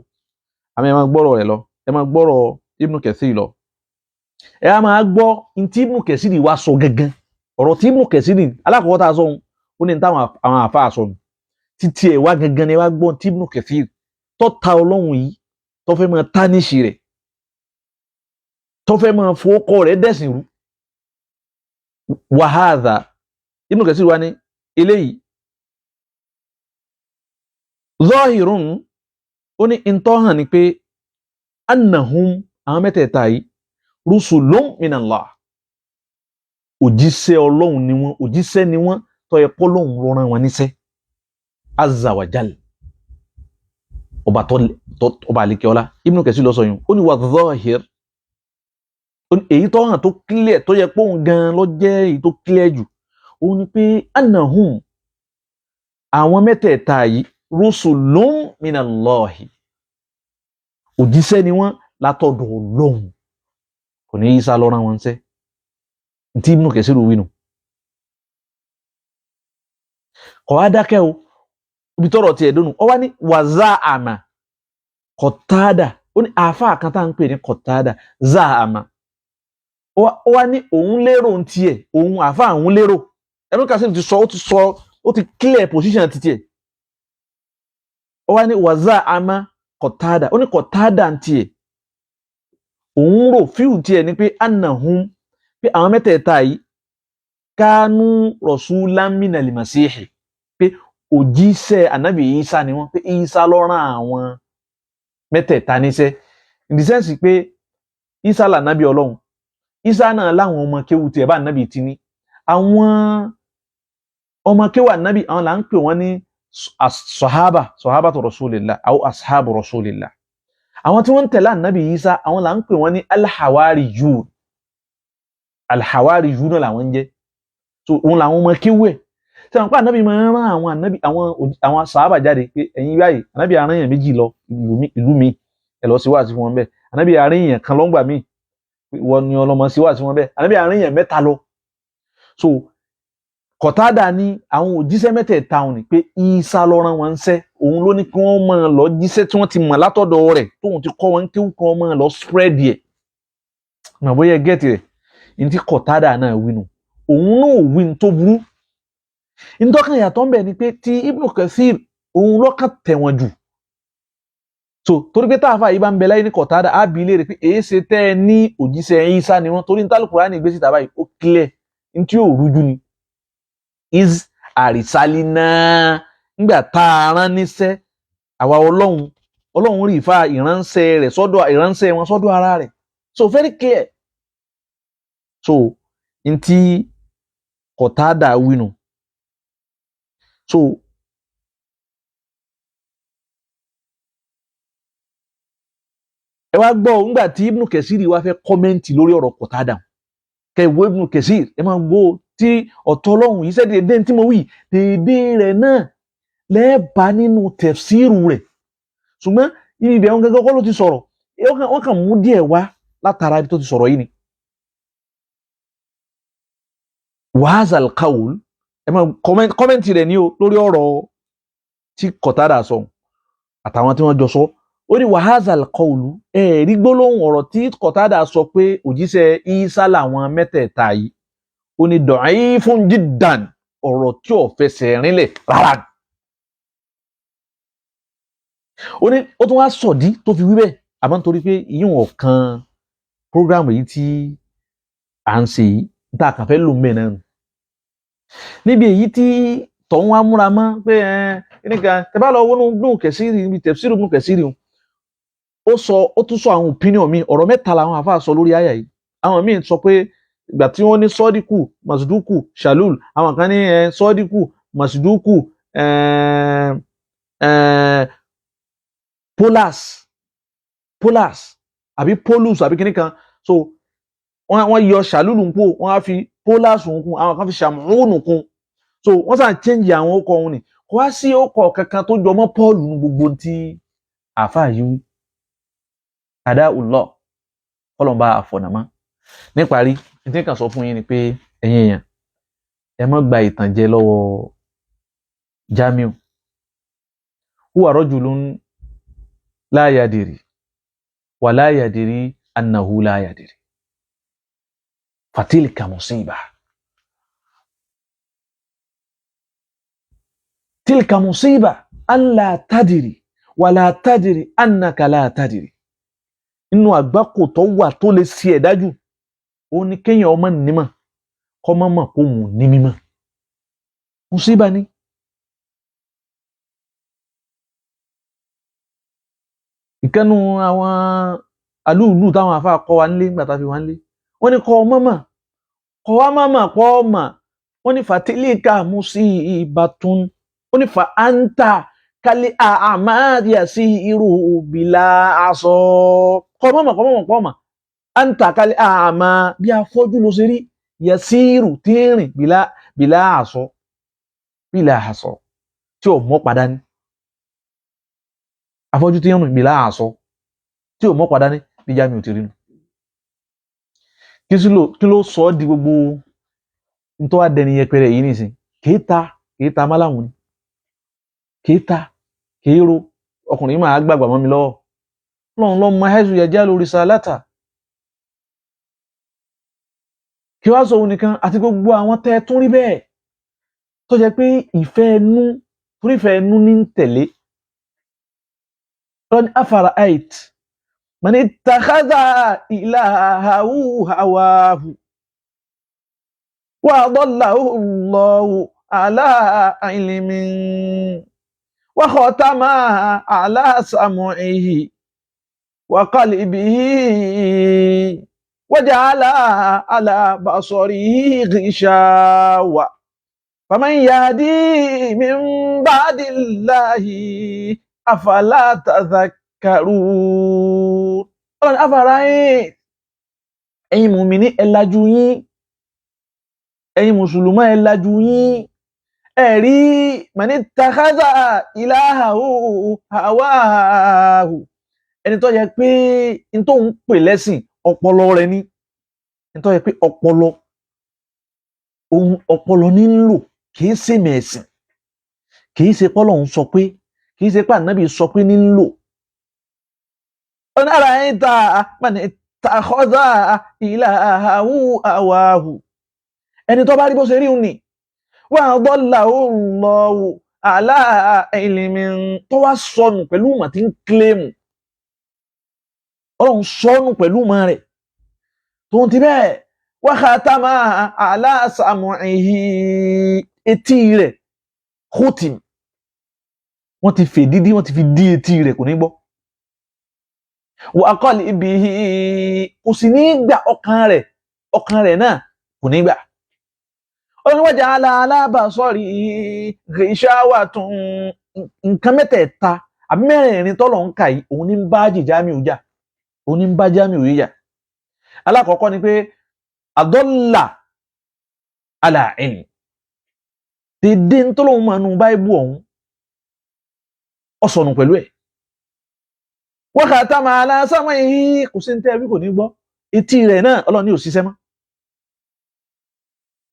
àmì ẹ̀ máa gbọ́rọ̀ rẹ̀ lọ ẹ máa gbọ́rọ̀ Ibn Kathir lọ ẹ á máa gbọ́ tí Ibn Kathir wá sọ gangan ọ̀rọ̀ tí Ibn Kathir alákọ̀ọ́kọ́ tá a sọ ohun ó ní táwọn àwọn àfáà sọ nù títí ẹ̀ wá gangan ni wá gbọ́ tí Ibn Kathir tó ta ọlọ́run yìí tó fẹ́ máa tánìṣì rẹ̀ tó fẹ́ máa fowókọ́ rẹ̀ dẹ̀sìn rú wa hadha Ibn Kathir wá ní eléyìí zahirun ó ní ìtọ́hàn ni pé annahum àwọn mẹ́tẹ̀ẹ̀ta yìí rusulun minallah òjíṣẹ́ ọlọ́run ni wọ́n òjíṣẹ́ ni wọ́n tó yẹ kọ́ lọ́run ló rán wọn níṣẹ́ azza wa jal ọba àlekẹ́ọ́lá Ibn Kathir ló sọ yìí ó ní wà zahir èyí tó hàn tó clear tó yẹ pé òun gan ló jẹ́ èyí tó clear jù òun ni pé annahum àwọn mẹ́tẹ̀ẹ̀ta yìí rusulun minallahi òjíṣẹ́ ni wọ́n látọ̀dọ̀ Ọlọ́run kò ní Ìsá ló rán wọn ṣẹ́ tí Ibn Kathir wí nù kọ̀ wá dákẹ́ o ibi tọ́rọ̀ tiẹ̀ dónú ọ wá ní wàzáàmà Qatada ó ní àáfàá kan tá à ń pè ní Qatada záàmà ó wá ní òun lérò ń tiẹ̀ òun àáfàá òun lérò Ibn Kathir ó ti clear position títí ẹ̀. Ó wá ní wàzà àmà Qatada, ó ní Qatada ń tiẹ̀ òun rò fíù tiẹ̀ ni pé annahum pé àwọn mẹ́tẹ̀ẹ̀ta yìí kánú rasulan minal masihi pé òjíṣẹ́ ànábì Isa ni wọ́n, pé Isa ló rán àwọn mẹ́tẹ̀ẹ̀ta níṣẹ́ in the sense pé Isa lànábì Ọlọ́run, Isa náà láwọn ọmọ kéwù tiẹ̀ bá ànábì ti ní, àwọn ọmọ kéwù ànábì àwọn là ń pè wọ́n ní sahabatu rasulillah aw ashabu rasulillah. Àwọn tí wọ́n tẹ̀lé ànábì Isa àwọn là ń pè wọ́n ní alhawariyun, alhawariyun náà làwọn ń jẹ́, so òun làwọn ọmọ kéwù ẹ̀. Tí wọ́n pa ànábì máa ń rán àwọn ànábì àwọn sàhábà jáde pé ẹ̀yin báyìí ànábì arán èèyàn méjì lọ ìlú mi ẹ lọ sí wáàsí fún wọn bẹ́ẹ̀, ànábì arán èèyàn kan lọ́ngbà míì wọ́n ní ọlọ́mọ sí wáàsí fún wọn bẹ́ẹ̀, ànábì arán èèyàn mẹ́ta lọ. So Qatada ní àwọn òjíṣẹ́ mẹ́tẹ̀ẹ̀ta òun ni pé Isa ló rán wọn ńṣẹ́, òun ló ní kí wọ́n máa lọ jíṣẹ́ tí wọ́n ti mọ̀ látọ̀dọ̀ rẹ̀ tóun ti kọ́ wọn kéwù kí wọ́n máa lọ spread ẹ̀. Mà bóyá gẹ́ẹ̀tì rẹ̀ ní tí Qatada náà wí nù, òun náà wí ní tó burú. Ntọ́kàn yàtọ̀ ń bẹ̀ ni pé tí Ibn Kathir òun lọ́kàn tẹ̀wọ̀n jù. So torí pé táàfà yìí bá ń bẹ láyé ní Qatada á bi léèrè pé èé ṣe tẹ́ ẹ ní òjíṣẹ́ Isa ni wọ́n, torí ní Al-Qur'ani gbé síta báyìí ó clear ní tí ò rújú ni. Is àrísálínà nígbà tá a rán níṣẹ́ àwa Ọlọ́run rí ìfà ìránṣẹ́ rẹ̀ ìránṣẹ́ wọn sọ́dọ̀ ara rẹ̀, so very clear. So ní tí Qatada wí nù. So ẹ wá gbọ́ nígbà tí Ibn Kathir wá fẹ́ kọ́mẹ́ǹtì lórí ọ̀rọ̀ Qatada kẹwọ́ Ibn Kathir ẹ máa gbọ́ tí ọ̀tọ̀ Ọlọ́run yìí ṣe déédéé tí mo wí déédéé rẹ̀ náà lẹ́ẹ̀bá nínú tafsiru rẹ̀, ṣùgbọ́n ibi ìbẹ̀rún gẹ́gẹ́ kọ́ ló ti sọ̀rọ̀ wọ́n kàn mú díẹ̀ wá látara ibi tó ti sọ̀rọ̀ yìí ni. Wa hadha al-qawl ẹ máa kọ́mẹ́ǹtì rẹ̀ ní o lórí ọ̀rọ̀ tí Qatada sọ àtàwọn tí wọ́n jọ sọ. Ó ní wa hadha al-qawlu ẹ̀rí gbólóhùn ọ̀rọ̀ tí Qatada sọ pé òjíṣẹ́ Isa làwọn mẹ́tẹ̀ẹ̀ta yìí ó ní da'ifun jiddan, ọ̀rọ̀ tí ò fẹsẹ̀ rinlẹ̀ rárá. Ó ní ó tún wá sọ̀dí tó fi wí bẹ́ẹ̀ àmọ́ nítorí pé ìyún ọ̀kan prógráàmù yìí tí à ń ṣe yìí tá a kàn fẹ́ lò ń bẹ̀ náà nù. Níbi èyí tí tọ̀hún wá múra mọ́ pé nìkan tẹ bá lọ wọnú Ibn Kathir níbi tafsiru Ibn Kathir ó tún sọ àwọn opinion mi, ọ̀rọ̀ mẹ́ta làwọn àfáà sọ lórí àyà yìí. Àwọn míì sọ pé ìgbà tí wọ́n ní sọ́díkù masduku shalul, àwọn kan ní sọ́díkù masduku polas àbí polus àbí kíní kan, so wọ́n yọ shalul ń kún wọ́n á fi polas ń kún, àwọn kan fi shamun kún, so wọ́n sàn change àwọn ọkọ̀ òun ni kò wá sí ọkọ̀ kankan tó jọ mọ́ Paul ní gbogbo tí àfáà yìí àdá ulọ̀ ọlọ́mọba àfọ̀nàmọ́. Níparí ní kan sọ fún yín ni pé ẹ̀yin èèyàn ẹ má gba ìtànjẹ lọ́wọ́ Jamiu. Huwa rajulun la yadiri wa la yadiri annahu la yadiri fatilka musiba. Tilka musiba an la tadiri wa la tadiri annaka la tadiri. Inú àgbákò tó wà tó lè ṣe ẹ̀ dájú ó ní kéèyàn ọmọ nímọ̀ kọ́ mọ́ mọ̀ kó mú ní mímọ̀. Musiba ni. Ìkẹ́nu àwọn alúùlù táwọn àfáà kọ́ wa nílé nígbà tá a fi wá nílé wọ́n ní kọ́ ọmọ mọ̀ kọ́ wá mọ̀ mọ̀ pọ́ ọmọ wọ́n ní fatilika musibatun wọ́n ní fa anta kálí àmàdí àsí irú bìlà aṣọ kọ́ ọmọ mọ̀ pọ́ ọmọ anta kálí àmà bí afọ́jú ló ṣe rí yasiru tí ń rìn bìlà aṣọ tí ò mọ́ padà ní afọ́jú tí ń rìn bìlà aṣọ tí ò mọ́ padà ní bí Jamiu ti rí nu. Kí ló sọ ọ́ di gbogbo nítorí wá dẹni yẹpẹrẹ yìí nìsín kèéta málàmù ni kèéro ọkùnrin máa gbàgbà mọ́ mi lọ́wọ́ lọ́run lọ́ mọ ẹ̀sùn yẹjẹ́ lórí sàlátà kí wá sọ òun nìkan àti gbogbo àwọn tẹ́ tún rí bẹ́ẹ̀ tó jẹ́ pé ìfẹ́ ẹnu torí ìfẹ́ ẹnu ní ń tẹ̀lé lọ́ni afara'ait man ittakhadha ilahahu hawahu wa adallahu Allahu ala ilmin wa khatama ala sam'ihi wa qalbihi wa ja'ala ala basarihi ghishawa faman yahdi min ba'dillahi afala tadhakkarun. Ọlọ́run afara'ait ẹ̀yin mùmínì ẹ lajú yín, ẹ̀yin mùsùlùmọ́ ẹ lajú yín, ẹ̀rí man ittakhadha ilahahu hawahu ẹni tó yẹ pé n tó ń pè lẹ́sìn ọpọlọ rẹ̀ ní n tó yẹ pé ọpọlọ ní ń lò kìí ṣe mẹ̀sìn, kìí ṣe pọ́lọ́hun sọ pé, kìí ṣe pé ànábì sọ pé ní ń lò. ọ̀nà ara ẹ̀yìn ta man ittakhadha ilahahu hawahu ẹni tó bá rí bó ṣe rí òun ni wa adallahu Allahu ala ilmin tó wá sọnù pẹ̀lú ìmọ̀ tí ń kílèmù, Ọlọ́run sọnù pẹ̀lú ìmọ̀ rẹ̀ tó ń ti bẹ́ẹ̀ wa khatama ala sam'ihi etí rẹ̀ khutim wọ́n ti fèdídí wọ́n ti fi dí etí rẹ̀ kò ní gbọ́ wa qalbihi kò sì ní gbà ọkàn rẹ̀ náà kò ní gbà. Ọlọ́run wa ja'ala ala basarihi ghishawatun nǹkan mẹ́tẹ̀ẹ̀ta àbí mẹ́rẹ̀ẹ̀rin tọ́lọ̀ ń kà yìí òun ní ń bá Jamiu jà, òun ní ń bá Jamiu yìí jà. Alákọ̀ọ́kọ́ ni pé adalla ala ilm dédé ń tọ́lọ̀ máa nu báíbù ọ̀hún ó sọnù pẹ̀lú ẹ̀. Wa khatama ala sam'ihi kò sí ní tẹ́ẹ̀rí kò ní gbọ́, etí rẹ̀ náà Ọlọ́run ní ò ṣiṣẹ́ mọ́.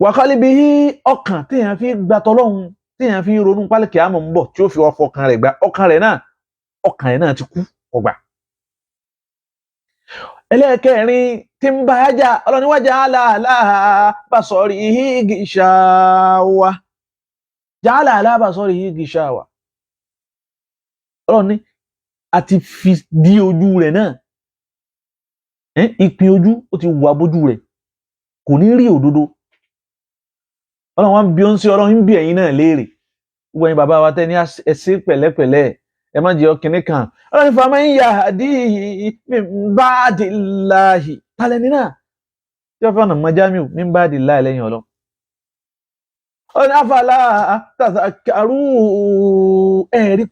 Wa qalbihi ọkàn téèyàn fi gba tọlọ́hun téèyàn fi ronú pálíkì àmọ́ ń bọ̀ tí ó fi ọfọ ọkàn rẹ̀ gba ọkàn rẹ̀ náà ti kú ọgbà. Ẹlẹ́ẹ̀kẹrin tí ń bá yájà Ọlọ́run wa ja'ala ala basarihi gishawa ja'ala ala basarihi gishawa Ọlọ́run ní àti fi dí ojú rẹ̀ náà ìpín ojú ó ti wà bójú rẹ̀ kò ní rí òdodo. Ọlọ́run wá ń bí ó ń sí Ọlọ́run ń bí ẹ̀yin náà léèrè gbogbo ẹ̀yin bàbá wa tẹ́ ní ẹsẹ̀ pẹ̀lẹ́pẹ̀lẹ́ ẹ má jẹ́ ọkìnní kan. Ọlọ́run faman yahdihi min ba'dillahi tálẹ́ni náà tí wọ́n fẹ́ràn mọ́ Jamiu min ba'dillahi lẹ́yìn Ọlọ́run. Ọlọ́run afala tadhakkarun ẹ̀rí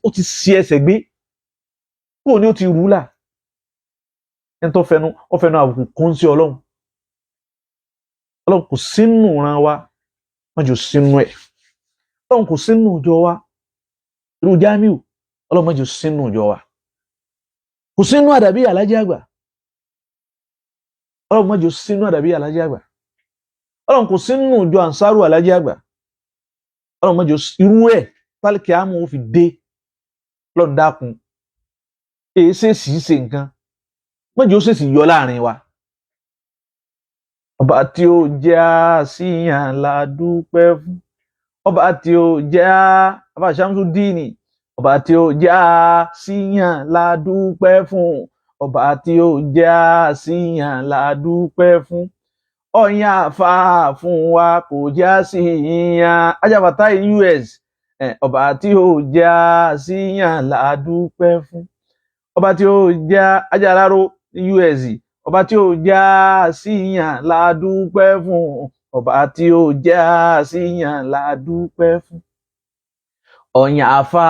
ó ti sí ẹsẹ̀ gbé kúrò ní ó ti rú là ẹni tó fẹnu àbùkù kún sí Ọlọ́run. Ọlọ́run kò sínú ran wa wọ́n jù sínú ẹ̀. Ọlọ́run kò sínú ìjọ wa irú Jamiu Ọlọ́run má jù sínú ìjọ wa, kò sínú àdàbí Alhaji àgbà Ọlọ́run má jù sínú àdàbí Alhaji àgbà, Ọlọ́run kò sínú ìjọ Ansaru Alhaji àgbà Ọlọ́run má jù irú ẹ̀ pálíkì àmọ́ ó fi dé. Ọlọ́run dákun èsè sì ṣe nǹkan má jù ó sì yọ láàrin wa. Ọba tí ó jẹ́ àṣìyàn la dúpẹ́ fún, ọba tí ó jẹ́ Baba Shamsuddini, ọba tí ó jẹ́ àṣìyàn la dúpẹ́ fún, ọba tí ó jẹ́ àṣìyàn la dúpẹ́ fún. Ọ̀yàn àfà fún wa kò jẹ́ àṣìyàn ajábàtà US ọba tí ó jẹ́ àṣìyàn la dúpẹ́ fún, ọba tí ó jẹ́ ajáláró US ọba tí ó já síyàn la dúpẹ́ fún, ọba tí ó já síyàn la dúpẹ́ fún. Ọ̀yàn àfà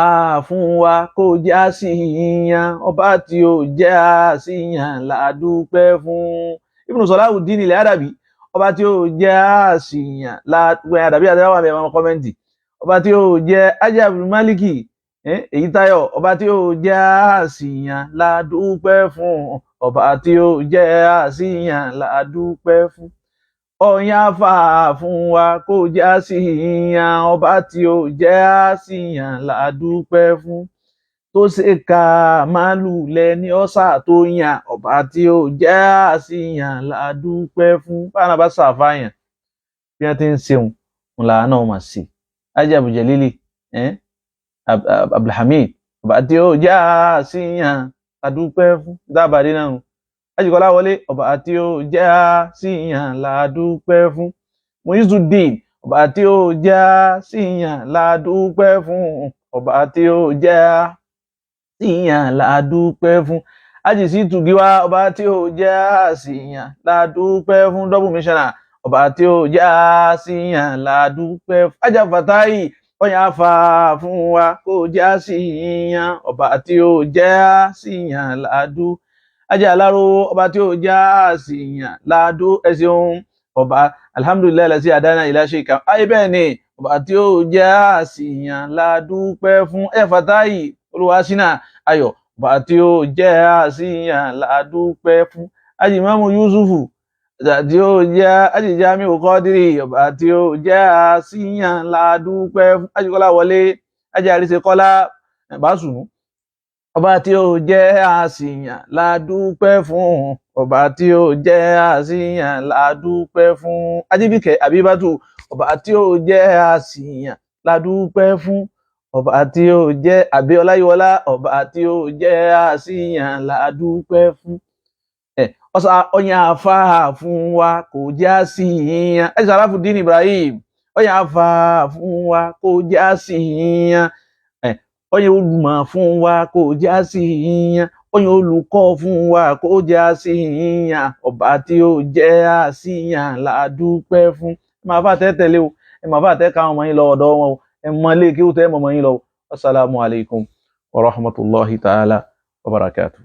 fún wa kò já síyàn ọba tí ó já síyàn la dúpẹ́ fún. Ibn Salahuddin al-Adabi ọba tí ó já síyàn la dúpẹ́ àdàbí àtàwọn àmì ẹ̀wọ̀n kọ́mẹ́ǹtì ọba tí ó jẹ́ Ajá Abdul Maliki èyí táyọ̀ ọba tí ó já síyàn la dúpẹ́ fún, ọba tí ó jẹ́ àṣìyàn la dúpẹ́ fún. Ọ̀yàn àfà fún wa kò jẹ́ àṣìyàn ọba tí ó jẹ́ àṣìyàn la dúpẹ́ fún. Tó ṣe ká màálù lẹ́ni ọ̀sà tó yàn ọba tí ó jẹ́ àṣìyàn la dúpẹ́ fún. Báwọn bá ṣàfàyàn bí wọ́n ti ń ṣeun ńlá náà mà sí Haji Abu Jalili Abdulhamid ọba tí ó já síyàn ládùúpẹ́ fún dábàdé náà Haji Kọ́láwọlé ọba tí ó já síyàn ládùúpẹ́ fún Muizuddin ọba tí ó já síyàn ládùúpẹ́ fún ọba tí ó já síyàn ládùúpẹ́ fún Haji Situ Giwa ọba tí ó já síyàn ládùúpẹ́ fún double missioner ọba tí ó já síyàn ládùúpẹ́ fún Haji Fatai ọyàn afa fún wa kó já síyàn ọba tí ó já síyàn ládù Haji Alaro ọba tí ó já síyàn ládù ẹsẹun ọba alhamdulilayi lasi adana ilaṣẹ ìka ayé bẹ́ẹ̀ ni ọba tí ó já síyàn ládùúpẹ́ fún Fatai olùwàsínà ayọ̀ ọba tí ó já síyàn ládùúpẹ́ fún Haji Imamu Yusufu tí ó jẹ́ Haji Jamiu Qadiri ọba tí ó jẹ́ síyàn ládùúpẹ́ fún Haji Kọ́láwọlé Haji Àríṣekọ́lá Básùnú ọba tí ó jẹ́ síyàn ládùúpẹ́ fún ọba tí ó jẹ́ síyàn ládùúpẹ́ fún Haji Bíkẹ́ Abíbátù ọba tí ó jẹ́ síyàn ládùúpẹ́ fún ọba tí ó jẹ́ Àbí Ọláyíwọlá ọba tí ó jẹ́ síyàn ládùúpẹ́ fún ọsà ọyàn afa fún wa kò já síyàn Haji Sarafuddin Ibrahim ọyàn afa fún wa kò já síyàn ọyàn olùmọ̀ fún wa kò já síyàn ọyàn olùkọ́ fún wa kò já síyàn ọba tí ó jẹ́ síyàn ládùúpẹ́ fún ẹ máa fà tẹ́tẹ̀lé o ẹ máa fà tẹ́ káwọn ọmọ yín lọ ọ̀dọ̀ wọn o ẹ mọ ilé kí ó tẹ́ mọ̀mọ́ yín lọ. Assalamu alaikum wa rahmatullahi ta'ala wa barakatuh.